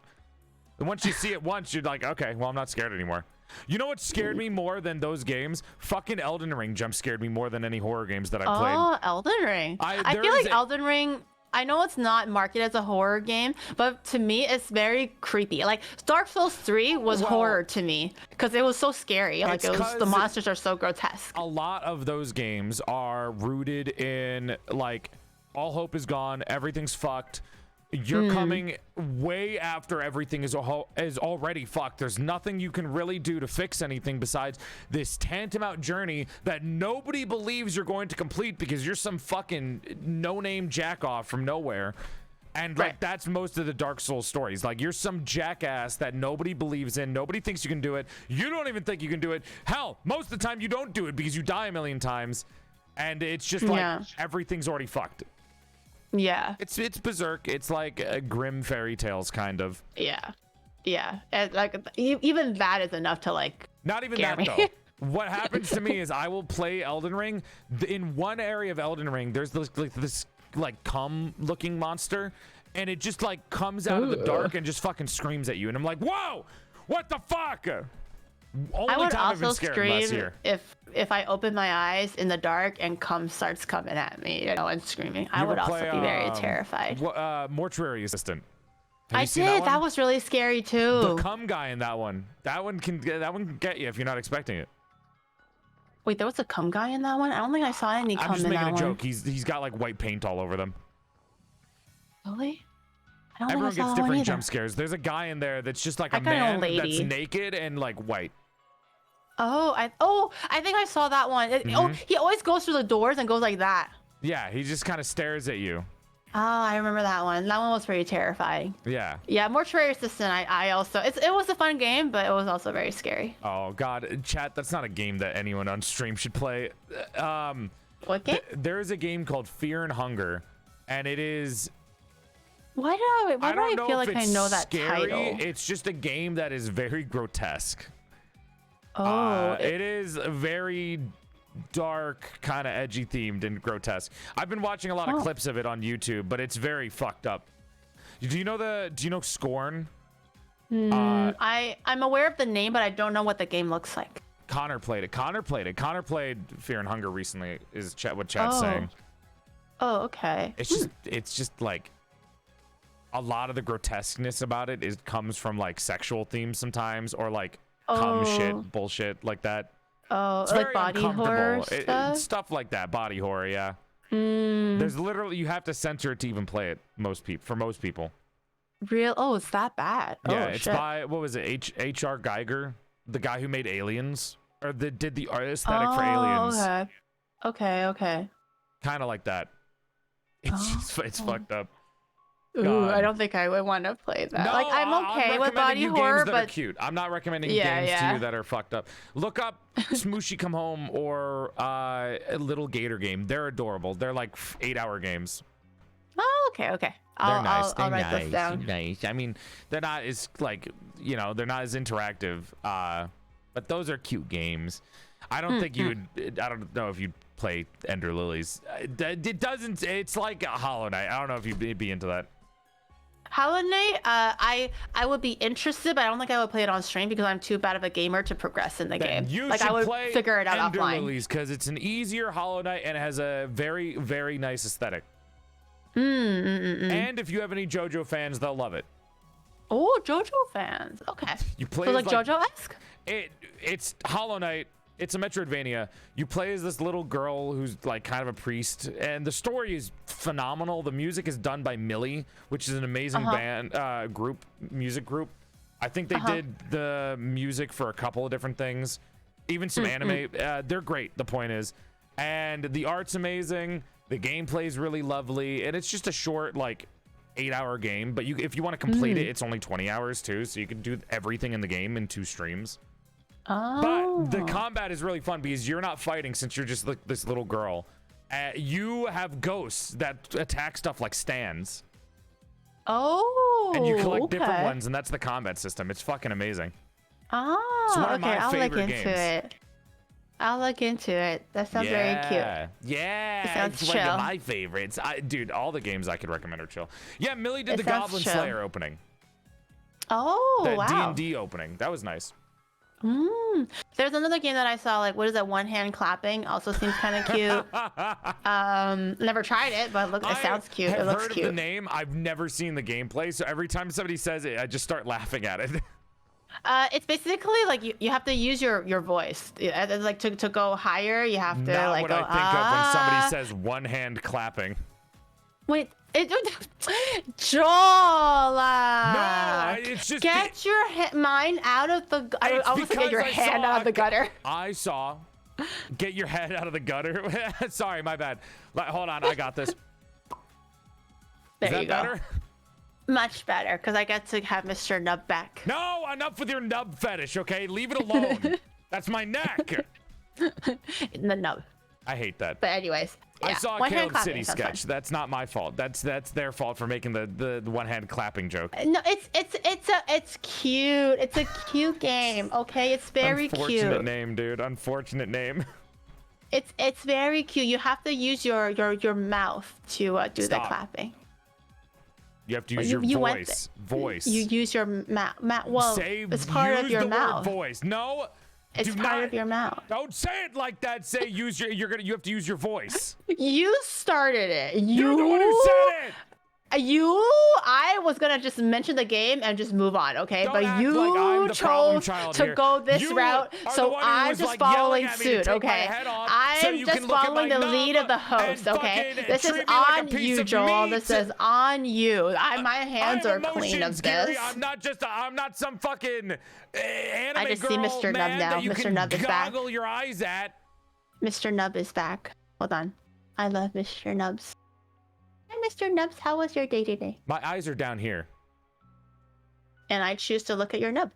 And once you see it once, you're like, okay, well, I'm not scared anymore. You know what scared me more than those games? Fucking Elden Ring jump scared me more than any horror games that I played. Oh, Elden Ring. I feel like Elden Ring, I know it's not marketed as a horror game, but to me, it's very creepy. Like Dark Souls 3 was horror to me because it was so scary. Like the monsters are so grotesque. A lot of those games are rooted in like, all hope is gone, everything's fucked. You're coming way after everything is already fucked. There's nothing you can really do to fix anything besides this tantamount journey that nobody believes you're going to complete because you're some fucking no-name jack-off from nowhere. And like that's most of the Dark Souls stories. Like you're some jackass that nobody believes in. Nobody thinks you can do it. You don't even think you can do it. Hell, most of the time you don't do it because you die a million times. And it's just like everything's already fucked. Yeah. It's berserk. It's like grim fairy tales kind of. Yeah. And like even that is enough to like not even that though. What happens to me is I will play Elden Ring. In one area of Elden Ring, there's this cum looking monster. and it just like comes out of the dark and just fucking screams at you, and I'm like, whoa, what the fuck? Only I would time I've been also scared last scream year. if I open my eyes in the dark and cum starts coming at me, and screaming. I would also be very terrified. Mortuary Assistant. Have I you seen did. That That one? was really scary too. The cum guy in that one. That one can get you if you're not expecting it. Wait, there was a cum guy in that one? I don't think I saw any cum I'm just in that making a one. joke. He's got like white paint all over them. Really? I don't Everyone think I saw gets that one different either. jump scares. There's a guy in there that's just like I a got an old man that's lady. naked and like white. Oh, I think I saw that one. Oh, he always goes through the doors and goes like that. Yeah, he just kind of stares at you. Oh, I remember that one. That one was pretty terrifying. Yeah. Yeah, Mortuary Assistant. I also it was a fun game, but it was also very scary. Oh God, chat. That's not a game that anyone on stream should play. What game? There is a game called Fear and Hunger, and it is. Why do I feel like I it's know that scary. title? It's just a game that is very grotesque. Oh, it is very dark, kind of edgy themed and grotesque. I've been watching a lot of clips of it on YouTube, but it's very fucked up. Do you know Scorn? I'm aware of the name, but I don't know what the game looks like. Connor played it. Connor played Fear and Hunger recently. Is what chat's saying? Oh, okay. It's just like a lot of the grotesqueness about it comes from like sexual themes sometimes, or like cum shit bullshit like that. Oh, It's like very body horror uncomfortable. stuff? Stuff like that, body horror, yeah. There's literally, you have to censor it to even play it. For most people. Real? Oh, it's that bad? Yeah, Oh, it's shit. by, what was it? H.R. Geiger, the guy who made Aliens, or did the aesthetic for Aliens. Okay. Kind of like that. It's fucked up. Ooh, God. I don't think I would want to play that. No, like, I'm okay with body you horror, games that are but cute. I'm not recommending Yeah, games to yeah. you that are fucked up. Look up Smooshy Come Home or a Little Gator Game. They're adorable. They're like 8-hour games. oh, okay. They're I'll nice. write this down. Nice. I mean, they're not as like, they're not as interactive. But those are cute games. I don't think you would. I don't know if you'd play Ender Lilies. It doesn't. It's like a Hollow Knight. I don't know if you'd be into that. Hollow Knight, I would be interested, but I don't think I would play it on stream because I'm too bad of a gamer to progress in the game. You like should I would play figure it out Ender offline. Lilies because it's an easier Hollow Knight and it has a very, very nice aesthetic. And if you have any JoJo fans, they'll love it. Oh, JoJo fans. Okay. You play So as, like JoJo-esque? It's Hollow Knight. It's a Metroidvania. You play as this little girl who's like kind of a priest, and the story is phenomenal. The music is done by Millie, which is an amazing music group. I think they did the music for a couple of different things, even some anime. They're great. The point is, and the art's amazing. The gameplay is really lovely, and it's just a short like 8-hour game. But if you want to complete it, it's only 20 hours too, so you can do everything in the game in 2 streams. But the combat is really fun because you're not fighting since you're just like this little girl. You have ghosts that attack stuff like stands. Oh, And you collect different ones, and that's the combat system. It's fucking amazing. Oh, It's one of my I'll look favorite into games. it. I'll look into it. That sounds very cute. Yeah, sounds it's one chill. of my favorites. Dude, all the games I could recommend are chill. Yeah, Millie did It the sounds Goblin chill. Slayer opening. Oh, The wow. D&D opening. That was nice. There's another game that I saw, like, what is that, one hand clapping? Also seems kind of cute. Never tried it, but look, it sounds cute. I've It looks heard cute. of the name. I've never seen the gameplay, so every time somebody says it, I just start laughing at it. It's basically like you have to use your voice. It's like to go higher, you have to Not like what go, I think of when somebody says one hand clapping. Wait, Jola! No, it's just get your mind out of the. I It's was get your because I hand saw out of the a- gutter. I saw. Get your head out of the gutter. Sorry, my bad. Hold on, I got this. There Is that you go. better? Much better, because I get to have Mr. Nub back. No, enough with your nub fetish, okay? Leave it alone. That's my neck. The nub. I hate that. But anyways, yeah. I saw a One hand Caleb City clapping sounds sketch. That's not my fault. That's their fault for making the one hand clapping joke. fun. No, it's cute. It's a cute game. Okay, it's very Unfortunate cute. name, dude. Unfortunate name. It's very cute. You have to use your mouth to do the Stop. clapping. You have to use Well, your voice. Voice. You use your mouth. Well, it's part of your mouth. Voice. No. It's part of your mouth. Don't say it like that. Say you have to use your voice. You started it. You're the one who said it. I was gonna just mention the game and just move on, okay? Don't but act you like I'm the problem chose child to here. go this You route, are so the one who I'm was, just like, yelling following at me to suit, take my okay? head off so I'm you just can look at following my the lead nub of the host, and okay? fucking This is treat me like a on piece you, of Joel. meat. This is on you. My hands are clean of Gary. this. I'm not some fucking anime I just see girl, Mr. Nub man, now. that you Mr. can Nub is back. goggle your eyes at. Mr. Nub is back. Hold on. I love Mr. Nubs. Hi, Mr. Nubs. How was your day today? My eyes are down here. And I choose to look at your nub.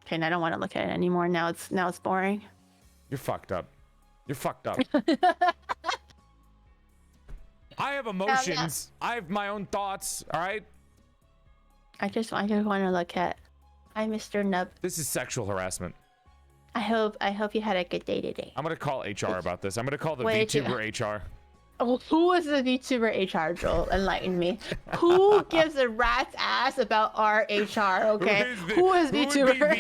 Okay, and I don't want to look at it anymore. Now it's boring. You're fucked up. You're fucked up. I have emotions. I have my own thoughts. All right. I just want to look at. Hi, Mr. Nub. This is sexual harassment. I hope you had a good day today. I'm gonna call HR about this. I'm gonna call the Wait, VTuber HR. Oh, who is the VTuber HR, Joel? Enlighten me. Who gives a rat's ass about our HR? Okay. Who is VTuber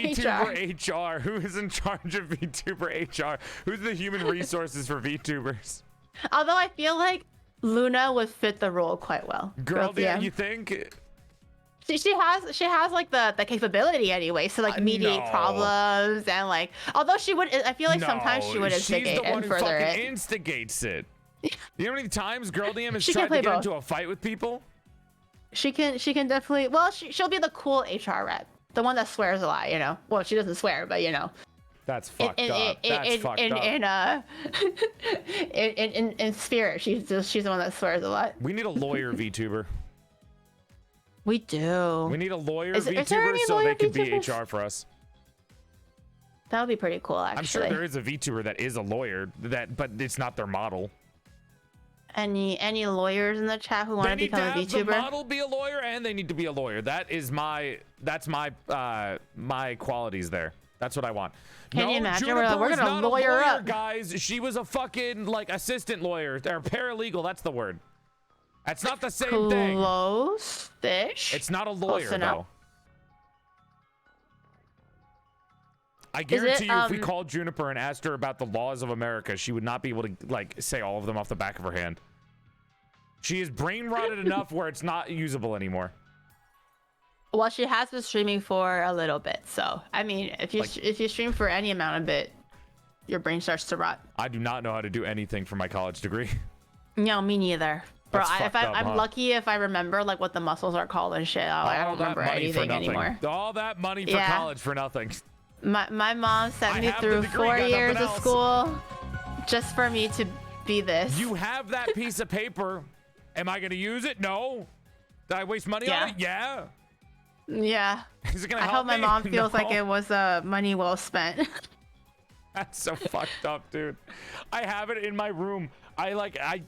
HR? Who is in charge of VTuber HR? Who's the human resources for VTubers? Although I feel like Luna would fit the role quite well. Girl, yeah, you think? She has like the capability anyway, so like mediate problems and like. Although she would, I feel like sometimes she would instigate and further it. She's the one who instigates it. You know how many times Girl DM has She tried can to play get both. into a fight with people? She can definitely. Well, she'll be the cool HR rep, the one that swears a lot. You know. Well, she doesn't swear, but you know. That's fucked up. That's fucked up. In spirit, she's the one that swears a lot. We need a lawyer VTuber. We do. We need a lawyer Is there VTuber any so lawyer they can be VTubers? HR for us. That would be pretty cool, actually. I'm sure there is a VTuber that is a lawyer, but it's not their model. Any lawyers in the chat who want to become a VTuber? They need to have the model be a lawyer, and they need to be a lawyer. That's my qualities there. That's what I want. Can you imagine? Juniper We're gonna lawyer up, guys. She was a fucking like assistant lawyer or paralegal. That's the word. That's not the same thing. Close-ish. It's not a lawyer though. I guarantee you, if we called Juniper and asked her about the laws of America, she would not be able to like say all of them off the back of her hand. She is brain rotted enough where it's not usable anymore. Well, she has been streaming for a little bit, so I mean, if you stream for any amount of bit, your brain starts to rot. I do not know how to do anything for my college degree. No, me neither. Bro, I'm lucky if I remember like what the muscles are called and shit. I don't remember anything anymore. All that money for college for nothing. My mom sent me through 4 years of school just for me to be this. You have that piece of paper. Am I gonna use it? No. Did I waste money on it? Yeah. Yeah. Is it gonna I help hope my me? mom feels like it was money well spent. That's so fucked up, dude. I have it in my room. I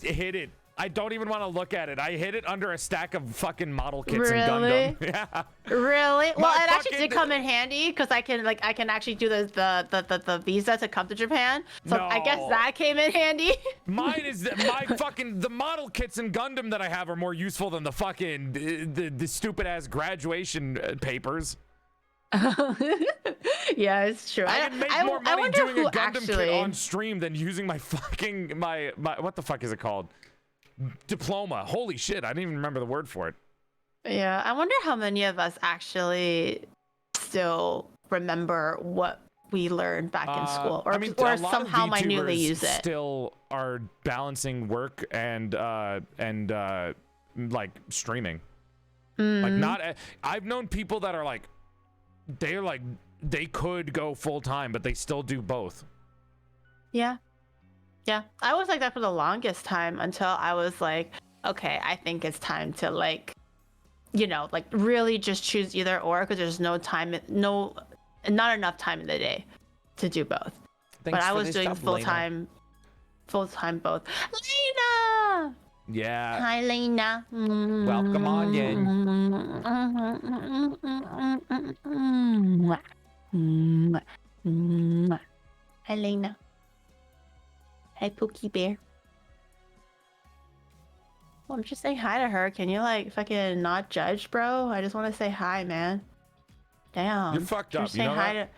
hid it. I don't even want to look at it. I hid it under a stack of fucking model kits and Gundam. Yeah. Really? Well, it actually did come in handy because I can actually do the visa to come to Japan. So I guess that came in handy. Mine is the model kits and Gundam that I have are more useful than the fucking the stupid ass graduation papers. Yeah, it's true. I can make more money doing a Gundam kit on stream than using my fucking my what the fuck is it called? Diploma. Holy shit, I didn't even remember the word for it. Yeah, I wonder how many of us actually still remember what we learned back in school, or, or somehow minutely use it. Still are balancing work and like streaming. Like not. I've known people that are like, they could go full time, but they still do both. Yeah. Yeah, I was like that for the longest time until I was like, okay, I think it's time to like, you know, like really just choose either or because there's not enough time in the day to do both. But I was doing full time both. Lena! Yeah. Hi, Lena. Welcome on in. Hi, Lena. Hi, Pookie Bear. I'm just saying hi to her. Can you like fucking not judge, bro? I just want to say hi, man. Damn. You're fucked up. Just You know hi that?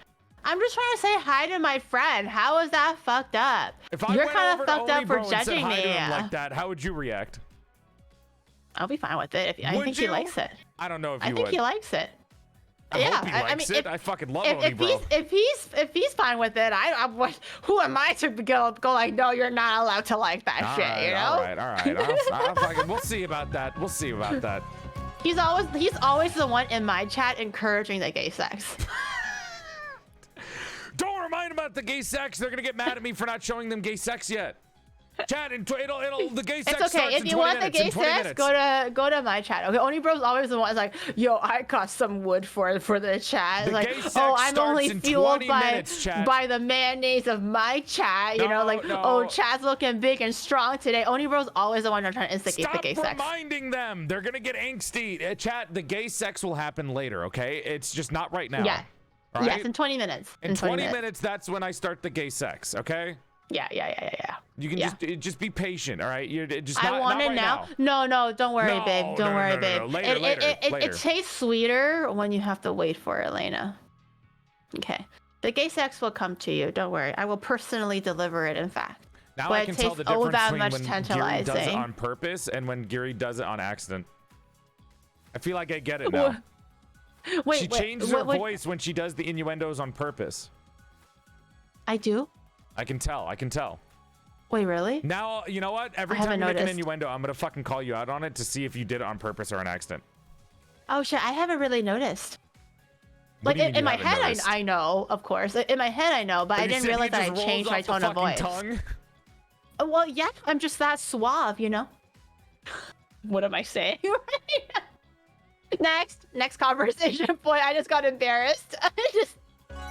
I'm just trying to say hi to my friend. How is that fucked up? If I You're went kind over of to fucked up for Onibro and said judging hi me. to him like that, how would you react? I'll be fine with it. I Would think you? he likes it. I don't know if I you think would. he likes it. I Yeah, hope he likes it. I fucking love Onibro. if he's fine with it, who am I to go like, no, you're not allowed to like that shit, you know? All right. I'll fucking, we'll see about that. We'll see about that. He's always the one in my chat encouraging the gay sex. Don't remind them about the gay sex. They're gonna get mad at me for not showing them gay sex yet. Chat, it'll the gay sex It's okay. starts If in you 20 want the minutes, in gay 20 sex, minutes. go to my chat. Okay, Onibro's always the one that's like, yo, I got some wood for the chat. The Like, gay sex oh, I'm starts only in fueled 20 minutes, chat. by the mayonnaise of my chat. You know, like, No. oh, chat's looking big and strong today. Onibro's always the one trying to instigate the gay sex. Stop reminding them. They're gonna get angsty. Chat, the gay sex will happen later, okay? It's just not right now. Yeah. Right? Yes, in 20 minutes. In 20 minutes, that's when I start the gay sex, okay? Yeah. You can just be patient, all right? You're just I not, want not it right now. now. No, don't worry, babe. Don't worry, babe. No. Later. It tastes sweeter when you have to wait for it, Elena. Okay. The gay sex will come to you. Don't worry. I will personally deliver it, in fact. Now But I it can tell tastes the difference that between much when Giri does it tantalizing. on purpose and when Giri does it on accident. I feel like I get it now. Wait, She changes her voice when she does the innuendos on purpose. I do? I can tell. Wait, really? Now, you know what? Every I time haven't you make an noticed. innuendo, I'm gonna fucking call you out on it to see if you did it on purpose or an accident. Oh shit, I haven't really noticed. What Like do you mean in you my haven't head, noticed? I know, of course. In my head, I know, but Are I you didn't saying realize it that I just changed rolls my off the tone of fucking voice. tongue? Well, yeah, I'm just that suave, you know. What am I saying? Next conversation point. I just got embarrassed.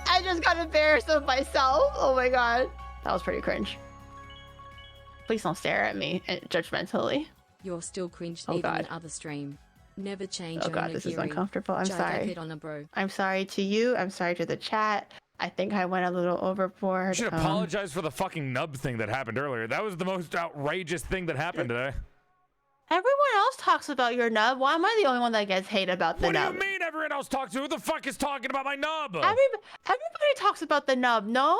I just got embarrassed of myself. Oh my god, that was pretty cringe. Please don't stare at me judgmentally. You're still cringed Oh, even God. in other stream. Never change. Oh god, this is uncomfortable. I'm sorry. On a bro. I'm sorry to you. I'm sorry to the chat. I think I went a little You overboard. should apologize for the fucking nub thing that happened earlier. That was the most outrageous thing that happened today. Everyone else talks about your nub. Why am I the only one that gets hate about the What nub? do you mean everyone else talks to? Who the fuck is talking about my nub? Everybody talks about the nub, no?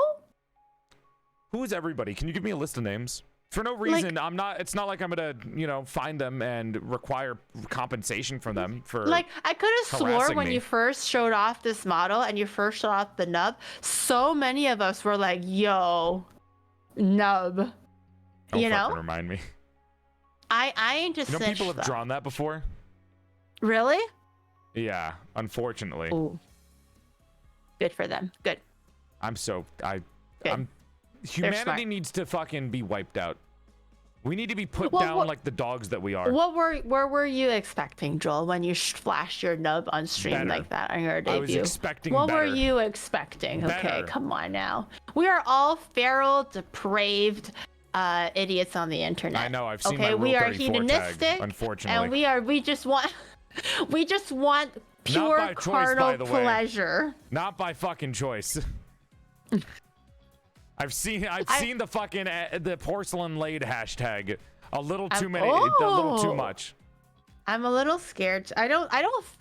Who is everybody? Can you give me a list of names? For no reason. I'm not. It's not like I'm gonna, find them and require compensation from them for. Like, I could have swore harassing when me. you first showed off this model and you first showed off the nub, so many of us were like, yo, nub. Don't you know? fucking remind me. I ain't just People have drawn that before. Really? Yeah, unfortunately. Ooh. Good for them. Good. Humanity smart. needs to fucking be wiped out. We need to be put Well, down like the dogs that we are. What were you expecting, Joel, when you flashed your nub on stream Better. like that on your debut? I was expecting What better. were you expecting? Okay, Better. come on now. We are all feral, depraved idiots on the internet. I know. I've seen okay, my we Rule are 34 hedonistic, tag, unfortunately. and we just want pure by choice, carnal by the way. pleasure. Not by fucking choice. I've seen the fucking the PorcelainMaid hashtag a little too many, a little too much. I'm a little scared. I don't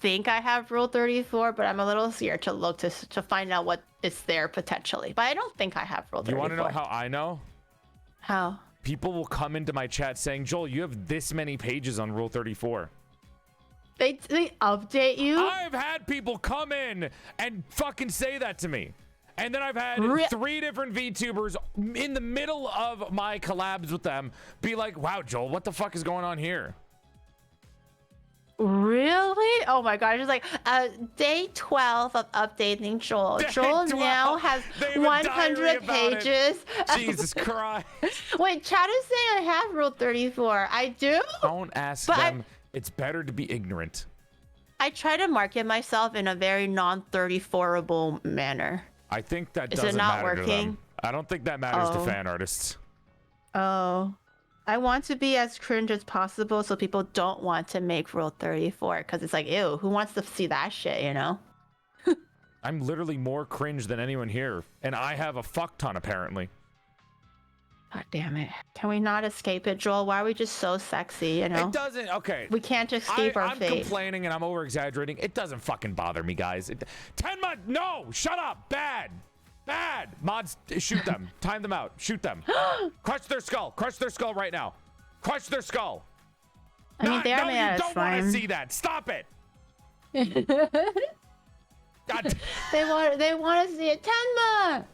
think I have Rule 34, but I'm a little scared to look to find out what is there potentially. But I don't think I have Rule 34. You want to know how I know? How? People will come into my chat saying, Joel, you have this many pages on Rule 34. They update you? I've had people come in and fucking say that to me. And then I've had 3 different VTubers in the middle of my collabs with them be like, wow, Joel, what the fuck is going on here? Really? Oh my god! It's like day 12 of updating Joel. Day Joel 12. now has They have a diary 100 about it. pages. Jesus Christ. Wait, chat is saying I have Rule 34. I do? Don't ask But them. It's better to be ignorant. I try to market myself in a very non-34able manner. I think that Is it doesn't not matter to working? them. I don't think that matters to Oh. fan artists. Oh. I want to be as cringe as possible so people don't want to make Rule 34 because it's like, ew, who wants to see that shit, you know? I'm literally more cringe than anyone here, and I have a fuck ton apparently. God damn it. Can we not escape it, Joel? Why are we just so sexy, you know? It doesn't. Okay. We can't escape our I'm fate. complaining and I'm over exaggerating. It doesn't fucking bother me, guys. 10 months. No, shut up. Bad. Bad. Mods, shoot them. Time them out. Shoot them. Crush their skull. Crush their skull right now. Crush their skull. I mean, they are made out of slime. You don't want to see that. Stop it. God. They want to see it. Tenma.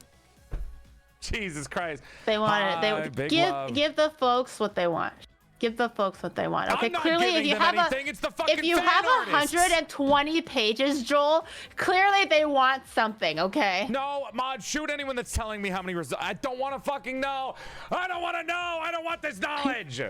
Jesus Christ. They want it. They give the folks what they want. Give the folks what they want. Okay, I'm not clearly giving if you them have anything. It's the fucking if you fan have artists. 120 pages, Joel, clearly they want something, okay? No, Mod, shoot anyone that's telling me how many results. I don't want to fucking know. I don't want to know. I don't want this knowledge.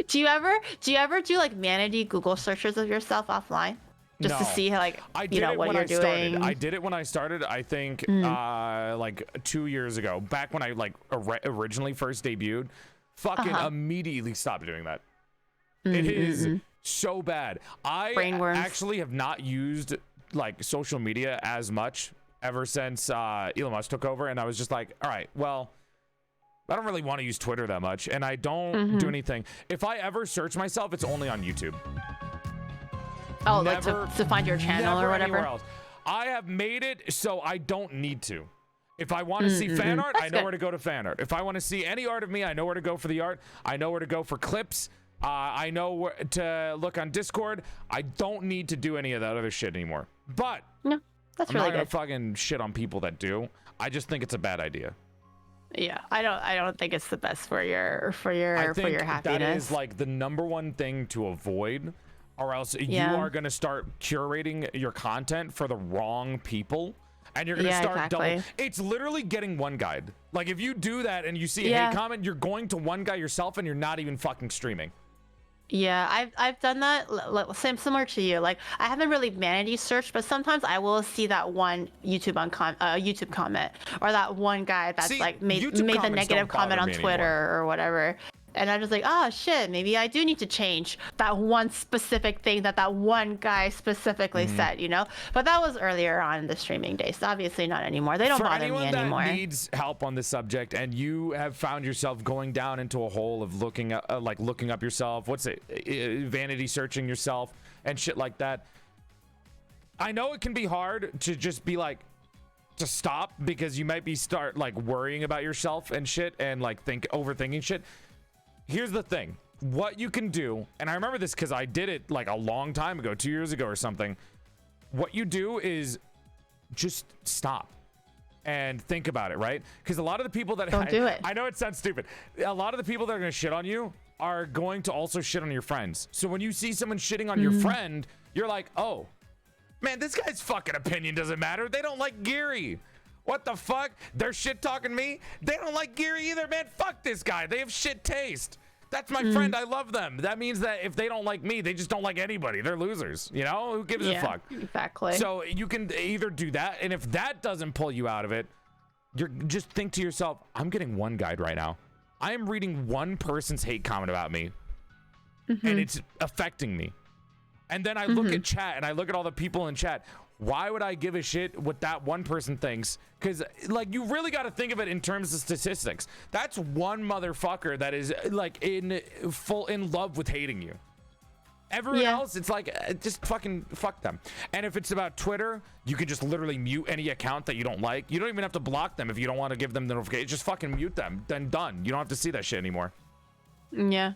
Do you ever do like manatee Google searches of yourself offline? Just to see how, like, you know, what you're doing. I did it when I started, I think, like 2 years ago, back when I like originally first debuted. Fucking immediately stopped doing that. It is so bad. I actually have not used like social media as much ever since Elon Musk took over, and I was just like, all right, well, I don't really want to use Twitter that much, and I don't do anything. If I ever search myself, it's only on YouTube. Oh, never, like to find your channel or whatever. Anywhere else. I have made it so I don't need to. If I want to see fan art, I know where to go to fan art. If I want to see any art of me, I know where to go for the art. I know where to go for clips. I know where to look on Discord. I don't need to do any of that other shit anymore. But no, that's I'm really not gonna good. fucking shit on people that do. I just think it's a bad idea. Yeah, I don't think it's the best for your happiness. That is like the #1 thing to avoid, or else you are gonna start curating your content for the wrong people. And you're gonna start double. It's literally getting one guide. Like if you do that and you see a hate comment, you're going to one guy yourself, and you're not even fucking streaming. Yeah, I've done that. Similar to you. Like I haven't really vanity searched, but sometimes I will see that one YouTube YouTube comment, or that one guy that's like made the negative comment on Twitter or whatever. And I'm just like, oh shit, maybe I do need to change that one specific thing that one guy specifically said, you know? But that was earlier on in the streaming days. So obviously not anymore. They don't bother me anymore. For anyone that needs help on this subject, and you have found yourself going down into a hole of looking up yourself, vanity searching yourself and shit like that. I know it can be hard to just be like, to stop, because you might be start like worrying about yourself and shit, and like overthinking shit. Here's the thing, what you can do, and I remember this because I did it like a long time ago, 2 years ago or something. What you do is just stop and think about it, right? Because a lot of the people that don't do it. I know it sounds stupid. A lot of the people that are going to shit on you are going to also shit on your friends. So when you see someone shitting on your friend, you're like, oh, man, this guy's fucking opinion doesn't matter. They don't like Giri. What the fuck? They're shit talking me? They don't like Giri either, man. Fuck this guy. They have shit taste. That's my friend. I love them. That means that if they don't like me, they just don't like anybody. They're losers. You know? Who gives a fuck? Exactly. So you can either do that, and if that doesn't pull you out of it, you're just think to yourself, I'm getting one guide right now. I am reading one person's hate comment about me, and it's affecting me. And then I look at chat, and I look at all the people in chat. Why would I give a shit what that one person thinks? Because like you really got to think of it in terms of statistics. That's one motherfucker that is like in love with hating you. Everyone else, it's like just fucking fuck them. And if it's about Twitter, you can just literally mute any account that you don't like. You don't even have to block them if you don't want to give them the notification. Just fucking mute them. Then done. You don't have to see that shit anymore. Yeah,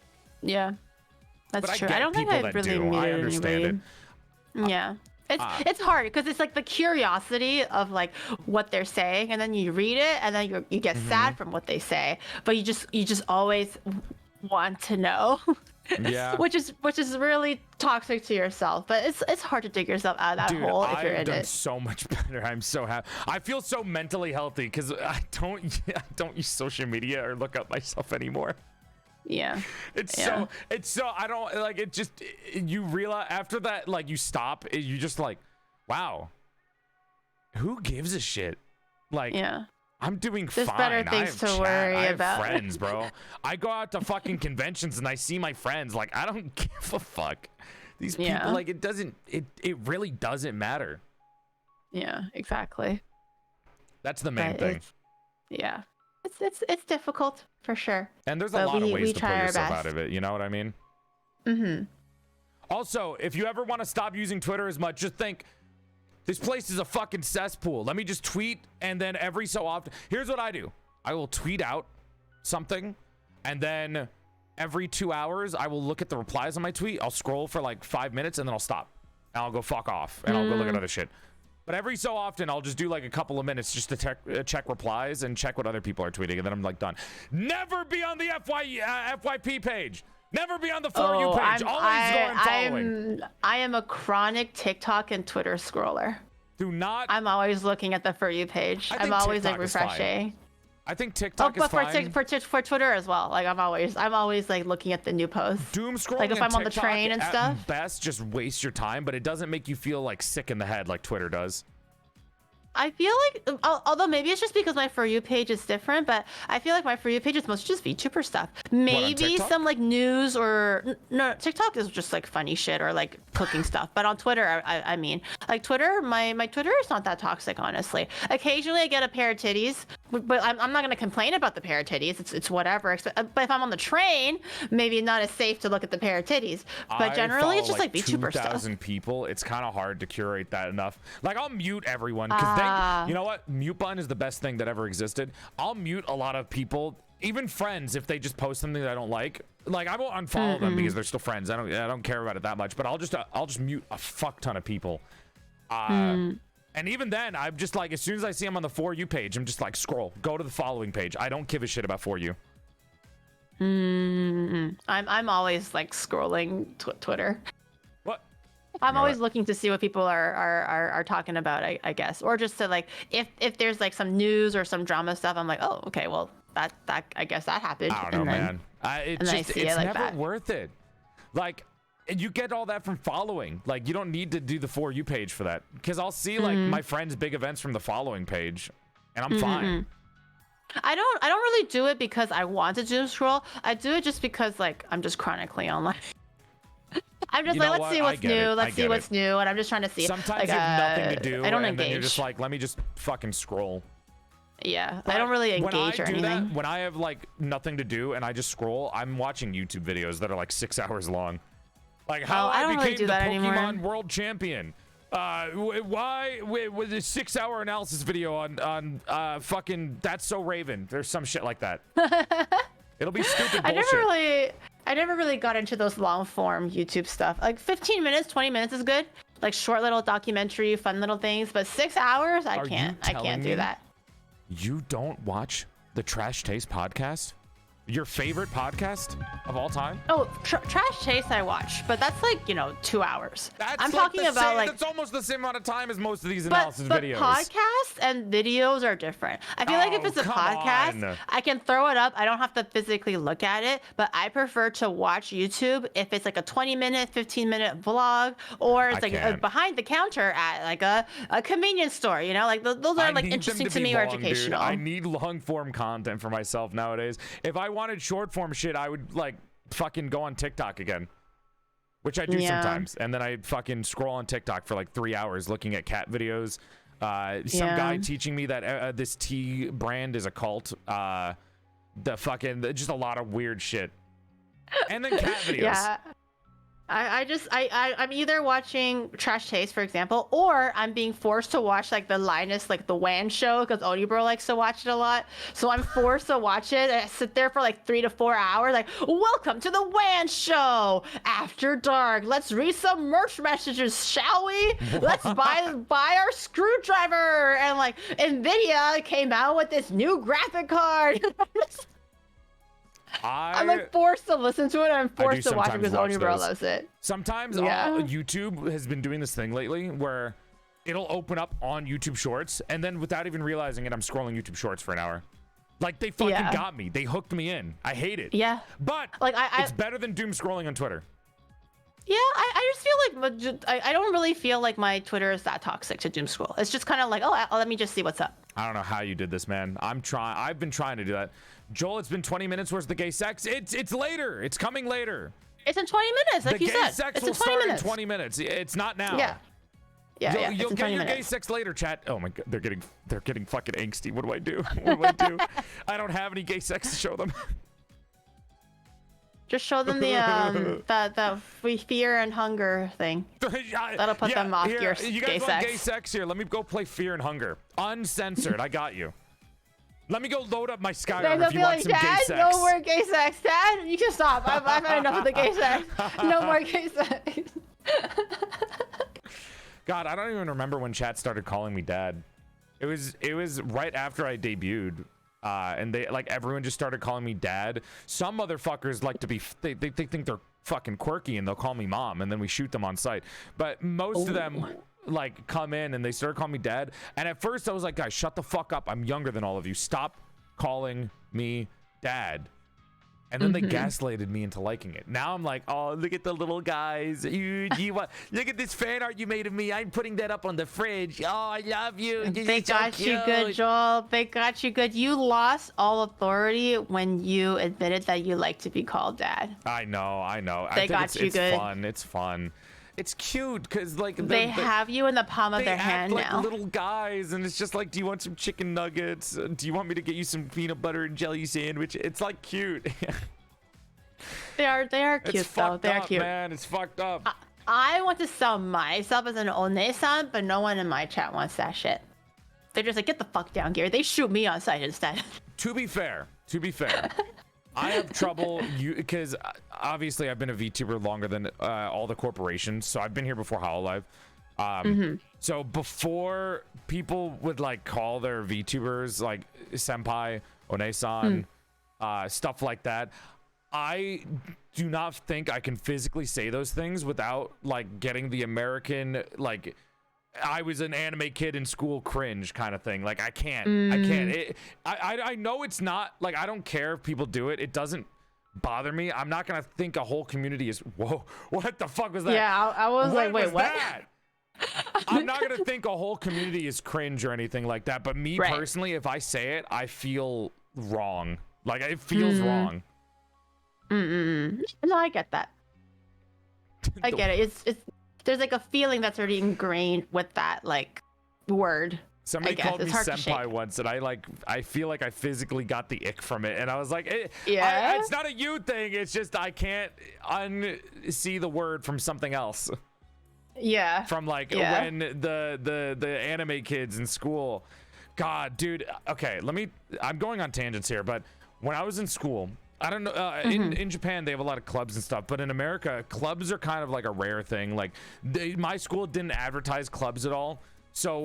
that's true. I don't think I've really muted anybody. Yeah. It's hard because it's like the curiosity of like what they're saying, and then you read it, and then you get sad from what they say, but you just always want to know. Yeah. which is really toxic to yourself, but it's hard to dig yourself out of that hole if you're in it. I've done so much better. I'm so happy. I feel so mentally healthy because I don't use social media or look up myself anymore. Yeah. It's so I don't like it. Just you realize after that, like you stop, you just like, wow, who gives a shit? Like, I'm doing There's fine. better things to worry about. I have friends, bro. I go out to fucking conventions and I see my friends. Like, I don't give a fuck. These people, like, it really doesn't matter. Yeah, exactly. That's the main thing. Yeah. It's difficult for sure. And there's a But lot of we ways to pull try our yourself best. out of it. You know what I mean? Mm-hmm. Also, if you ever want to stop using Twitter as much, just think, this place is a fucking cesspool. Let me just tweet, and then every so often, here's what I do. I will tweet out something, and then every 2 hours, I will look at the replies on my tweet. I'll scroll for like 5 minutes, and then I'll stop. And I'll go fuck off, and I'll go look at other shit. But every so often, I'll just do like a couple of minutes just to check replies and check what other people are tweeting, and then I'm like done. Never be on the FYP page. Never be on the For You page. Always go and following. I am a chronic TikTok and Twitter scroller. Do not. I'm always looking at the For You page. I'm always like TikTok is fine. refreshing. I think TikTok is fine. For Twitter as well. Like I'm always like looking at the new posts. Doom scrolling. Like if I'm on the TikTok train and stuff. At best, just waste your time, but it doesn't make you feel like sick in the head like Twitter does. I feel like, although maybe it's just because my For You page is different, but I feel like my For You page is mostly just VTuber stuff. Maybe TikTok? some like news or no, TikTok is just like funny shit or like cooking stuff. But on Twitter, I mean, like Twitter, my Twitter is not that toxic, honestly. Occasionally I get a pair of titties, but I'm not gonna complain about the pair of titties. It's whatever. But if I'm on the train, maybe not as safe to look at the pair of titties. But generally, it's just like VTuber stuff. 2,000 people. It's kind of hard to curate that enough. Like I'll mute everyone because you know what? Mute button is the best thing that ever existed. I'll mute a lot of people, even friends, if they just post something that I don't like. Like I won't unfollow them because they're still friends. I don't care about it that much. But I'll just mute a fuck ton of people. And even then, I'm just like, as soon as I see them on the For You page, I'm just like, scroll, go to the following page. I don't give a shit about For You. I'm always like scrolling Twitter. What? I'm always looking to see what people are talking about, I guess, or just to like if there's like some news or some drama stuff, I'm like, oh, okay, well that I guess that happened. I don't know, man. It's like never that. worth it. Like you get all that from following. Like you don't need to do the For You page for that, because I'll see like my friends' big events from the following page, and I'm fine. I don't really do it because I want to doom scroll. I do it just because like I'm just chronically online. I'm just like, let's see what's new. Let's see what's new, and I'm just trying to see. Sometimes like, you have nothing to do, I don't and engage. then you're just like, let me just fucking scroll. Yeah, I don't really engage or anything. When I have like nothing to do and I just scroll, I'm watching YouTube videos that are like 6 hours long. Like how I don't became really do the that Pokemon anymore. World Champion. Why with a 6 hour analysis video on fucking That's So Raven. There's some shit like that. It'll be stupid bullshit. I never really got into those long form YouTube stuff. Like 15 minutes, 20 minutes is good. Like short little documentary, fun little things. But 6 hours, I can't do that. You don't watch the Trash Taste podcast? Your favorite podcast of all time? Oh, Trash Taste I watch, but that's like, 2 hours. I'm talking about like... That's almost the same amount of time as most of these analysis videos. But podcasts and videos are different. I feel like if it's a podcast, I can throw it up. I don't have to physically look at it, but I prefer to watch YouTube if it's like a 20-minute, 15-minute vlog, or it's like behind the counter at like a convenience store, like those are like interesting to me or educational. Dude. I need long form content for myself nowadays. If I wanted short form shit, I would like fucking go on TikTok again, which I do sometimes, and then I fucking scroll on TikTok for like 3 hours looking at cat videos. Some guy teaching me that this tea brand is a cult. Just a lot of weird shit, and then cat videos. Yeah. I'm either watching Trash Taste, for example, or I'm being forced to watch like the Linus, like the WAN show, because OniBro likes to watch it a lot. So I'm forced to watch it. And I sit there for like 3 to 4 hours, like, welcome to the WAN show after dark. Let's read some merch messages, shall we? Let's buy our screwdriver. And like Nvidia came out with this new graphic card. I'm like forced to listen to it. I'm forced to watch it because OniBro loves it. Sometimes YouTube has been doing this thing lately where it'll open up on YouTube Shorts, and then without even realizing it, I'm scrolling YouTube Shorts for an hour. Like they fucking got me. They hooked me in. I hate it. Yeah. But like it's better than doom scrolling on Twitter. Yeah, I just feel like I don't really feel like my Twitter is that toxic to doom scroll. It's just kind of like, let me just see what's up. I don't know how you did this, man. I've been trying to do that. Joel, it's been 20 minutes. Where's the gay sex? It's later. It's coming later. It's in 20 minutes, like you said. The gay sex will start in 20 minutes. It's not now. Yeah. Yeah, yeah. You'll It's in get 20 your gay minutes. sex later, chat. Oh my god, they're getting fucking angsty. What do I do? What do I do? I don't have any gay sex to show them. Just show them the fear and hunger thing. That'll put them off here, your you gay guys want sex. gay sex? Here, let me go play Fear and Hunger. Uncensored. I got you. Let me go load up my Skyrim if you want some gay Dad, sex. no more gay sex. Dad, you can stop. I've had enough of the gay sex. No more gay sex. God, I don't even remember when chat started calling me dad. It was right after I debuted. And they like everyone just started calling me dad. Some motherfuckers like to be they think they're fucking quirky and they'll call me mom and then we shoot them on sight. But most of them like come in and they started calling me dad. And at first I was like, guys, shut the fuck up. I'm younger than all of you. Stop calling me dad. And then they gaslighted me into liking it. Now I'm like, oh, look at the little guys. Look at this fan art you made of me. I'm putting that up on the fridge. Oh, I love you. They got you good, Joel. They got you good. You lost all authority when you admitted that you like to be called dad. I know. They I think got you it's good. fun. It's fun. It's cute because like They have you in the palm of their hand like now. little guys, and it's just like, do you want some chicken nuggets? Do you want me to get you some peanut butter and jelly sandwich? It's like cute. They are cute It's though. fucked They're up, cute. man. It's fucked up. I want to sell myself as an onesan, but no one in my chat wants that shit. They're just like, get the fuck down, Gary. They shoot me on sight instead. To be fair, I have trouble because obviously I've been a VTuber longer than all the corporations, so I've been here before Hololive. So before people would like call their VTubers like senpai, onesan, stuff like that, I do not think I can physically say those things without like getting the American like I was an anime kid in school cringe kind of thing. Like I can't. I know it's not like I don't care if people do it. It doesn't bother me. I'm not gonna think a whole community is whoa. What the fuck was that? Yeah, I was like, wait, what? That? I'm not gonna think a whole community is cringe or anything like that. But me personally, if I say it, I feel wrong. Like it feels wrong. No, I get that. I get it. It's there's like a feeling that's already ingrained with that like word. Somebody called me senpai once, and I feel like I physically got the ick from it, and I was like, it's not a you thing. It's just I can't unsee the word from something else. Yeah. From like when the anime kids in school. God, dude. Okay, I'm going on tangents here, but when I was in school, I don't know. In Japan, they have a lot of clubs and stuff, but in America, clubs are kind of like a rare thing. Like my school didn't advertise clubs at all. So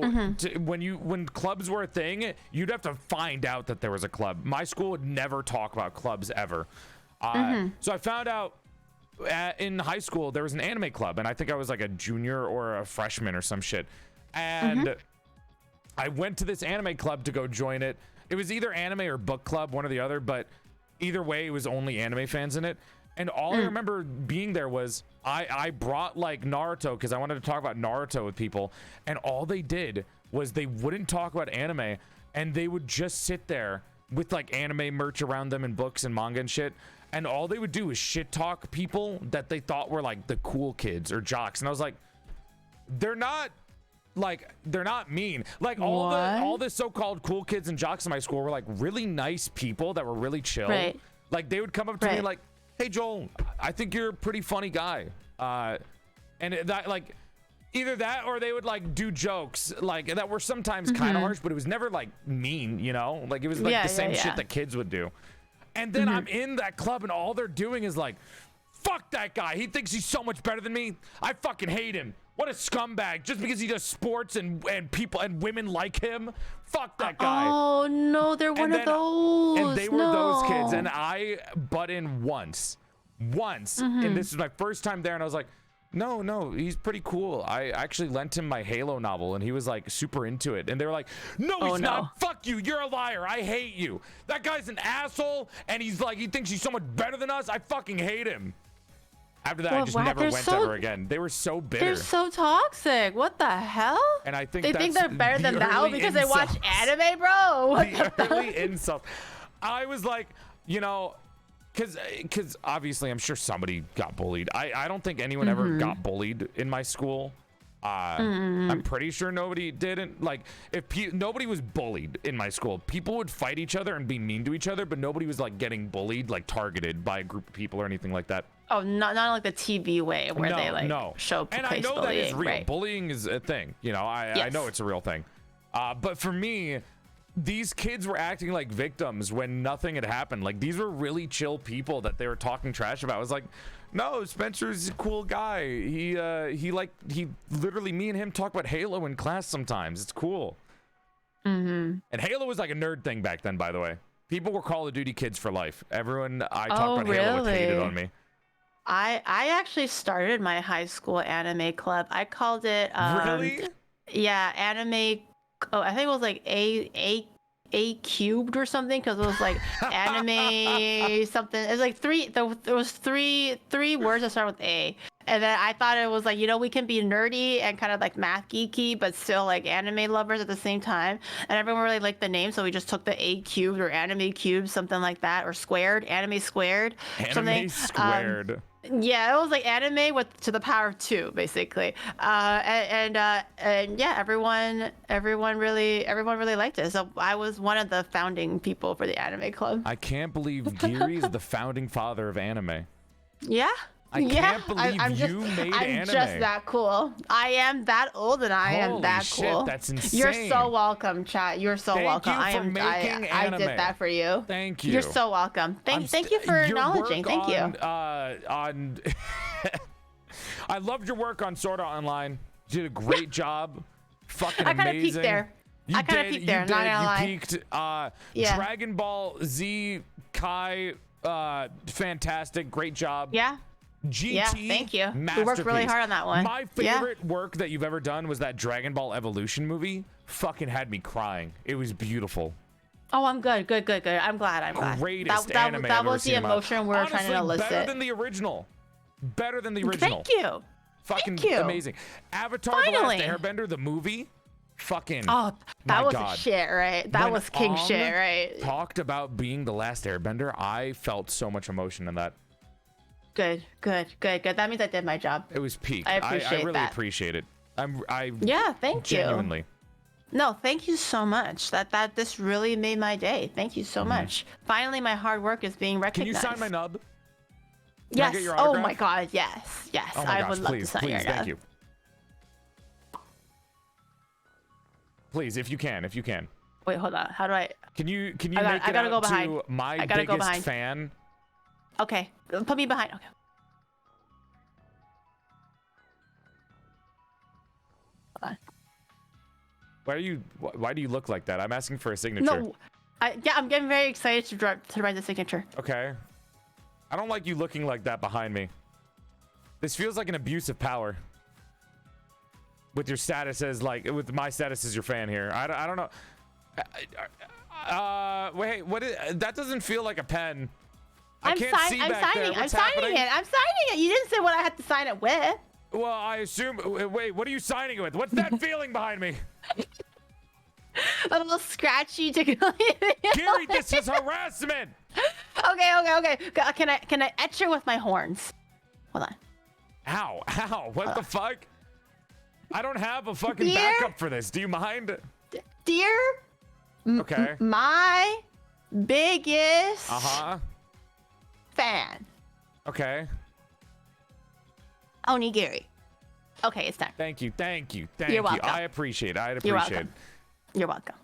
when clubs were a thing, you'd have to find out that there was a club. My school would never talk about clubs ever. So I found out in high school there was an anime club, and I think I was like a junior or a freshman or some shit. And I went to this anime club to go join it. It was either anime or book club, one or the other, but either way, it was only anime fans in it. And all I remember being there was I brought like Naruto because I wanted to talk about Naruto with people. And all they did was they wouldn't talk about anime, and they would just sit there with like anime merch around them and books and manga and shit. And all they would do is shit talk people that they thought were like the cool kids or jocks. And I was like, they're not mean. Like all the so-called cool kids and jocks in my school were like really nice people that were really chill. Right. Like they would come up to me like, hey Joel, I think you're a pretty funny guy. And that like either that or they would like do jokes like that were sometimes kind of harsh, but it was never like mean, you know? Like it was like the same shit that kids would do. And then I'm in that club and all they're doing is like, fuck that guy. He thinks he's so much better than me. I fucking hate him. What a scumbag, just because he does sports and people and women like him. Fuck that guy. Oh no, they're one of those. And they were those kids. And I butt in once. And this was my first time there, and I was like, no, he's pretty cool. I actually lent him my Halo novel, and he was like super into it. And they were like, no, he's not. Fuck you. You're a liar. I hate you. That guy's an asshole, and he's like, he thinks he's so much better than us. I fucking hate him. After that, I just never went ever again. They were so bitter. They're so toxic. What the hell? And I think they think they're better than thou because they watch anime, bro. What the early insult. I was like, you know, because obviously I'm sure somebody got bullied. I don't think anyone ever got bullied in my school. I'm pretty sure nobody didn't. Like, if nobody was bullied in my school, people would fight each other and be mean to each other, but nobody was like getting bullied, like targeted by a group of people or anything like that. Oh, not like the TV way where they like show and place I know bullying, that is real. right? Bullying is a thing, you know. I know it's a real thing. But for me, these kids were acting like victims when nothing had happened. Like, these were really chill people that they were talking trash about. I was like, no, Spencer's a cool guy. He literally, me and him talk about Halo in class sometimes. It's cool. And Halo was like a nerd thing back then, by the way. People were Call of Duty kids for life. Everyone I talked about Halo with hated on me. I actually started my high school anime club. I called it Really? Yeah, anime. Oh, I think it was like A cubed or something, because it was like anime something. It was like there was three words that start with A, and then I thought it was like, you know, we can be nerdy and kind of like math geeky but still like anime lovers at the same time, and everyone really liked the name, so we just took the A cubed or anime cubed, something like that, or squared, anime squared, Anime squared. Yeah, it was like anime with to the power of 2, basically. And yeah, everyone really liked it. So I was one of the founding people for the anime club. I can't believe Giri is the founding father of anime. Yeah. I can't believe I'm made I'm anime. just that cool. I am that old and I am that shit, cool. that's insane. You're so welcome, chat. You're so welcome. Thank you for making I anime. did that for you. Thank you. You're so welcome. Thank you for acknowledging. Thank you. I loved your work on Sword Art Online. You did a great job. Fucking I amazing. kind of peeked there. I kind of peeked there. Not gonna lie. You peaked. Yeah. Dragon Ball Z Kai. Fantastic. Great job. Yeah. GT, yeah, thank you. We worked really hard on that one. My favorite work that you've ever done was that Dragon Ball Evolution movie. Fucking had me crying. It was beautiful. Oh, I'm good. I'm glad. Greatest anime that was the emotion we were trying to elicit. Better than the original. Thank you. Fucking Thank you. amazing. Avatar: The Last Airbender, the movie. Fucking. Oh, that was shit, right? That was king shit, right? Talked about being the last Airbender. I felt so much emotion in that. Good. That means I did my job. It was peak. I appreciate I really that. appreciate it. Yeah, thank genuinely. you. No, thank you so much. This really made my day. Thank you so much. Finally, my hard work is being recognized. Can you sign my nub? Yes. Can I get your Oh autograph? my God. Yes. Oh my I gosh, would love please, to sign please, your thank nub. you. Please, if you can. Wait, hold on. How do I? Can you I make it gotta out go behind. to my I gotta go biggest behind. fan? Okay, put me behind. Okay. Hold on. Why do you look like that? I'm asking for a signature. No, yeah, I'm getting very excited to write the signature. Okay. I don't like you looking like that behind me. This feels like an abuse of power. With your status as with my status as your fan here. I don't know. Wait, that doesn't feel like a pen. I can't see back there. What's happening? I'm signing it. You didn't say what I had to sign it with. Well, I assume. Wait, what are you signing it with? What's that feeling behind me? A little scratchy tickly. Gary, this is harassment. Okay. Can I etch it with my horns? Hold on. Ow. What the fuck? I don't have a fucking backup for this. Do you mind? Dear Okay. My biggest fan. Okay. OniGiri. Okay, it's time. Thank you. You're welcome. I appreciate it. You're welcome.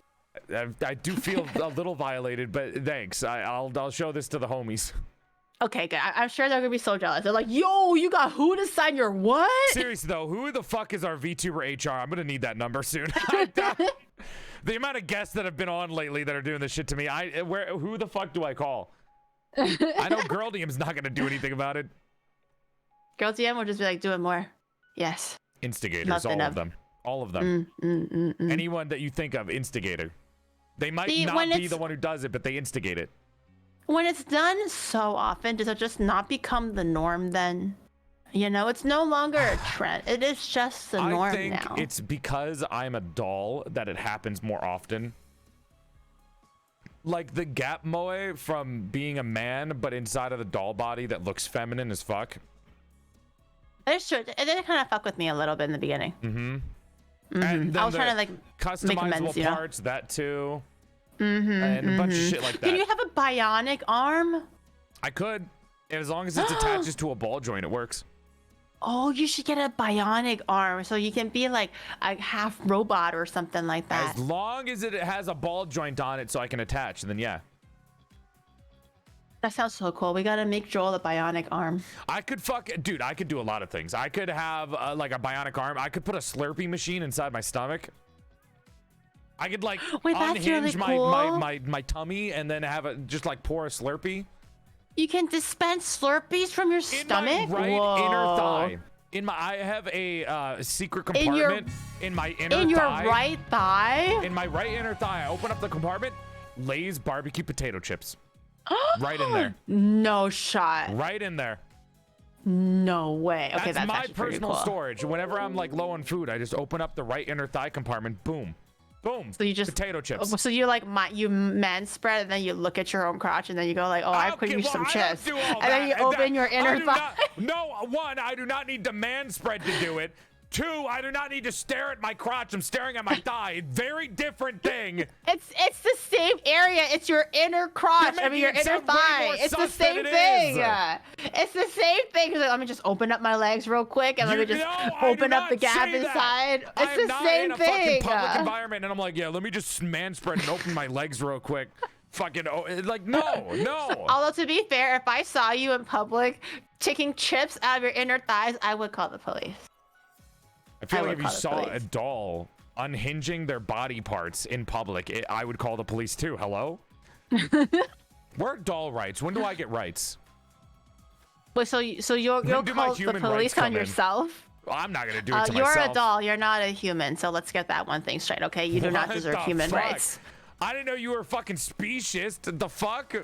I do feel a little violated, but thanks. I'll show this to the homies. Okay, good. I'm sure they're gonna be so jealous. They're like, yo, you got who to sign your what? Seriously though, who the fuck is our VTuber HR? I'm gonna need that number soon. The amount of guests that have been on lately that are doing this shit to me, who the fuck do I call? I know Girl DM's not gonna do anything about it. Girl DM will just be like, do it more. Yes. Instigators, all of them. Anyone that you think of, instigator. They might not be the one who does it, but they instigate it. When it's done so often, does it just not become the norm then? You know, it's no longer a trend. It is just the norm now. I think it's because I'm a doll that it happens more often. Like the gap moe from being a man, but inside of the doll body that looks feminine as fuck. It's true. It did kind of fuck with me a little bit in the beginning. And then I was trying to like customizable make amends, parts, that too. And a bunch of shit like that. Can you have a bionic arm? I could, as long as it attaches to a ball joint, it works. Oh, you should get a bionic arm so you can be like a half robot or something like that. As long as it has a ball joint on it, so I can attach, then yeah. That sounds so cool. We gotta make Joel a bionic arm. I could dude, I could do a lot of things. I could have like a bionic arm. I could put a Slurpee machine inside my stomach. I could like unhinge really cool. my tummy and then have it just like pour a Slurpee. You can dispense Slurpees from your stomach? My right inner thigh. I have a secret compartment in my inner thigh. In your right thigh? In my right inner thigh. I open up the compartment, Lay's barbecue potato chips. Right in there. No shot. Right in there. No way. Okay, that's my actually pretty personal cool. storage. Whenever I'm like low on food, I just open up the right inner thigh compartment. Boom. Boom. So you just potato chips. So you like you man spread and then you look at your own crotch and then you go like, oh, I could use some chips. And then you open your inner thigh. No, one, I do not need to man spread to do it. Two, I do not need to stare at my crotch. I'm staring at my thigh. Very different thing. It's the same area. It's your inner crotch. I mean, your inner thigh. It's the same thing. It's the same thing. Like, let me just open up my legs real quick and let me just open up the gap inside. It's the same thing. I'm in a fucking public environment and I'm like, yeah, let me just man spread and open my legs real quick. Fucking like no. Although to be fair, if I saw you in public taking chips out of your inner thighs, I would call the police. I feel like if you saw a doll unhinging their body parts in public, I would call the police too. Hello? Where are doll rights? When do I get rights? Wait, so you'll call the police on yourself? Well, I'm not gonna do it to myself. You're a doll. You're not a human. So let's get that one thing straight, okay? You do not deserve human rights. I didn't know you were fucking specious. The fuck?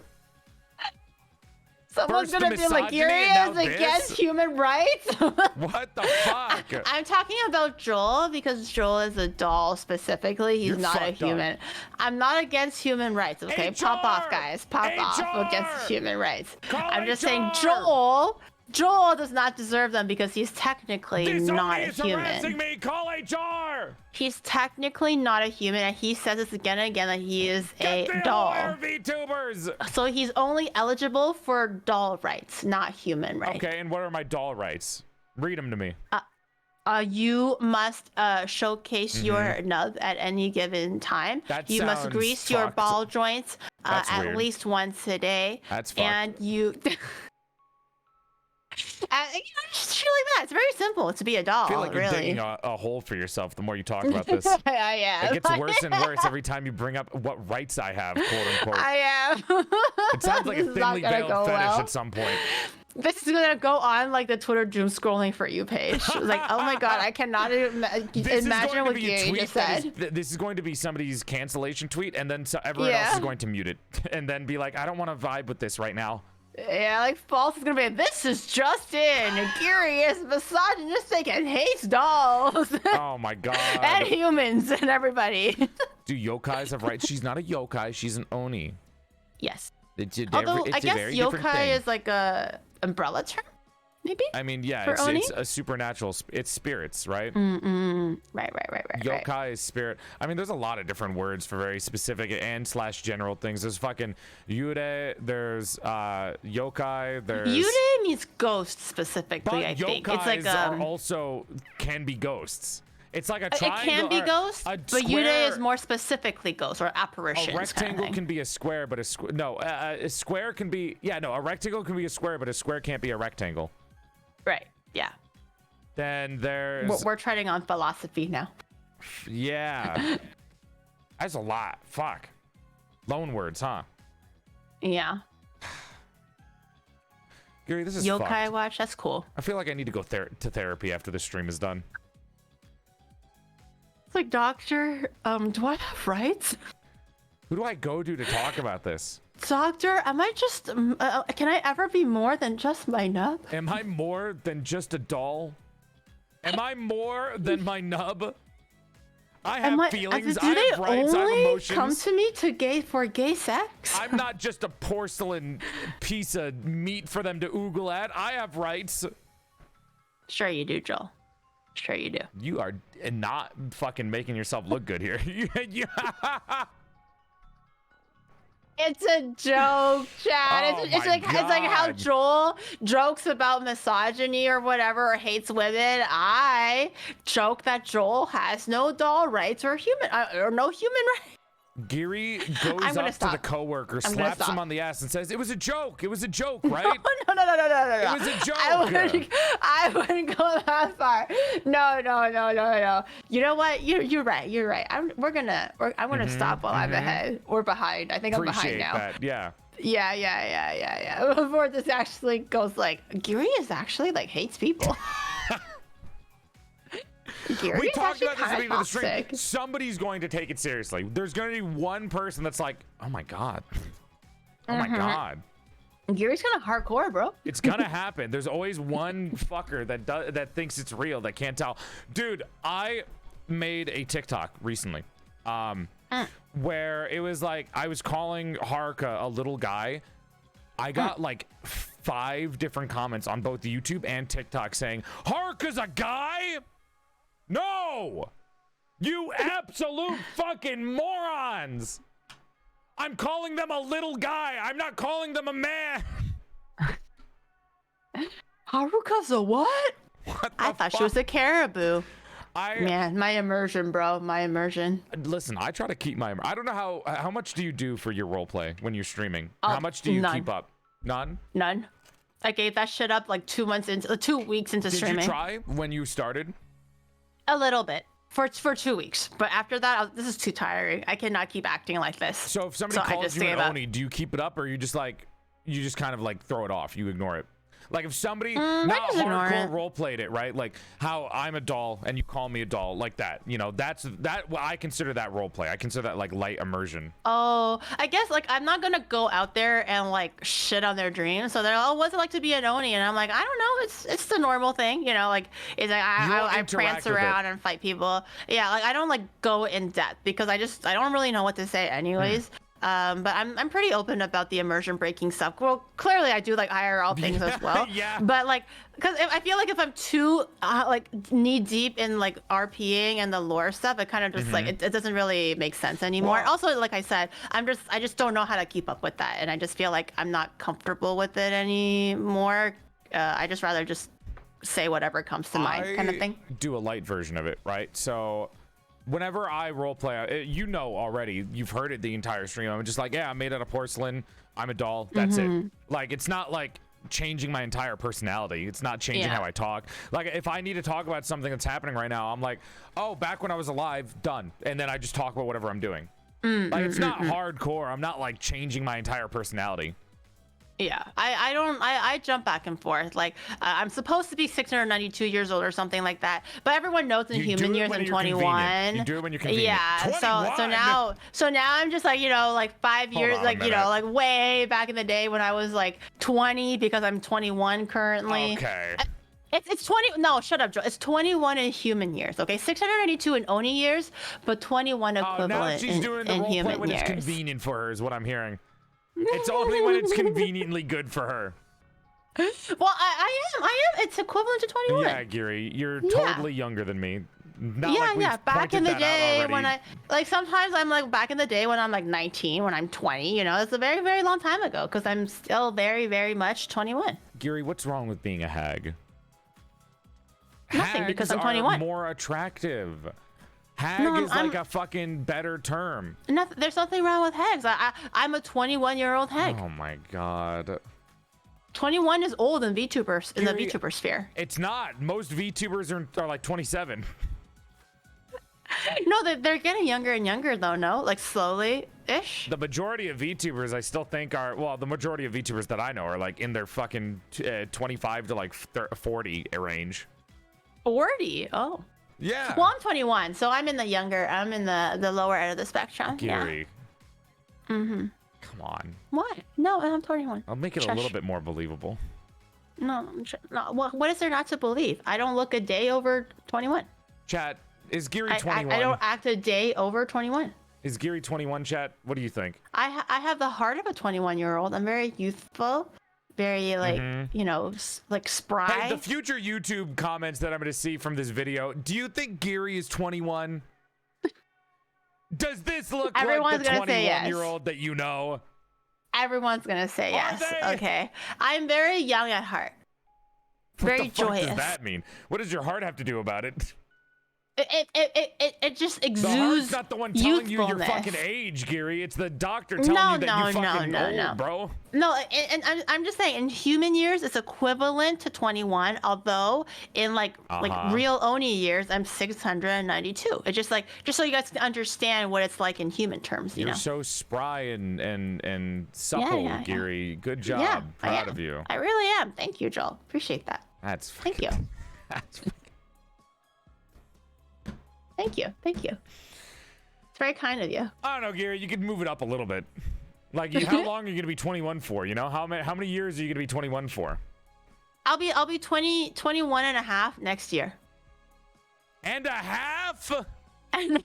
Someone's gonna be like, "Giri is against human rights." What the fuck? I'm talking about Joel because Joel is a doll specifically. He's not a human. I'm not against human rights. Okay, pop off, guys. Pop off against human rights. I'm just saying, Joel does not deserve them because he's technically not a human. Me. Call HR. He's technically not a human, and he says this again and again that he is a doll. VTubers. So he's only eligible for doll rights, not human rights. Okay, and what are my doll rights? Read them to me. You must showcase your nub at any given time. You must grease your ball joints at least once a day. That's fucked. And you. Just shit like that. It's very simple to be a doll. I feel like you're really digging a hole for yourself the more you talk about this. I am. It gets worse and worse every time you bring up what rights I have, quote unquote. I am. It sounds like a thinly veiled fetish at some point. This is gonna go on like the Twitter doom scrolling for you page. Like, oh my god, I cannot imagine what you just said. This is going to be somebody's cancellation tweet, and then everyone else is going to mute it, and then be like, I don't want to vibe with this right now. Yeah, like False is gonna be like, this is just in. Giri is misogynistic and hates dolls. Oh my god. And humans and everybody. Do yokais have rights? She's not a yokai, she's an oni. Yes. Although I guess yokai is like a umbrella term, maybe? I mean, yeah, it's a supernatural, it's spirits, right? Right. Yokai is spirit. I mean, there's a lot of different words for very specific and / general things. There's fucking yure, there's yokai, there's... Yure means ghost specifically, I think. It's like are also can be ghosts. It's like a triangle. It can be ghosts, but Yure is more specifically ghosts or apparitions. A rectangle can be a square, but a square can be... Yeah, no, a rectangle can be a square, but a square can't be a rectangle. Right, yeah. Then there's... We're treading on philosophy now. Yeah. That's a lot. Fuck. Loan words, huh? Yeah. Gary, this is Yokai fucked. Watch, that's cool. I feel like I need to go to therapy after this stream is done. It's like, doctor, do I have rights? Who do I go to talk about this? Doctor, am I just, can I ever be more than just my nub? Am I more than just a doll? Am I more than my nub? I have feelings, I have rights, I have emotions. Come to me for gay sex? I'm not just a porcelain piece of meat for them to oogle at. I have rights. Sure you do, Joel. Sure you do. You are not fucking making yourself look good here. It's a joke, Chad. Oh It's my like how God. Joel jokes about misogyny or whatever or hates women. I joke that Joel has no doll rights or no human rights. Giri I'm goes gonna up to stop. the coworker, I'm gonna slaps him stop. on the ass, and says, "It was a joke. It was a joke, right?" No. It was a joke. I wouldn't go that far. No. You know what? You're right. You're right. I'm gonna stop while I'm ahead or behind. I think Appreciate I'm behind now. that. Yeah. Yeah. Before this actually goes like, Giri is actually like hates people. Giri We is talked actually about this at the kind beginning of of the stream. toxic. Somebody's going to take it seriously. There's going to be one person that's like, "Oh my God. Oh my God." Giri's kind of hardcore, bro. It's gonna happen. There's always one fucker that thinks it's real, that can't tell. Dude, I made a TikTok recently, where it was like I was calling Haruka a little guy. I got like 5 different comments on both YouTube and TikTok saying, "Haruka's a guy? No! You absolute fucking morons! I'm calling them a little guy. I'm not calling them a man." Haruka's a what? I thought she was a caribou. Man, my immersion, bro. My immersion. Listen, I try to keep my. I don't know how much do you do for your role play when you're streaming? How much do you keep up? None. I gave that shit up like 2 weeks into streaming. Did you try when you started? A little bit for 2 weeks, but after that, this is too tiring. I cannot keep acting like this. So if somebody calls you an Oni, do you keep it up, or you just kind of like throw it off? You ignore it. Like if somebody not hardcore role played it, right? Like how I'm a doll and you call me a doll, like that. You know, that. Well, I consider that role play. I consider that like light immersion. Oh, I guess like I'm not gonna go out there and like shit on their dreams. So they're like, "Oh, what's it like to be an Oni?" And I'm like, "I don't know. It's the normal thing, you know. Like it's like I prance around and fight people. Yeah, like I don't like go in depth because I don't really know what to say anyways." But I'm pretty open about the immersion breaking stuff. Well, clearly I do like IRL things as well. Yeah. But like, because I feel like if I'm too like knee deep in like RPing and the lore stuff, it kind of just like it doesn't really make sense anymore. Well, also, like I said, I just don't know how to keep up with that, and I just feel like I'm not comfortable with it anymore. I just rather just say whatever comes to mind, kind of thing. Do a light version of it, right? So. Whenever I roleplay, you know already, you've heard it the entire stream. I'm just like, yeah, I'm made out of porcelain. I'm a doll. That's it. Like, it's not like changing my entire personality. It's not changing how I talk. Like, if I need to talk about something that's happening right now, I'm like, oh, back when I was alive, done. And then I just talk about whatever I'm doing. Like, it's not hardcore. I'm not like changing my entire personality. Yeah, I jump back and forth. Like I'm supposed to be 692 years old or something like that, but everyone knows in human years I'm 21. You do it when you're convenient. Yeah, so now I'm just like, you know, like 5 years, like, you know, like way back in the day when I was like 20, because I'm 21 currently. Okay. It's 20. No, shut up, Joe. It's 21 in human years. Okay, 692 in Oni years, but 21 equivalent now she's doing the in role play human when years. it's convenient for her, is what I'm hearing. It's only when it's conveniently good for her. Well, I am. It's equivalent to 21. Yeah, Giri, you're totally younger than me. Not Yeah. Back in the day when I sometimes I'm like back in the day when I'm like 19, when I'm 20. You know, it's a very, very long time ago because I'm still very, very much 21. Giri, what's wrong with being a hag? Nothing, Hags because I'm are 21. more attractive. Hag is like a fucking better term. There's nothing wrong with hags. I'm a 21-year-old hag. Oh my god. 21 is old in VTubers, in the VTuber sphere. It's not. Most VTubers are like 27. No, they're getting younger and younger though. No, like slowly-ish. The majority of VTubers, I still think are, well, the majority of VTubers that I know are like in their fucking 25 to like 40 range. 40. Oh. Yeah. Well, I'm 21, so I'm in the lower end of the spectrum. Gary. Yeah. Come on. What? No, I'm 21. I'll make it a little bit more believable. No. What is there not to believe? I don't look a day over 21. Chat, is Giri 21? I don't act a day over 21. Is Giri 21, chat? What do you think? I have the heart of a 21-year-old. I'm very youthful, very like you know like spry. Hey, the future YouTube comments that I'm going to see from this video. Do you think Giri is 21? Does this look Everyone's like the gonna say yes. 21-year-old that you know? Everyone's gonna say Are yes. they? Okay, I'm very young at heart. Very What the fuck joyous. does that mean? What does your heart have to do about it? It just The exudes heart's not the one telling you your youthfulness. fucking age, Giri. It's the doctor telling you that you're fucking old, bro. No, and I'm just saying, in human years, it's equivalent to 21. Although in like real Oni years, I'm 692. It's just so you guys can understand what it's like in human terms. You You're know. so spry and supple, yeah. Good job. Yeah, Proud of you. I really am. Thank you, Joel. Appreciate that. That's Thank you. That's Thank you. It's very kind of you. I don't know, Gary. You could move it up a little bit. Like, how long are you gonna be 21 for? You know, how many years are you gonna be 21 for? I'll be 21 and a half next year. And a half? And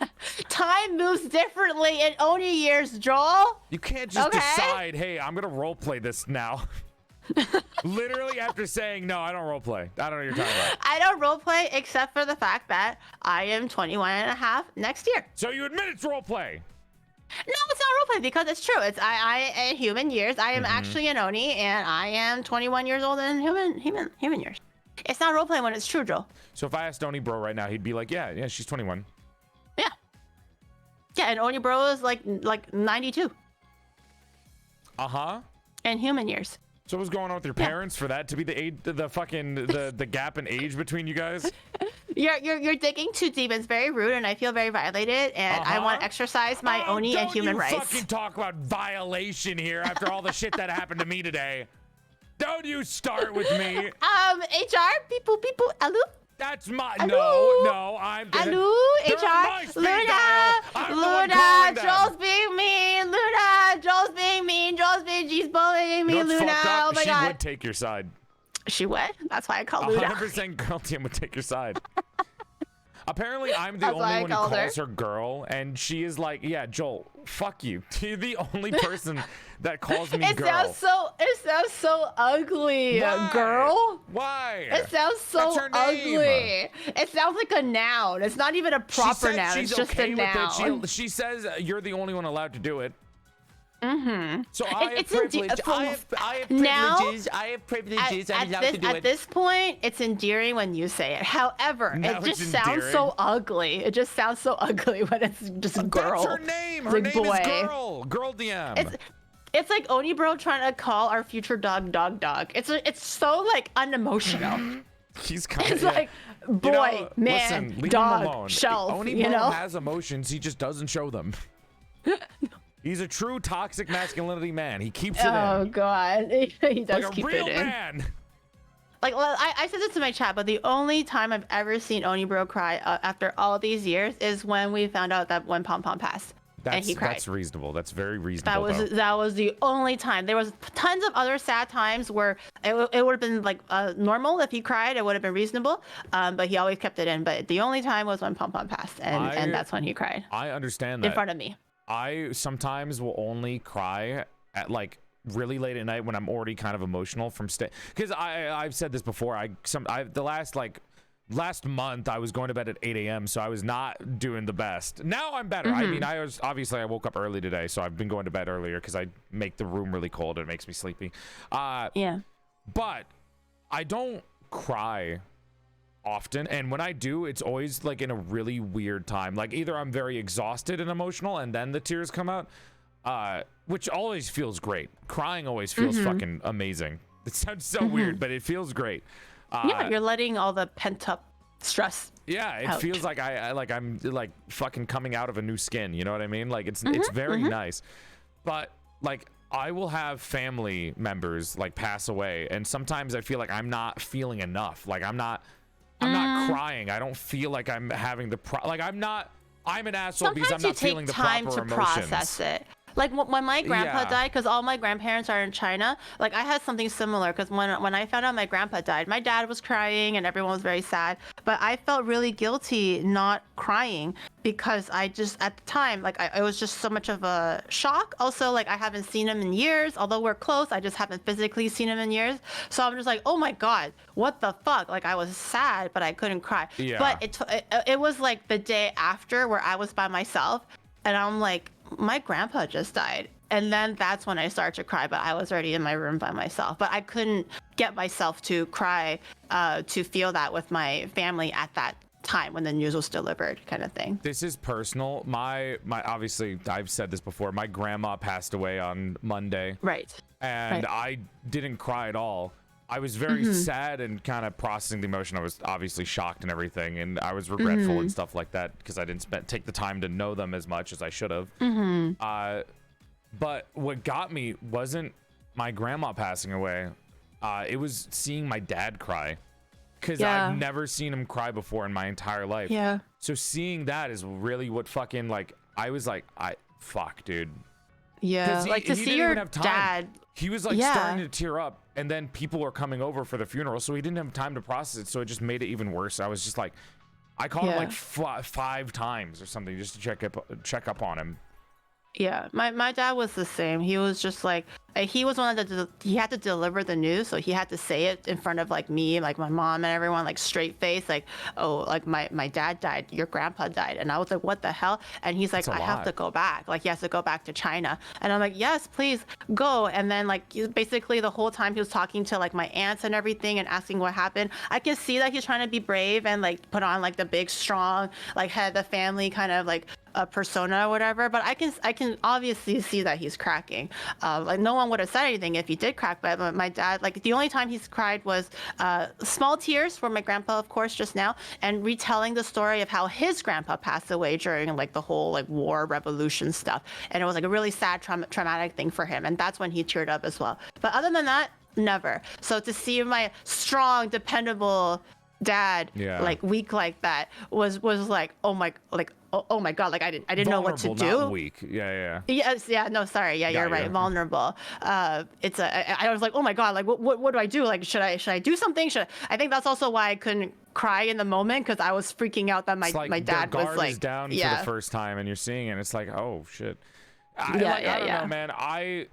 time moves differently in Oni years, Joel. You can't just decide, hey, I'm gonna role play this now. Literally after saying, no, I don't role play. I don't know what you're talking about. I don't role play except for the fact that I am 21 and a half next year. So you admit it's role play? No, it's not role play because it's true. It's I in human years. I am actually an Oni, and I am 21 years old in human years. It's not role play when it's true, Joel. So if I asked Oni Bro right now, he'd be like, yeah, she's 21. Yeah. Yeah, and Oni Bro is like 92 Uh-huh. in human years. So what's going on with your parents for that to be the age, the gap in age between you guys? You're digging too deep. It's very rude, and I feel very violated, and I want to exercise my Oni and human rights. Don't you fucking talk about violation here after all the shit that happened to me today. Don't you start with me. HR, people, hello? That's my, Hello? no, I'm gonna. Hello, HR, Luna, Joel's being mean, Luna, Joel's being mean, she's bullying me, You know what's Luna, fucked up? oh my She God. would take your side. She would? That's why I call Luna. 100% girl team would take your side. Apparently, I'm the That's why only I one who called calls her girl, and she is like, yeah, Joel, fuck you. You're the only person that calls me girl. It sounds so ugly, Why? girl. Why? It sounds so That's her name. ugly. It sounds like a noun. It's not even a proper noun. She's It's just okay a with noun. it. She says you're the only one allowed to do it. So I have It's privilege. I have privileges. I have privileges. I'm allowed to do at it. this point, it's endearing when you say it. However, Now it just it's sounds endearing. so ugly. It just sounds so ugly when it's just a girl. That's her name. Her Like, name boy. is Girl. Girl DM. It's like Oni Bro trying to call our future dog. It's so like unemotional. He's kind It's of like boy, man, listen, leave dog, him alone. shelf. Oni You Bro know. has emotions. He just doesn't show them. He's a true toxic masculinity man. He keeps it Oh in. God, he does Like a keep real it in. man. Like, well, I said this in my chat, but the only time I've ever seen Oni Bro cry after all these years is when we found out that when Pom Pom passed, and he cried. That's reasonable. That's very reasonable. That was the only time. There was tons of other sad times where it would have been like normal if he cried. It would have been reasonable, but he always kept it in. But the only time was when Pom Pom passed, and that's when he cried I understand that. in front of me. I sometimes will only cry at like really late at night when I'm already kind of emotional from because I've said this before. Last month I was going to bed at 8 a.m. so I was not doing the best. Now I'm better. I mean, I woke up early today, so I've been going to bed earlier because I make the room really cold and it makes me sleepy. Yeah. But I don't cry often, and when I do, it's always like in a really weird time. Like either I'm very exhausted and emotional and then the tears come out, which always feels great. Crying always feels fucking amazing. It sounds so weird, but it feels great. Yeah, you're letting all the pent up stress. Yeah, it out. feels like I'm like fucking coming out of a new skin, you know what I mean? Like it's very nice. But like I will have family members like pass away, and sometimes I feel like I'm not feeling enough. Like I'm not crying. I don't feel like I'm having I'm an asshole because I'm not feeling the proper Sometimes you take time to emotions. process it. Like when my grandpa Yeah. died, because all my grandparents are in China. Like I had something similar, because when I found out my grandpa died, my dad was crying and everyone was very sad. But I felt really guilty not crying, because I just at the time, like it was just so much of a shock. Also, like I haven't seen him in years. Although we're close, I just haven't physically seen him in years. So I'm just like, oh my god, what the fuck? Like I was sad, but I couldn't cry. Yeah. But it was like the day after where I was by myself, and I'm like, my grandpa just died. And then that's when I started to cry, but I was already in my room by myself. But I couldn't get myself to cry, to feel that with my family at that time when the news was delivered, kind of thing. This is personal. My obviously, I've said this before. My grandma passed away on Monday. Right. And Right. I didn't cry at all. I was very sad and kind of processing the emotion. I was obviously shocked and everything, and I was regretful and stuff like that, because I didn't take the time to know them as much as I should have. But what got me wasn't my grandma passing away. It was seeing my dad cry, because Yeah. I've never seen him cry before in my entire life. Yeah. So seeing that is really what fucking, like, I was like, fuck, dude. Yeah. 'Cause Like he to didn't see your even have time. dad. He was like Yeah. starting to tear up, and then people were coming over for the funeral, so he didn't have time to process it, so it just made it even worse. I was just like, I called him Yeah. like five times or something just to check up on him. Yeah, my dad was the same. He was just like, he was one of the, he had to deliver the news, so he had to say it in front of like me, like my mom and everyone, like straight face, like, oh, like my dad died, your grandpa died. And I was like, what the hell? And he's like, That's a I have lot. to go back. Like he has to go back to China. And I'm like, yes, please go. And then like basically the whole time he was talking to like my aunts and everything and asking what happened. I can see that he's trying to be brave and like put on like the big, strong, like head of the family kind of like a persona or whatever, but I can obviously see that he's cracking. Like no one would have said anything if he did crack, but my dad, like the only time he's cried was small tears for my grandpa, of course, just now, and retelling the story of how his grandpa passed away during like the whole like war revolution stuff, and it was like a really sad traumatic thing for him, and that's when he teared up as well. But other than that, never. So to see my strong, dependable dad Yeah. like weak like that was like, oh my, like oh my god, like I didn't know what to Vulnerable, do. not weak. Yeah. Yes, yeah, no, sorry, yeah, you're right, you're- vulnerable. It's I was like, oh my god, like what do I do? Like should I do something? I think that's also why I couldn't cry in the moment, because I was freaking out that It's like my dad their was guard like, is down for the first time, and you're seeing it. And it's like, oh shit. I don't know, man. I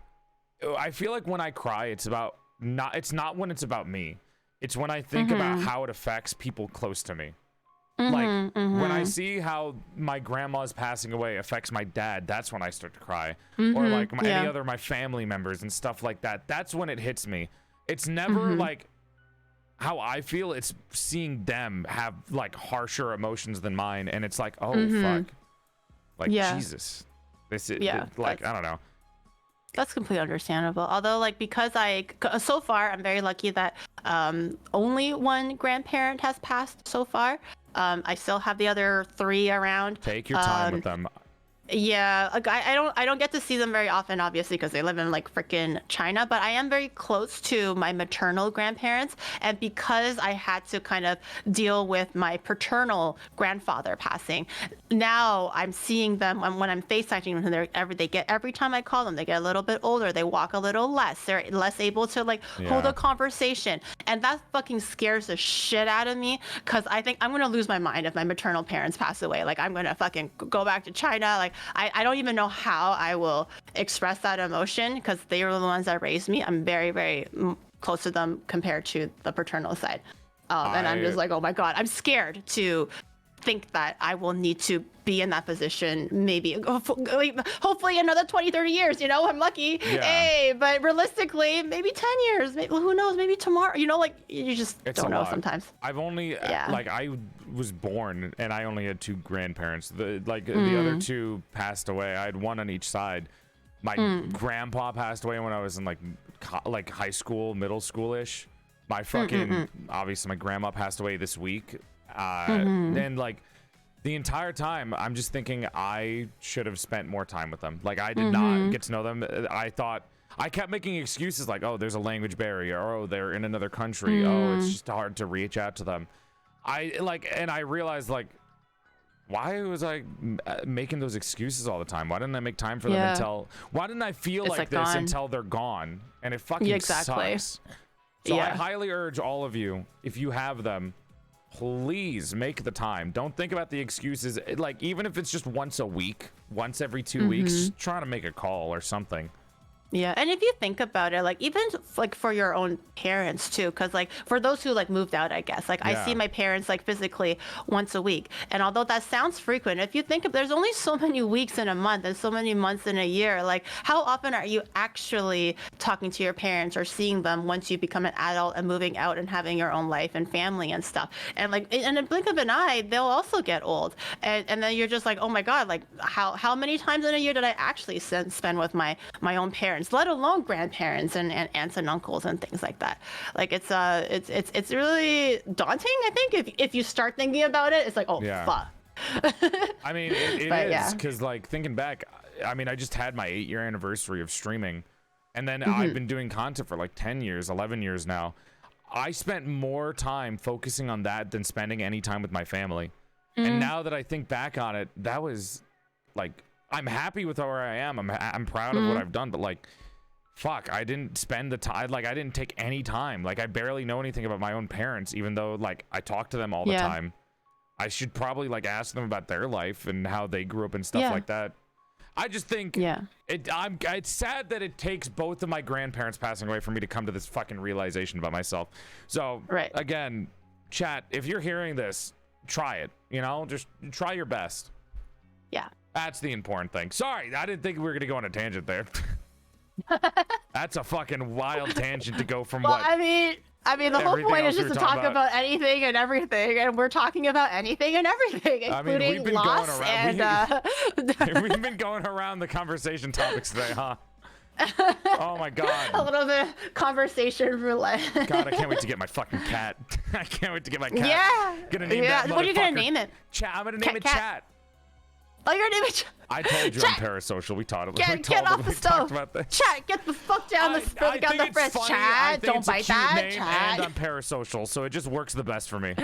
feel like when I cry, it's not when it's about me. It's when I think about how it affects people close to me. Like when I see how my grandma's passing away affects my dad, that's when I start to cry. Or like any other my family members and stuff like that. That's when it hits me. It's never like how I feel. It's seeing them have like harsher emotions than mine, and it's like, oh fuck, like Jesus, this is like I don't know. That's completely understandable. Although, like, because so far, I'm very lucky that only one grandparent has passed so far. I still have the other 3 around. Take your time with them. Yeah, like I don't get to see them very often, obviously, because they live in like freaking China, but I am very close to my maternal grandparents, and because I had to kind of deal with my paternal grandfather passing, now I'm seeing them when I'm FaceTiming them. Every time I call them, they get a little bit older, they walk a little less, they're less able to like hold a conversation, and that fucking scares the shit out of me, because I think I'm gonna lose my mind if my maternal parents pass away. Like I'm gonna fucking go back to China. Like I don't even know how I will express that emotion, because they were the ones that raised me. I'm very, very close to them compared to the paternal side. And I'm just like, oh my God, I'm scared to think that I will need to be in that position, maybe hopefully another 20-30 years, you know, I'm lucky. Hey, but realistically maybe 10 years, maybe, who knows, maybe tomorrow, you know, like you just don't know sometimes. I've only like I was born and I only had 2 grandparents. The other 2 passed away. I had one on each side. My grandpa passed away when I was in like high school, middle school-ish. My fucking obviously my grandma passed away this week. And like the entire time I'm just thinking I should have spent more time with them. Like I did not get to know them. I kept making excuses like, oh, there's a language barrier, or oh, they're in another country, oh, it's just hard to reach out to them. I realized like why was I making those excuses all the time? Why didn't I make time for them until? Why didn't I feel like this gone. until they're gone? And it fucking sucks. So I highly urge all of you, if you have them, please make the time. Don't think about the excuses. Like, even if it's just once a week, once every 2 weeks, try to make a call or something. Yeah, and if you think about it, like even like for your own parents too, because like for those who like moved out, I guess like I see my parents like physically once a week, and although that sounds frequent, if you think of there's only so many weeks in a month and so many months in a year, like how often are you actually talking to your parents or seeing them once you become an adult and moving out and having your own life and family and stuff? And like in a blink of an eye, they'll also get old, and then you're just like, oh my god, like how many times in a year did I actually spend with my own parents, let alone grandparents and aunts and uncles and things like that. Like it's really daunting, I think, if you start thinking about it. It's like, oh fuck. I mean, it is, because like thinking back, I mean, I just had my 8-year anniversary of streaming, and then I've been doing content for like 10 years, 11 years now. I spent more time focusing on that than spending any time with my family. And now that I think back on it, that was like, I'm happy with where I am. I'm proud of what I've done, but like, fuck, I didn't spend the time. Like, I didn't take any time. Like, I barely know anything about my own parents, even though like I talk to them all the time. I should probably like ask them about their life and how they grew up and stuff like that. I just think it's sad that it takes both of my grandparents passing away for me to come to this fucking realization about myself. So again, chat, if you're hearing this, try it. You know, just try your best. Yeah. That's the important thing. Sorry, I didn't think we were going to go on a tangent there. That's a fucking wild tangent to go from what? I mean, the whole point is just to talk about anything and everything, and we're talking about anything and everything, including loss and... We've been going around the conversation topics today, huh? Oh my god. A little bit of conversation roulette. God, I can't wait to get my fucking cat. I can't wait to get my cat. Yeah. Gonna name that What are you gonna name it? Chat. I'm gonna name it Chat. Oh, you're gonna name it. I told you I'm parasocial. We taught it. Get off the stove. Chat, get the fuck down the fridge. Chat, don't bite that. Chat. And I'm parasocial, so it just works the best for me.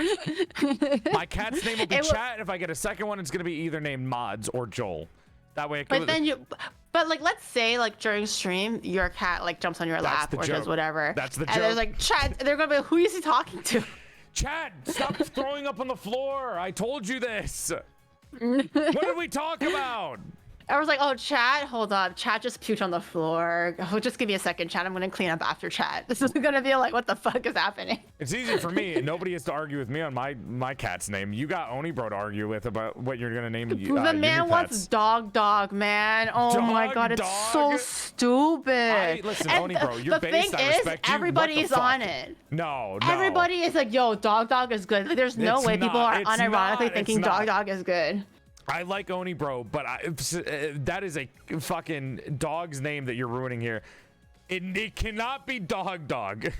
My cat's name will be Chat. If I get a second one, it's gonna be either named Mods or Joel. That way it goes. But like, let's say like during stream, your cat like jumps on your lap or does whatever. That's the joke. And there's like, Chat, they're gonna be, who is he talking to? Chat, stop throwing up on the floor. I told you this. What did we talk about? I was like, oh, Chat, hold on. Chat just puked on the floor. Oh, just give me a second, Chat. I'm going to clean up after Chat. This is going to be like, what the fuck is happening? It's easy for me. Nobody has to argue with me on my cat's name. You got OniGiri to argue with about what you're going to name the man wants dog, man. Oh my god, it's so stupid. Listen, OniGiri, you're based. I respect you. Everybody's on it. No. Everybody is like, yo, dog is good. Like, there's no way people are unironically thinking dog is good. I like OniGiri, but that is a fucking dog's name that you're ruining here. It cannot be dog.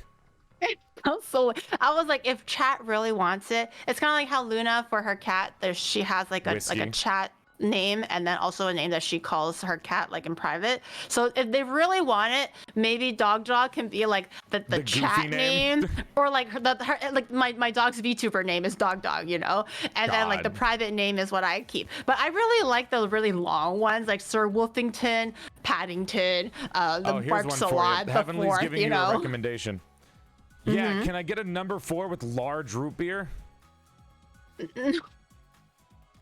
So I was like, if Chat really wants it, it's kind of like how Luna for her cat, she has like a Chat name and then also a name that she calls her cat like in private. So if they really want it, maybe dog can be like the Chat name or like my dog's VTuber name is dog, you know, and then like the private name is what I keep. But I really like the really long ones like Sir Wolfington, Paddington, the Barks a Lot, the Heavenly's fourth, giving you know. A recommendation. Yeah, can I get a number 4 with large root beer?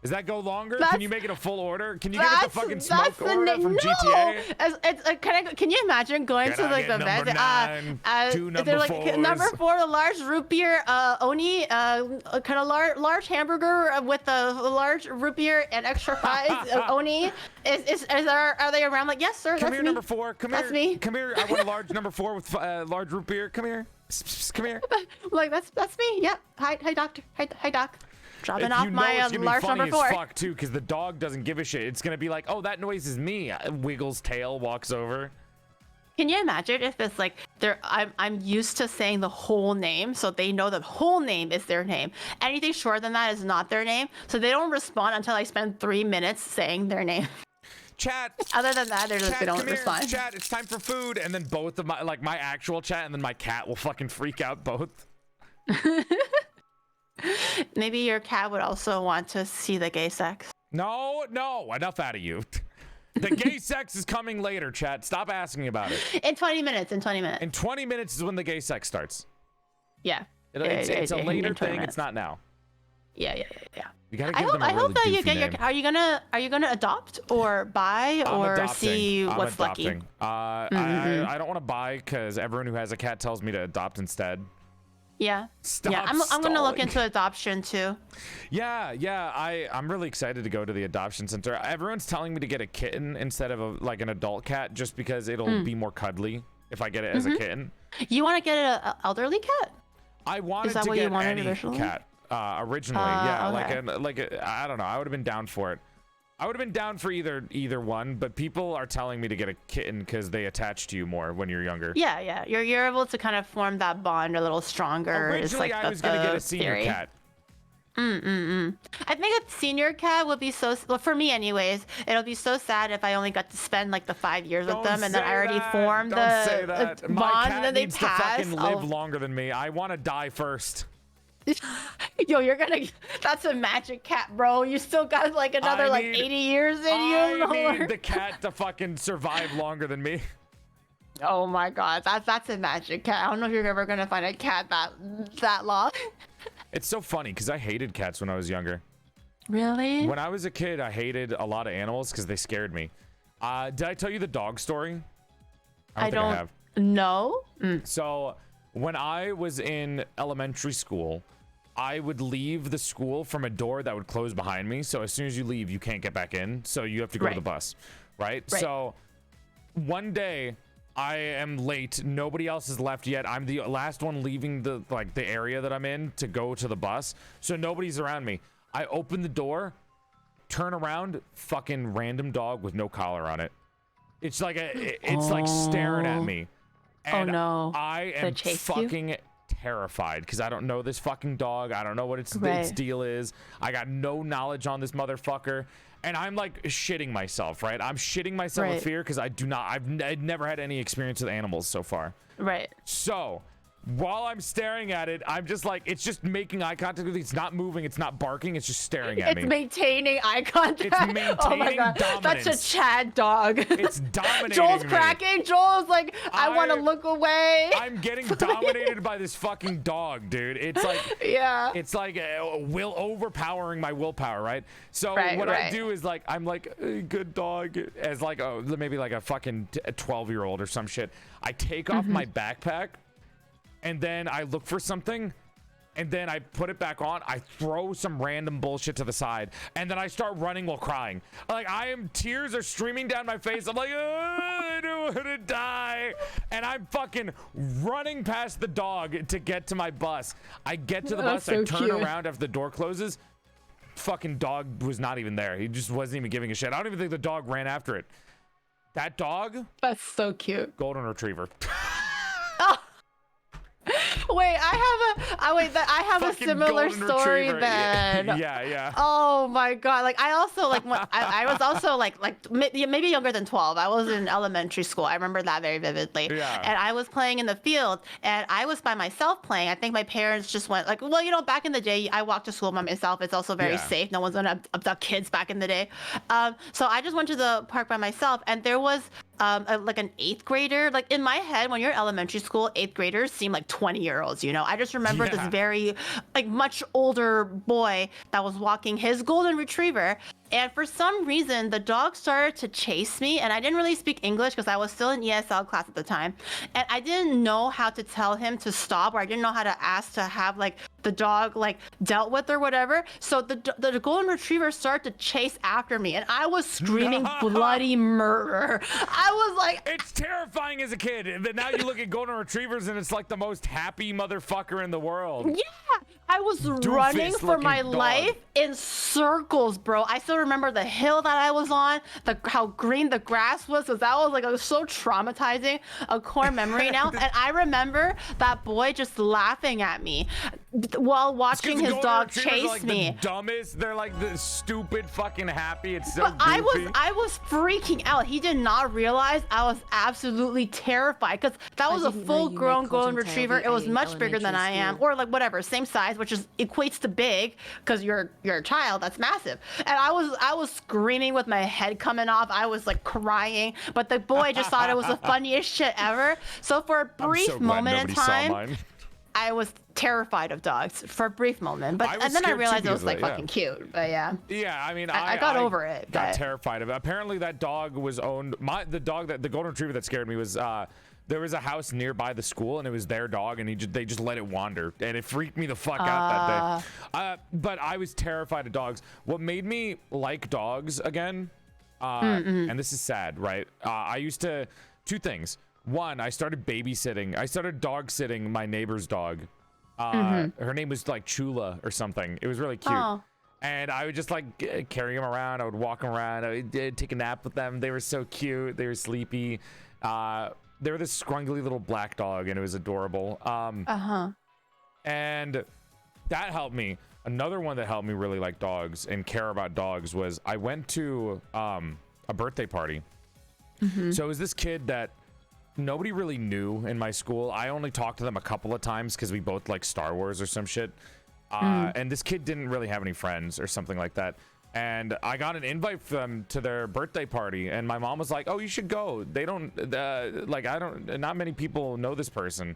Does that go longer? Can you make it a full order? Can you give it the fucking smoke order from GTA? Can you imagine going to like the vet? They're like number 4, the large root beer, Oni, kind of large hamburger with a large root beer and extra fries. Oni, are they around? Like, yes, sir. Come here, me. number 4. Come that's here. Me. Come here. I want a large number 4 with large root beer. Come here. Come here. Like that's me. Yeah. Hi, doctor. Hi, doc. Dropping off my large number 4. As fuck too, because the dog doesn't give a shit. It's gonna be like, oh, that noise is me. Wiggles tail, walks over. Can you imagine if it's like I'm used to saying the whole name, so they know the whole name is their name. Anything shorter than that is not their name, so they don't respond until I spend 3 minutes saying their name. Chat. Other than that, they don't respond. Chat, it's time for food, and then both of my actual chat and then my cat will fucking freak out both. Maybe your cat would also want to see the gay sex. No, enough out of you. The gay sex is coming later, chat. Stop asking about it. In 20 minutes. In 20 minutes. In 20 minutes is when the gay sex starts. Yeah. It's a later thing. Minutes. It's not now. Yeah. You gotta give them a I really hope that you goofy get your. name. Are you gonna adopt or buy or see I'm what's adopting. lucky? I don't want to buy because everyone who has a cat tells me to adopt instead. Yeah. Stop Yeah. I'm gonna look stalling. into adoption too. Yeah. I'm really excited to go to the adoption center. Everyone's telling me to get a kitten instead of like an adult cat, just because it'll be more cuddly if I get it as a kitten. You want to get an elderly cat? I wanted that to what you get wanted any originally? cat originally. Yeah, Okay. I don't know. I would have been down for it. I would have been down for either one, but people are telling me to get a kitten because they attach to you more when you're younger. Yeah. You're able to kind of form that bond a little stronger. Originally, I was gonna get a senior theory. cat. I think a senior cat would be so, well, for me anyways, it'll be so sad if I only got to spend like the 5 years with them and then I already formed Don't say the that. My bond cat and then they needs to pass. fucking live longer than me. I want to die first. Yo, that's a magic cat, bro. You still got like another I like need- 80 years in you. I need Lord. the cat to fucking survive longer than me. Oh my god, that's a magic cat. I don't know if you're ever gonna find a cat that long. It's so funny because I hated cats when I was younger. Really? When I was a kid, I hated a lot of animals because they scared me. Did I tell you the dog story? I don't think I have. know. So when I was in elementary school, I would leave the school from a door that would close behind me. So as soon as you leave, you can't get back in. So you have to go to the bus, right? So one day I am late. Nobody else has left yet. I'm the last one leaving the area that I'm in to go to the bus. So nobody's around me. I open the door, turn around, fucking random dog with no collar on it. It's like like staring at me. And no. I am fucking terrified because I don't know this fucking dog. I don't know what its deal is. I got no knowledge on this motherfucker. And I'm like shitting myself, right? I'm shitting myself with fear because I've never had any experience with animals so far. Right. So while I'm staring at it, I'm just like, it's just making eye contact with me. It's not moving. It's not barking. It's just staring at me. It's maintaining eye contact. It's maintaining oh my God. dominance. That's a Chad dog. It's dominating Joel's me. cracking. Joel's like, I want to look away. I'm getting dominated by this fucking dog, dude. It's like, it's like overpowering my willpower, right? So what I do is like, I'm like, good dog, as like maybe like a fucking 12-year-old or some shit. I take off my backpack. And then I look for something, and then I put it back on. I throw some random bullshit to the side, and then I start running while crying. Like tears are streaming down my face. I'm like, I don't want to die. And I'm fucking running past the dog to get to my bus. I get to the bus, I turn around after the door closes. Fucking dog was not even there. He just wasn't even giving a shit. I don't even think the dog ran after it. That dog? That's so cute. Golden retriever. Wait, I have a similar story retriever. then. Yeah. Oh my God. Like I also like when I was also like maybe younger than 12. I was in elementary school. I remember that very vividly. Yeah. And I was playing in the field and I was by myself playing. I think my parents just went like, well, back in the day, I walked to school by myself. It's also very safe. No one's gonna abduct kids back in the day. So I just went to the park by myself and there was like an 8th grader. Like in my head, when you're elementary school, 8th graders seem like 20-year-olds, I just remember this very like much older boy that was walking his golden retriever. And for some reason, the dog started to chase me, and I didn't really speak English because I was still in ESL class at the time. And I didn't know how to tell him to stop, or I didn't know how to ask to have like the dog like dealt with or whatever. So the golden retriever started to chase after me, and I was screaming bloody murder. I was like, it's terrifying as a kid. And then now you look at golden retrievers, and it's like the most happy motherfucker in the world. Yeah, I was running for my life in circles, bro. I still remember the hill that I was on, how green the grass was, because that was like so traumatizing, a core memory now. And I remember that boy just laughing at me. while It's 'cause watching the his golden dog retrievers are, chase like, me. The dumbest. They're like the stupid fucking happy. It's so But goofy. I was freaking out. He did not realize I was absolutely terrified because that was a didn't know you full-grown made golden cottontail retriever. It was in much bigger than I elementary am, school. or like whatever, same size, which is equates to big because you're a child. That's massive. And I was screaming with my head coming off. I was like crying, but the boy just thought it was the funniest shit ever. So for a I'm brief so glad moment in nobody saw time, mine. I was terrified of dogs for a brief moment, I was and then I scared too realized it was because like of that, yeah. fucking cute. But yeah. Yeah, I mean, I got over it, Got but- terrified of it. Apparently, that dog was owned. The golden retriever that scared me was there was a house nearby the school, and it was their dog, and they just let it wander, and it freaked me the fuck out that day. But I was terrified of dogs. What made me like dogs again, and this is sad, right? I used to two things. One, I started babysitting. I started dog sitting my neighbor's dog. Her name was like Chula or something. It was really cute. Oh. And I would just like carry them around. I would walk them around. I would take a nap with them. They were so cute. They were sleepy. They were this scrungly little black dog, and it was adorable. And that helped me. Another one that helped me really like dogs and care about dogs was I went to a birthday party. So it was this kid that nobody really knew in my school. I only talked to them a couple of times because we both like Star Wars or some shit. And this kid didn't really have any friends or something like that. And I got an invite from them to their birthday party, and my mom was like, "Oh, you should go. They don't not many people know this person."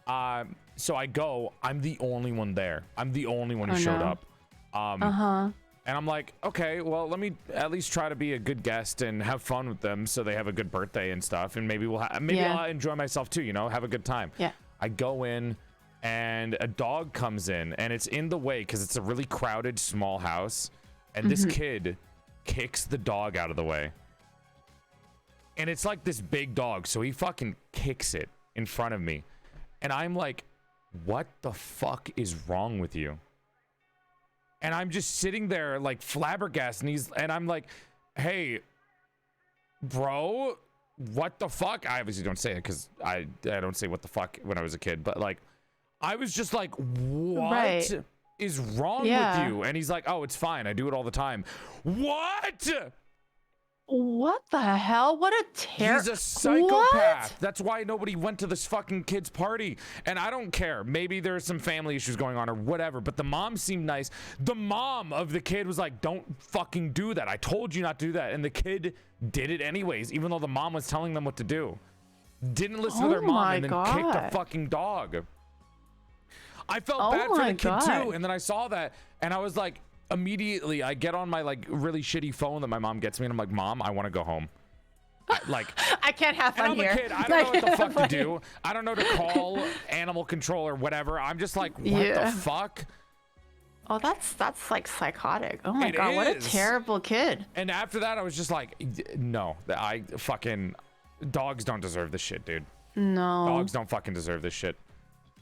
So I go. I'm the only one there. I'm the only one who showed up. And I'm like, okay, well, let me at least try to be a good guest and have fun with them so they have a good birthday and stuff. And maybe I'll enjoy myself too, have a good time. Yeah. I go in and a dog comes in and it's in the way because it's a really crowded small house. And this kid kicks the dog out of the way. And it's like this big dog. So he fucking kicks it in front of me. And I'm like, what the fuck is wrong with you? And I'm just sitting there like flabbergasted, and I'm like, hey, bro, what the fuck? I obviously don't say it because I don't say what the fuck when I was a kid, but like, I was just like, what is wrong with you? And he's like, oh, it's fine. I do it all the time. What? What the hell? What a He's a psychopath. That's why nobody went to this fucking kid's party. And I don't care. Maybe there's some family issues going on or whatever, but the mom seemed nice. The mom of the kid was like, don't fucking do that. I told you not to do that. And the kid did it anyways, even though the mom was telling them what to do. Didn't listen to their mom and then kicked a fucking dog. I felt bad for the kid too. And then I saw that and I was like, immediately I get on my like really shitty phone that my mom gets me and I'm like, Mom, I want to go home. I can't have fun I'm here. a kid. I don't know what the fuck to do. I don't know to call animal control or whatever. I'm just like, what the fuck? Oh, that's like psychotic. Oh my It god, what a is. terrible kid. And after that, I was just like, no, I fucking dogs don't deserve this shit, dude. No. Dogs don't fucking deserve this shit.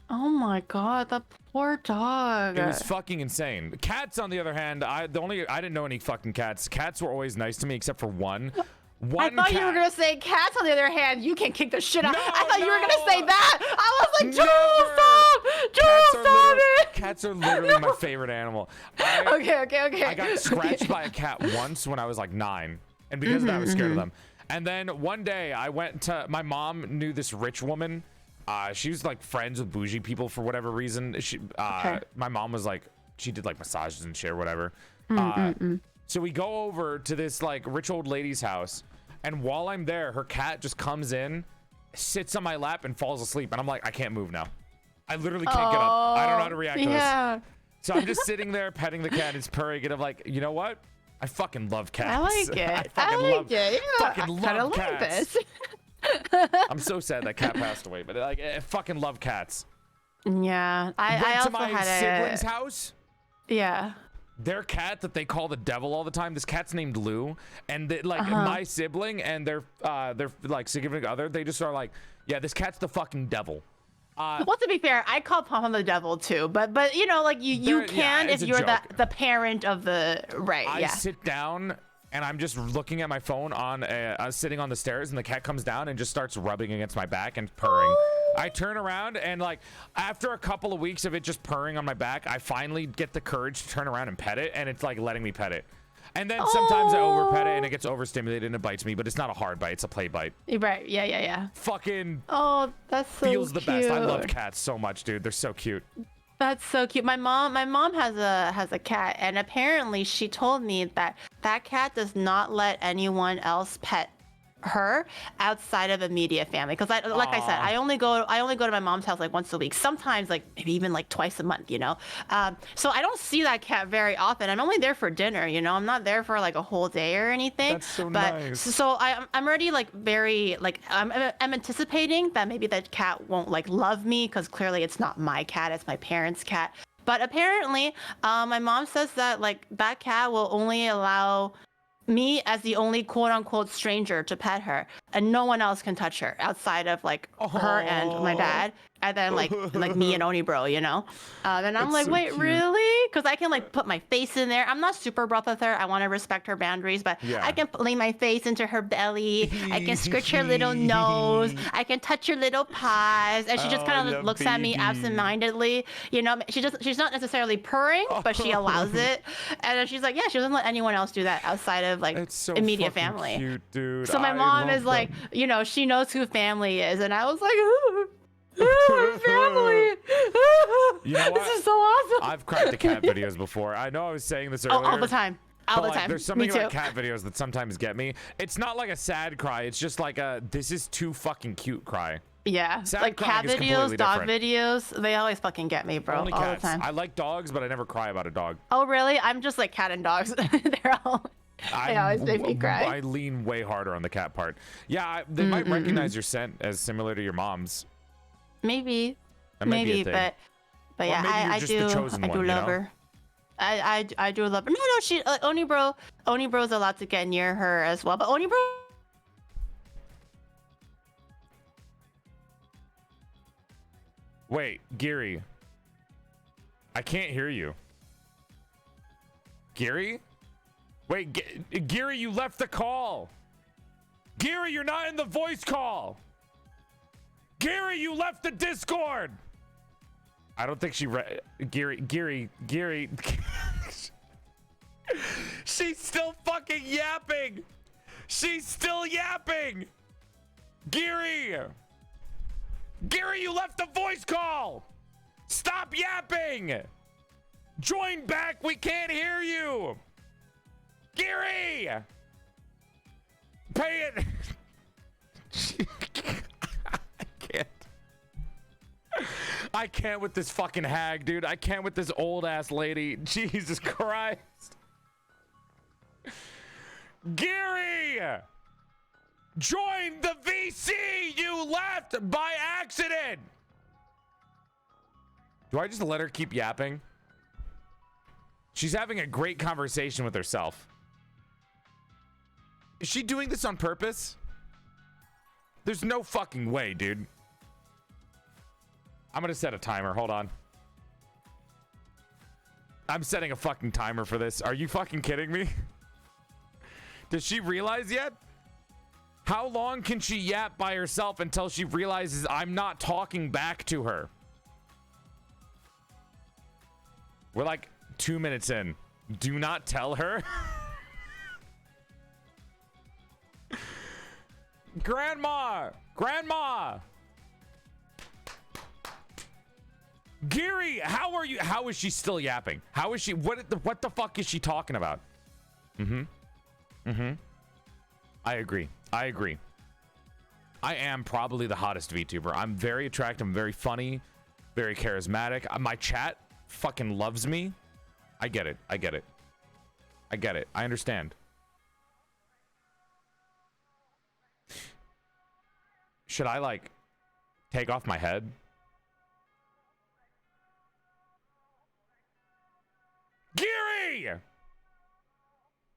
Oh my god, the poor dog. It was fucking insane. Cats, on the other hand, I didn't know any fucking cats. Cats were always nice to me, except for one. I thought you were gonna say cats. On the other hand, you can kick the shit out. I thought you were gonna say that. I was like, Joel, stop! Joel, stop it! Cats are literally my favorite animal. Okay. I got scratched by a cat once when I was like 9, and because of that, I was scared of them. And then one day, I went to my mom knew this rich woman. She was like friends with bougie people for whatever reason. My mom was like, she did like massages and shit or whatever. So we go over to this like rich old lady's house, and while I'm there, her cat just comes in, sits on my lap, and falls asleep. And I'm like, I can't move now. I literally can't get up. I don't know how to react to this. So I'm just sitting there petting the cat. It's purring, and I'm like, you know what? I fucking love cats. I like it. I like it. fucking love like cats. this. I'm so sad that cat passed away, but like, I fucking love cats. Yeah, I Went also to my had siblings' house. Yeah. Their cat that they call the devil all the time. This cat's named Lou, and my sibling and their like significant other, they just are like, yeah, this cat's the fucking devil. Well, to be fair, I call Pom the devil too, but you know, like you can if you're the parent of the I sit down and I'm just looking at my phone on sitting on the stairs, and the cat comes down and just starts rubbing against my back and purring. I turn around and like after a couple of weeks of it just purring on my back, I finally get the courage to turn around and pet it, and it's like letting me pet it. And then sometimes I over pet it and it gets overstimulated and it bites me, but it's not a hard bite, it's a play bite. Right, yeah. Fucking that's so feels the best. I love cute. cats so much, dude. They're so cute. That's so cute. My mom has a cat, and apparently she told me that that cat does not let anyone else pet her outside of immediate family. Because like I said, I only go to my mom's house like once a week, sometimes like maybe even like twice a month, you know. So I don't see that cat very often. I'm only there for dinner, you know. I'm not there for like a whole day or anything. That's so but nice. So I'm already like very like I'm anticipating that maybe that cat won't like love me, because clearly it's not my cat, it's my parents' cat. But apparently my mom says that like that cat will only allow me as the only quote unquote stranger to pet her, and no one else can touch her outside of like her and my dad, and then like me and Oni bro, you know. And I'm That's like, so wait, cute. really? Because I can like put my face in there. I'm not super rough with her. I want to respect her boundaries, but Yeah. I can lay my face into her belly. I can scratch her little nose. I can touch her little paws, and she just Oh, kind I of love looks at me babies. absentmindedly. You know, she's not necessarily purring, but she allows it. And then she's like, yeah, she doesn't let anyone else do that outside of like It's so immediate fucking family. cute, dude. So my I mom love is like, them. you know, she knows who family is, and I was like, oh, family. You know what? This is so awesome. I've cracked the cat videos before. I know I was saying this earlier. all the time. All But the like, time. there's something Me too. about cat videos that sometimes get me. It's not like a sad cry. It's just like a this is too fucking cute cry. Yeah, Sad like crying cat is videos, completely dog different. videos, they always fucking get me, bro, Only all cats. the time. I like dogs, but I never cry about a dog. Oh, really? I'm just like cat and dogs. They always make me cry. I lean way harder on the cat part. Yeah, they might recognize your scent as similar to your mom's. Maybe, That might be a maybe, thing. but Or yeah, maybe you're I just the do, chosen I do one, you love know? her. I do love her. No, she Oni bro's allowed to get near her as well, but Oni bro. Wait, Giri. I can't hear you. Giri? Wait, Giri, you left the call. Giri, you're not in the voice call. Giri, you left the Discord. I don't think she Giri. She's still fucking yapping. She's still yapping. Giri, you left the voice call. Stop yapping. Join back. We can't hear you. Giri, pay it. I can't with this fucking hag, dude. I can't with this old ass lady. Jesus Christ. Gary! Join the VC! You left by accident! Do I just let her keep yapping? She's having a great conversation with herself. Is she doing this on purpose? There's no fucking way, dude. I'm gonna set a timer. Hold on. I'm setting a fucking timer for this. Are you fucking kidding me? Does she realize yet? How long can she yap by herself until she realizes I'm not talking back to her? We're like 2 minutes in. Do not tell her. Grandma! Gary, how are you? How is she still yapping? How is she? What the fuck is she talking about? I agree. I am probably the hottest VTuber. I'm very attractive. I'm very funny, very charismatic. My chat fucking loves me. I get it. I understand. Should I like take off my head? Gary!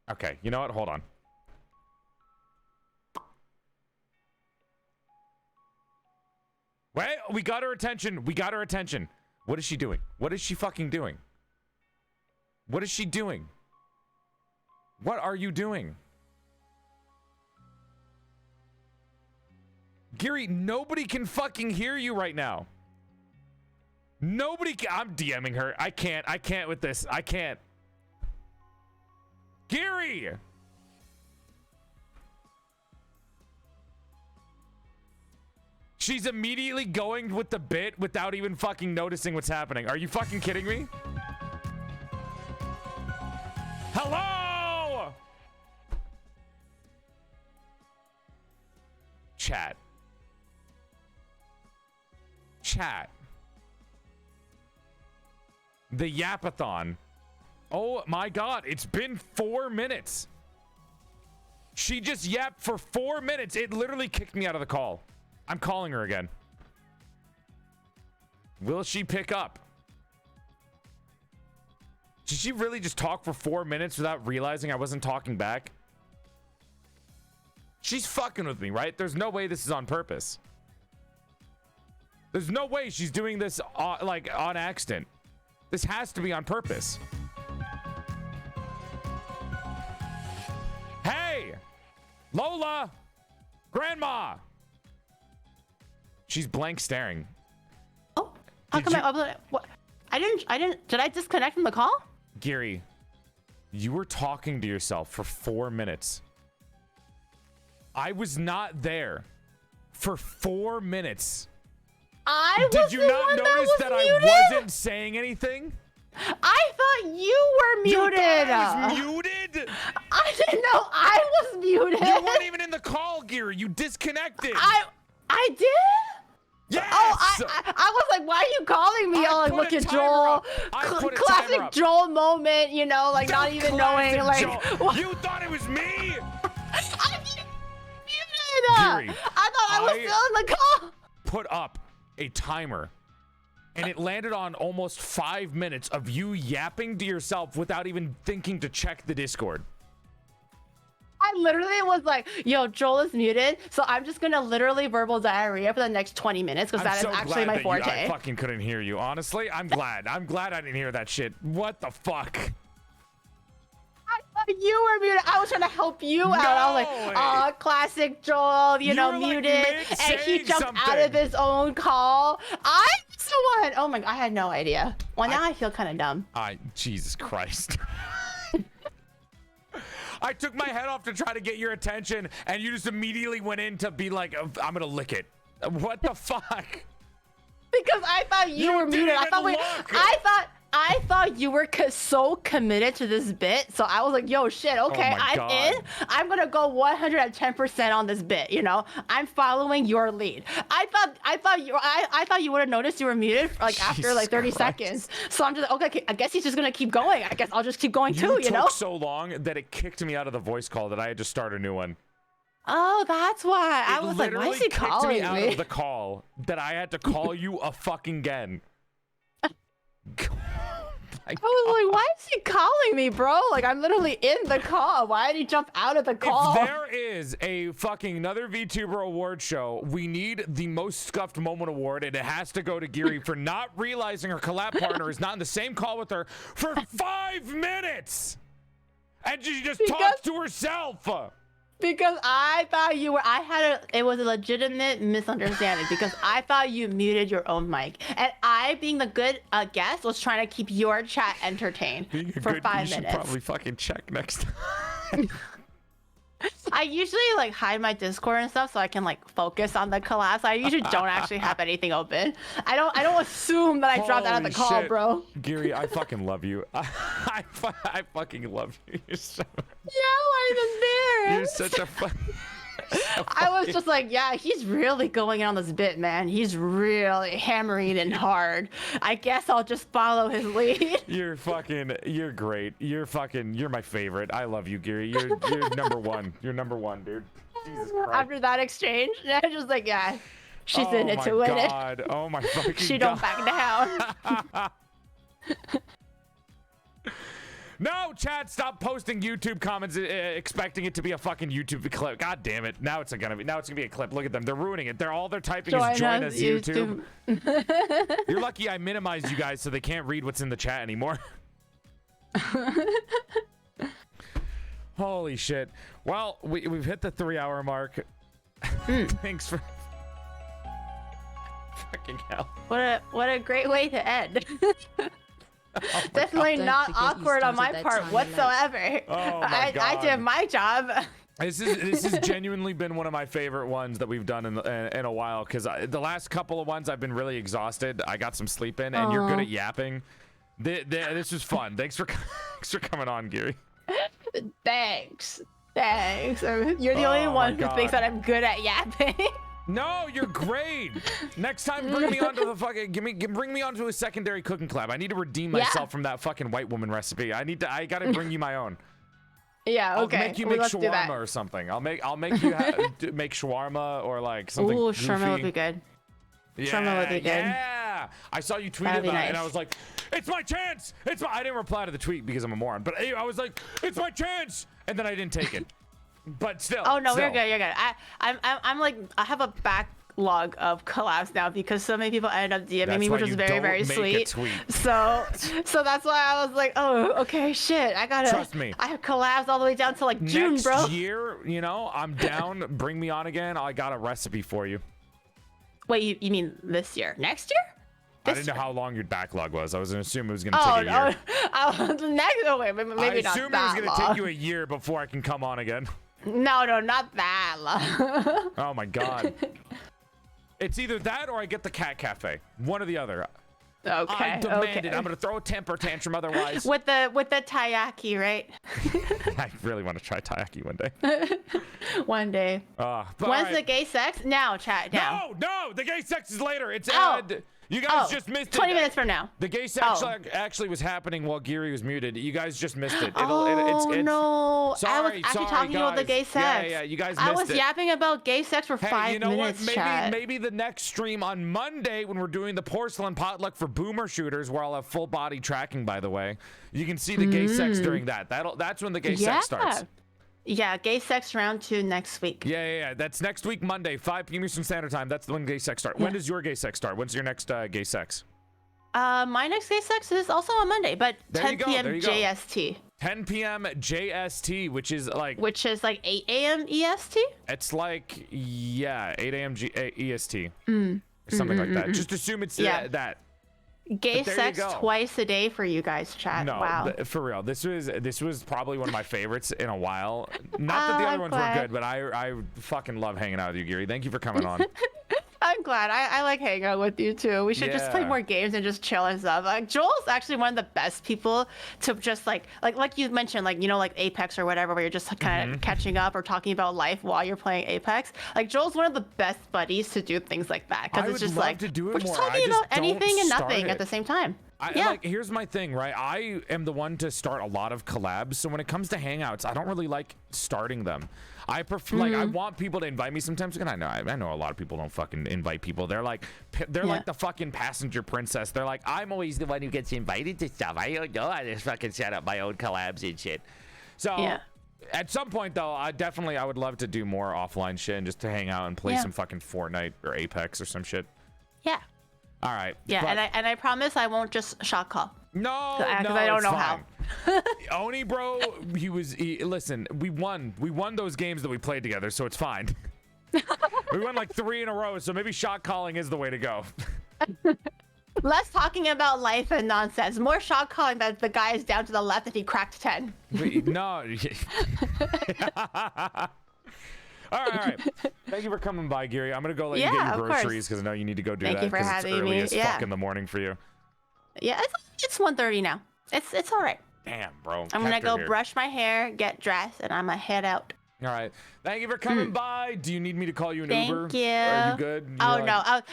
Okay, you know what? Hold on. Wait, we got her attention. What is she doing? What is she fucking doing? What is she doing? What are you doing? Giri, nobody can fucking hear you right now. Nobody can. I'm DMing her. I can't with this. I can't. Giri! She's immediately going with the bit without even fucking noticing what's happening. Are you fucking kidding me? Hello! Chat. The Yapathon. Oh my god, it's been 4 minutes. She just yapped for 4 minutes. It literally kicked me out of the call. I'm calling her again. Will she pick up? Did she really just talk for 4 minutes without realizing I wasn't talking back? She's fucking with me, right? There's no way this is on purpose. There's no way she's doing this like on accident. This has to be on purpose. Hey! Lola! Grandma! She's blank staring. Oh, how come what? I didn't. Did I disconnect from the call? Giri, you were talking to yourself for 4 minutes. I was not there for 4 minutes. Did you not notice that I wasn't saying anything? I thought you were muted. You thought I was muted? I didn't know I was muted. You weren't even in the call, Giri. You disconnected. I did? Yes! Oh, I was like, why are you calling me? Oh, like, look at Joel. Classic Joel moment, you know, like not even knowing. Like, you thought it was me? I didn't muted. Giri, I thought I was still in the call. Put up a timer, and it landed on almost 5 minutes of you yapping to yourself without even thinking to check the Discord. I literally was like, yo, Joel is muted, so I'm just gonna literally verbal diarrhea for the next 20 minutes because that is actually my forte. I fucking couldn't hear you, honestly. I'm glad I didn't hear that shit. What the fuck? I thought you were muted. I was trying to help you out. I was like, oh, classic Joel, you know, muted. And he jumped out of his own call. I was the one. Oh my god, I had no idea. Well, now I feel kind of dumb. Jesus Christ. I took my head off to try to get your attention, and you just immediately went in to be like, I'm gonna lick it. What the fuck? Because I thought you were muted. I thought you were so committed to this bit, so I was like, yo, shit, okay, I'm in. I'm gonna go 110% on this bit, you know? I'm following your lead. I thought you would have noticed you were muted like after like 30 seconds. So I'm just like, okay, I guess he's just gonna keep going. I guess I'll just keep going too, you know? It took so long that it kicked me out of the voice call that I had to start a new one. Oh, that's why. I was like, why is he calling me? It literally kicked me out of the call that I had to call you a fucking again. I was like, why is he calling me, bro? Like, I'm literally in the call. Why did he jump out of the call? If there is a fucking another VTuber award show, we need the most scuffed moment award, and it has to go to Giri for not realizing her collab partner is not in the same call with her for 5 minutes. And she just talks to herself. Because I thought you were, it was a legitimate misunderstanding because I thought you muted your own mic. And I, being the good guest, was trying to keep your chat entertained for 5 minutes. You should probably fucking check next time. I usually like hide my Discord and stuff so I can like focus on the collab. So I usually don't actually have anything open. I don't assume that I dropped out of the call, bro. Giri, I fucking love you. I fucking love you. You're so... Yeah, I'm embarrassed. You're such a fun. I was just like, yeah, he's really going in on this bit, man. He's really hammering it hard. I guess I'll just follow his lead. You're great. You're my favorite. I love you, Giri. You're number one. You're number one, dude. Jesus Christ. After that exchange, I was just like, yeah, she's in it to win it. Oh my fucking god. She don't back down. No, Chad, stop posting YouTube comments expecting it to be a fucking YouTube clip. God damn it. Now it's gonna be a clip. Look at them. They're ruining it. All they're typing is join us YouTube. You're lucky I minimized you guys so they can't read what's in the chat anymore. Holy shit. Well, we've hit the 3-hour mark. Thanks for Fucking hell. What a great way to end. Oh Definitely Don't not forget you awkward on my started that part time whatsoever. Oh my I God. did my job. This has genuinely been one of my favorite ones that we've done in a while, because the last couple of ones I've been really exhausted. I got some sleep in, and you're good at yapping. This was fun. Thanks for coming on, Giri. Thanks. You're the only one who thinks that I'm good at yapping. No, you're great. Next time, bring me onto the fucking bring me onto a secondary cooking collab. I need to redeem myself from that fucking white woman recipe. I gotta bring you my own. Yeah, okay. I'll make you make shawarma or something. I'll make you make shawarma or like something. Ooh, goofy. shawarma would be good. Yeah, shawarma would be good. Yeah. I saw you tweet about it, and I was like, "It's my chance! It's my." I didn't reply to the tweet because I'm a moron, but I was like, "It's my chance!" And then I didn't take it. But still. Oh no, still. you're good. You're good. I'm like, I have a backlog of collabs now because so many people ended up DMing me, which was very, very sweet. So that's why I was like, oh, okay, shit. I gotta. Trust me. I have collabs all the way down to like June, bro. Next year, you know, I'm down. Bring me on again. I got a recipe for you. Wait, you mean this year? Next year? I didn't know how long your backlog was. I was gonna assume it was gonna take a year. Maybe I not assume that it was gonna take you a year before I can come on again. No, not that long. Oh my God. It's either that or I get the cat cafe. One or the other. Okay. I demand it. I'm gonna throw a temper tantrum otherwise. With the taiyaki, right? I really want to try taiyaki one day. One day. When's the gay sex? Now, chat. Now. No, the gay sex is later. It's you guys just missed 20 it. minutes from now. The gay sex actually was happening while Giri was muted. You guys just missed it. No. I was actually talking about the gay sex. Yeah, you guys missed it. I was yapping about gay sex for 5 minutes, what? Maybe the next stream on Monday when we're doing the porcelain potluck for boomer shooters, where I'll have full body tracking, by the way. You can see the gay sex during that. That's when the gay sex starts. Yeah, gay sex round 2 next week. Yeah. That's next week, Monday, 5 p.m. Eastern Standard Time. That's when gay sex starts. When does your gay sex start? When's your next gay sex? My next gay sex is also on Monday, but 10 p.m. JST. 10 p.m. JST, which is like 8 a.m. EST? It's like, 8 a.m. EST. Something like that. Just assume it's that. Gay sex twice a day for you guys, chat. No, wow. For real. This was probably one of my favorites in a while. Not that the other ones were good, but I fucking love hanging out with you, Giri. Thank you for coming on. I'm glad. I like hanging out with you too. We should just play more games and just chill and stuff. Like Joel's actually one of the best people to just like you mentioned, like Apex or whatever, where you're just kind of catching up or talking about life while you're playing Apex. Like Joel's one of the best buddies to do things like that, because it's just like we're just talking about anything and nothing at the same time. Like, here's my thing, right? I am the one to start a lot of collabs, so when it comes to hangouts, I don't really like starting them. I prefer, like, I want people to invite me sometimes, and I know a lot of people don't fucking invite people. They're like the fucking passenger princess. They're like, I'm always the one who gets invited to stuff. I don't know. I just fucking set up my own collabs and shit. So at some point, though, I would love to do more offline shit and just to hang out and play some fucking Fortnite or Apex or some shit. Yeah. All right. Yeah, and I promise I won't just shot call. No, because I don't know how. Oni, bro, listen, we won those games that we played together, so it's fine. We won like 3 in a row, so maybe shot calling is the way to go. Less talking about life and nonsense. More shot calling that the guy is down to the left and he cracked 10. No. All right. Thank you for coming by, Giri. I'm gonna go let you get your groceries because I know you need to go do that. Thank you for having it's early me. as fuck in the morning for you. Yeah, it's 1:30 now. It's all right. Damn, bro. I'm gonna go brush my hair, get dressed, and I'm gonna head out. All right. Thank you for coming by. Do you need me to call you an Uber? Thank you. Are you good? No.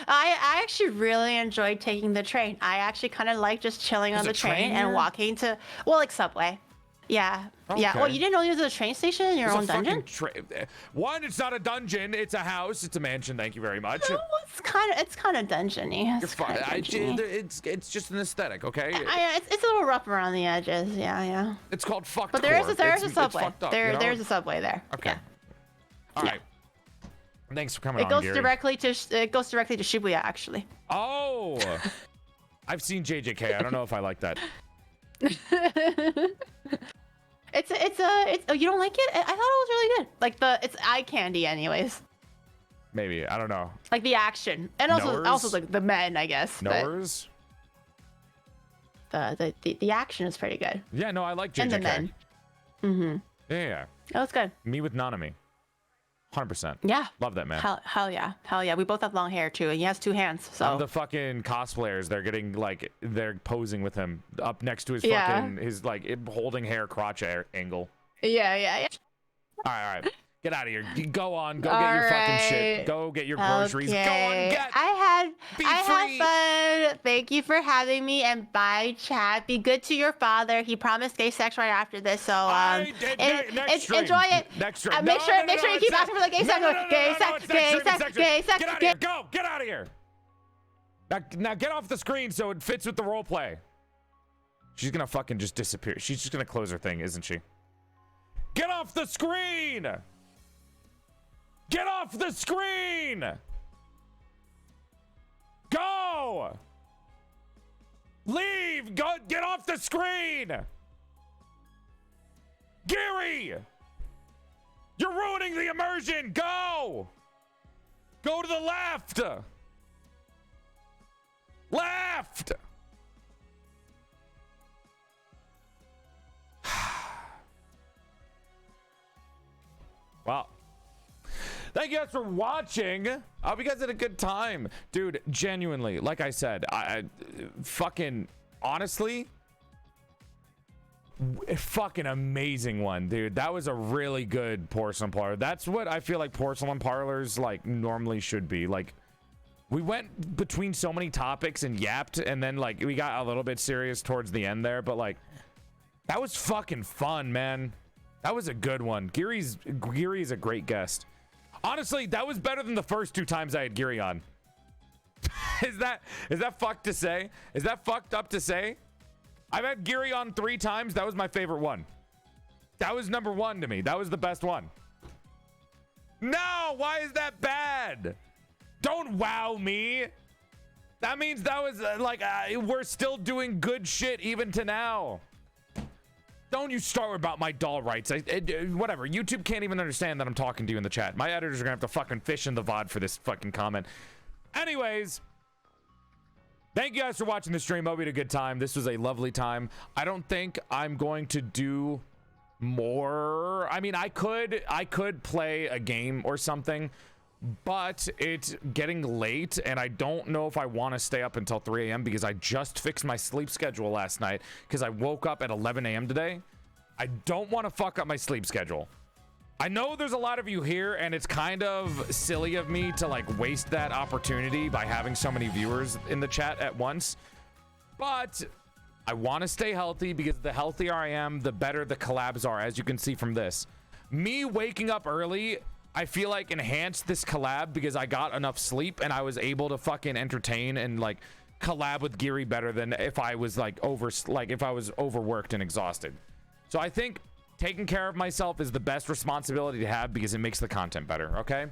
I actually really enjoyed taking the train. I actually kind of like just chilling on the train and walking to like Subway. Yeah. Okay. Yeah. Well, you didn't know there was a train station in your own dungeon? One, it's not a dungeon. It's a house. It's a mansion. Thank you very much. No, it's kind of dungeony. You're fine. It's just an aesthetic, okay? It's a little rough around the edges. Yeah. It's called fucked. But there is a Subway. There's a Subway there. Okay. Yeah. All right. Thanks for coming on, Gary. It goes directly to Shibuya, actually. Oh. I've seen JJK. I don't know if I like that. It's you don't like it? I thought it was really good. Like it's eye candy anyways. Maybe. I don't know. Like the action, and also Knowers? like the men, I guess. Knowers? But the action is pretty good. Yeah, no, I like JJK. And the men. Mm-hmm. Yeah. That was good. Me with Nanami. 100%. Yeah. Love that, man. Hell yeah. Hell yeah. We both have long hair too, and he has 2 hands. So I'm the fucking cosplayers. They're getting like they're posing with him up next to his Yeah. fucking his like holding hair crotch angle. yeah. All right. Get out of here. You go on. Go get your fucking shit. Go get your groceries. Go on. Get. I Be had fun. Thank you for having me, and bye, chat. Be good to your father. He promised gay sex right after this, so next stream. enjoy it. Next stream. Make sure you keep asking for the gay sex. Gay sex. Gay sex. Gay sex. Get out of here. Go. Get out of here. Now get off the screen so it fits with the role play. She's gonna fucking just disappear. She's just gonna close her thing, isn't she? Get off the screen. Get off the screen! Go! Leave! Go! Get off the screen! Gary! You're ruining the immersion! Go! Go to the left! Left! Wow. Thank you guys for watching. I hope you guys had a good time. Dude, genuinely, like I said, I fucking, honestly, fucking amazing one, dude. That was a really good porcelain parlor. That's what I feel like porcelain parlors like normally should be. Like, we went between so many topics and yapped, and then like we got a little bit serious towards the end there, but like, that was fucking fun, man. That was a good one. Giri's a great guest. Honestly, that was better than the first 2 times I had Giri on. Is that fucked to say? Is that fucked up to say? I've had Giri on 3 times. That was my favorite one. That was number 1 to me. That was the best one. No, why is that bad? Don't wow me. That means that was we're still doing good shit even to now. Don't you start about my doll rights. Whatever. YouTube can't even understand that I'm talking to you in the chat. My editors are gonna have to fucking fish in the VOD for this fucking comment. Anyways, thank you guys for watching the stream. Hope you had a good time. This was a lovely time. I don't think I'm going to do more. I mean, I could play a game or something, but it's getting late and I don't know if I want to stay up until 3 a.m. because I just fixed my sleep schedule last night because I woke up at 11 a.m. today. I don't want to fuck up my sleep schedule. I know there's a lot of you here and it's kind of silly of me to like waste that opportunity by having so many viewers in the chat at once, but I want to stay healthy because the healthier I am, the better the collabs are, as you can see from this. Me waking up early, I feel like enhanced this collab because I got enough sleep and I was able to fucking entertain and like collab with Giri better than if I was like if I was overworked and exhausted. So I think taking care of myself is the best responsibility to have because it makes the content better. Okay.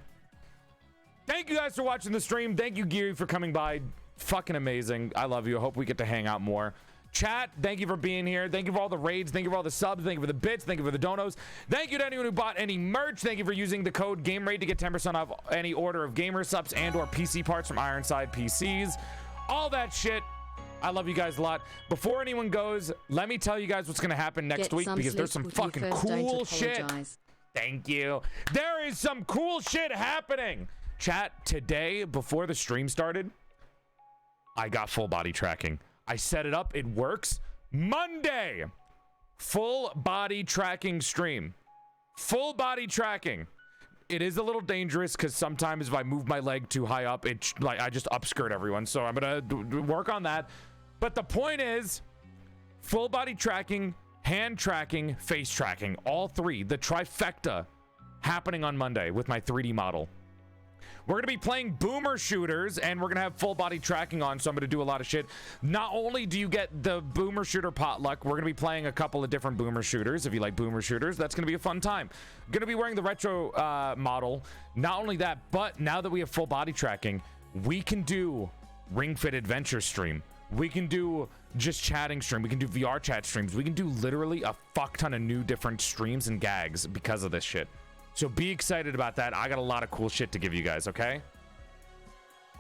Thank you guys for watching the stream. Thank you, Giri, for coming by. Fucking amazing. I love you. I hope we get to hang out more. Chat, thank you for being here. Thank you for all the raids. Thank you for all the subs. Thank you for the bits. Thank you for the donos. Thank you to anyone who bought any merch. Thank you for using the code GAMERATE to get 10% off any order of gamer subs and or PC parts from Ironside PCs. All that shit. I love you guys a lot. Before anyone goes, let me tell you guys what's going to happen next week because there's some fucking cool shit. Thank you. There is some cool shit happening. Chat, today, before the stream started, I got full body tracking. I set it up. It works. Monday, full body tracking stream. Full body tracking. It is a little dangerous because sometimes if I move my leg too high up, it like I just upskirt everyone. So I'm gonna work on that. But the point is, full body tracking, hand tracking, face tracking, all 3, the trifecta, happening on Monday with my 3D model. We're going to be playing boomer shooters and we're going to have full body tracking on. So I'm going to do a lot of shit. Not only do you get the boomer shooter potluck, we're going to be playing a couple of different boomer shooters. If you like boomer shooters, that's going to be a fun time. Going to be wearing the retro model. Not only that, but now that we have full body tracking, we can do Ring Fit Adventure stream. We can do just chatting stream. We can do VR chat streams. We can do literally a fuck ton of new different streams and gags because of this shit. So be excited about that. I got a lot of cool shit to give you guys, okay?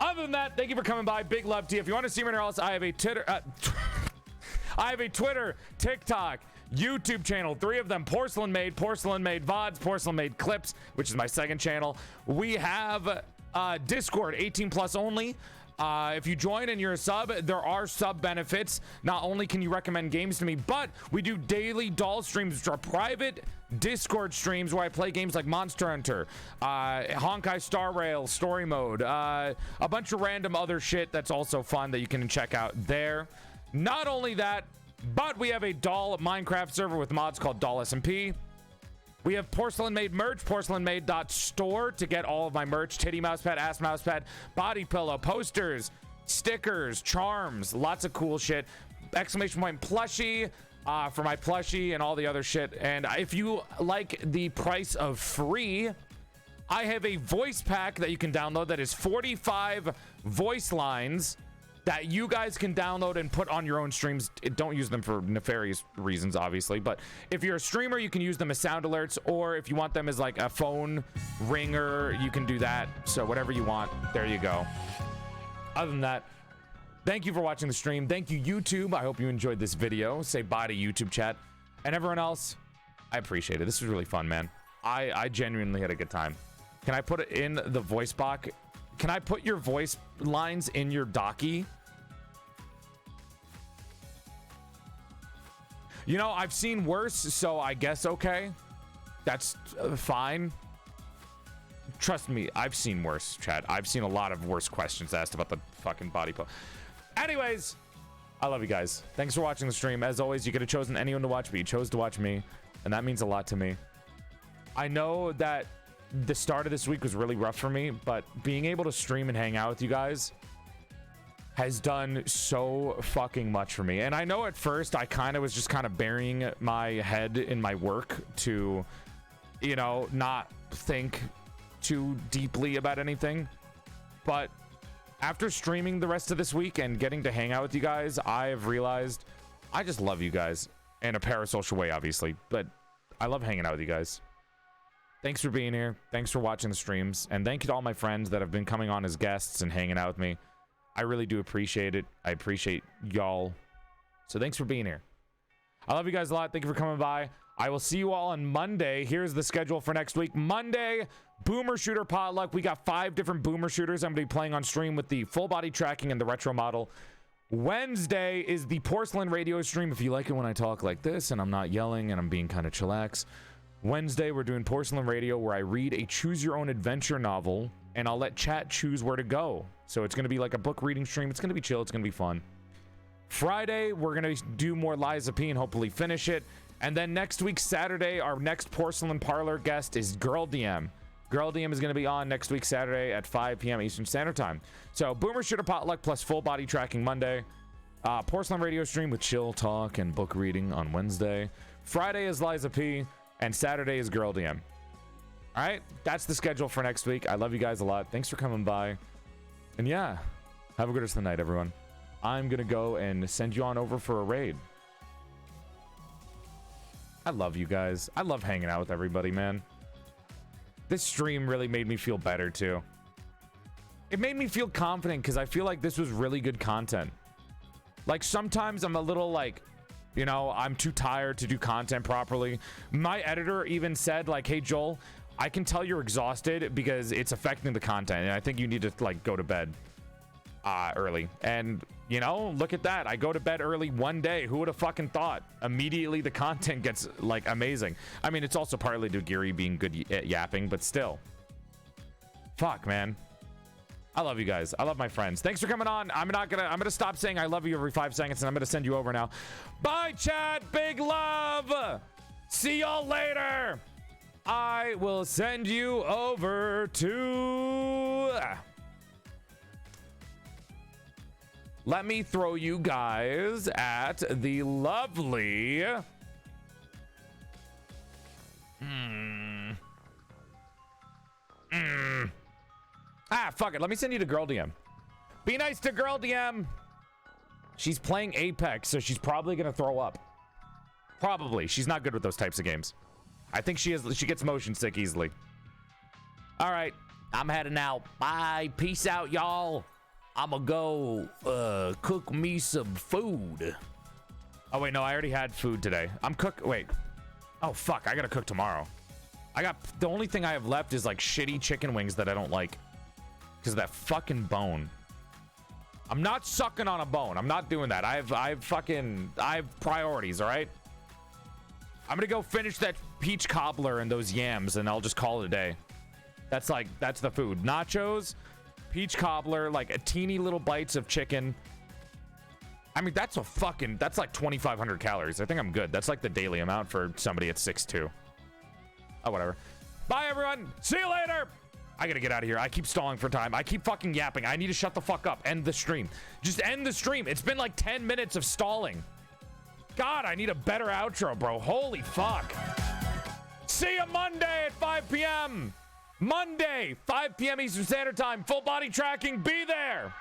Other than that, thank you for coming by. Big love to you. If you want to see me anywhere else, I have a Twitter, TikTok, YouTube channel, 3 of them: PorcelainMaid, PorcelainMaid VODs, PorcelainMaid Clips, which is my second channel. We have Discord, 18 plus only. If you join and you're a sub, there are sub benefits. Not only can you recommend games to me, but we do daily doll streams, which are private Discord streams where I play games like Monster Hunter, Honkai Star Rail, Story Mode, a bunch of random other shit that's also fun that you can check out there. Not only that, but we have a doll Minecraft server with mods called Doll SMP. We have PorcelainMaid merch, porcelainmaid.store, to get all of my merch: titty mousepad, ass mousepad, body pillow, posters, stickers, charms, lots of cool shit. Exclamation point plushie for my plushie and all the other shit. And if you like the price of free, I have a voice pack that you can download that is 45 voice lines that you guys can download and put on your own streams. Don't use them for nefarious reasons, obviously, but if you're a streamer, you can use them as sound alerts, or if you want them as like a phone ringer, you can do that. So whatever you want, there you go. Other than that, thank you for watching the stream. Thank you, YouTube. I hope you enjoyed this video. Say bye to YouTube chat. And everyone else, I appreciate it. This was really fun, man. I genuinely had a good time. Can I put it in the voice box? Can I put your voice lines in your docky? You know, I've seen worse, so I guess okay. That's fine. Trust me, I've seen worse, chat. I've seen a lot of worse questions asked about the fucking body pillow. Anyways, I love you guys. Thanks for watching the stream. As always, you could have chosen anyone to watch, but you chose to watch me, and that means a lot to me. I know that the start of this week was really rough for me, but being able to stream and hang out with you guys has done so fucking much for me. And I know at first I kind of was just kind of burying my head in my work to, you know, not think too deeply about anything. But after streaming the rest of this week and getting to hang out with you guys, I have realized I just love you guys in a parasocial way, obviously, but I love hanging out with you guys. Thanks for being here. Thanks for watching the streams. And thank you to all my friends that have been coming on as guests and hanging out with me. I really do appreciate it. I appreciate y'all. So thanks for being here. I love you guys a lot. Thank you for coming by. I will see you all on Monday. Here's the schedule for next week. Monday, Boomer Shooter Potluck. We got 5 different Boomer Shooters I'm going to be playing on stream with the full body tracking and the retro model. Wednesday is the Porcelain Radio stream. If you like it when I talk like this and I'm not yelling and I'm being kind of chillax. Wednesday, we're doing Porcelain Radio, where I read a choose-your-own-adventure novel, and I'll let chat choose where to go. So it's going to be like a book reading stream. It's going to be chill. It's going to be fun. Friday, we're going to do more Liza P and hopefully finish it. And then next week, Saturday, our next Porcelain Parlor guest is Girl DM. Girl DM is going to be on next week, Saturday at 5 p.m. Eastern Standard Time. So Boomer Shooter Potluck plus full body tracking Monday. Porcelain Radio stream with chill talk and book reading on Wednesday. Friday is Liza P. And Saturday is Girl DM. All right, that's the schedule for next week. I love you guys a lot. Thanks for coming by. And yeah, have a good rest of the night, everyone. I'm going to go and send you on over for a raid. I love you guys. I love hanging out with everybody, man. This stream really made me feel better, too. It made me feel confident because I feel like this was really good content. Like, sometimes I'm a little like, you know, I'm too tired to do content properly. My editor even said, like, hey, Joel, I can tell you're exhausted because it's affecting the content. And I think you need to, like, go to bed early. And, you know, look at that. I go to bed early one day. Who would have fucking thought? Immediately the content gets, like, amazing. I mean, it's also partly due to Giri being good at yapping, but still. Fuck, man. I love you guys. I love my friends. Thanks for coming on. I'm gonna stop saying I love you every 5 seconds, and I'm gonna send you over now. Bye, chat. Big love. See y'all later. I will send you over to... Let me throw you guys at the lovely... fuck it. Let me send you to Girl DM. Be nice to Girl DM. She's playing Apex, so she's probably going to throw up. Probably. She's not good with those types of games. I think she gets motion sick easily. All right, I'm heading out. Bye. Peace out, y'all. I'ma go cook me some food. Oh wait, no, I already had food today. Wait. Oh fuck, I gotta cook tomorrow. The only thing I have left is like shitty chicken wings that I don't like because of that fucking bone. I'm not sucking on a bone. I'm not doing that. I have priorities, all right? I'm gonna go finish that peach cobbler and those yams and I'll just call it a day. That's the food. Nachos, peach cobbler, like a teeny little bites of chicken. I mean, that's like 2,500 calories. I think I'm good. That's like the daily amount for somebody at 6'2". Oh, whatever. Bye, everyone. See you later. I gotta get out of here. I keep stalling for time. I keep fucking yapping. I need to shut the fuck up. End the stream. Just end the stream. It's been like 10 minutes of stalling. God, I need a better outro, bro. Holy fuck. See you Monday at 5 p.m. Monday, 5 p.m. Eastern Standard Time. Full body tracking. Be there.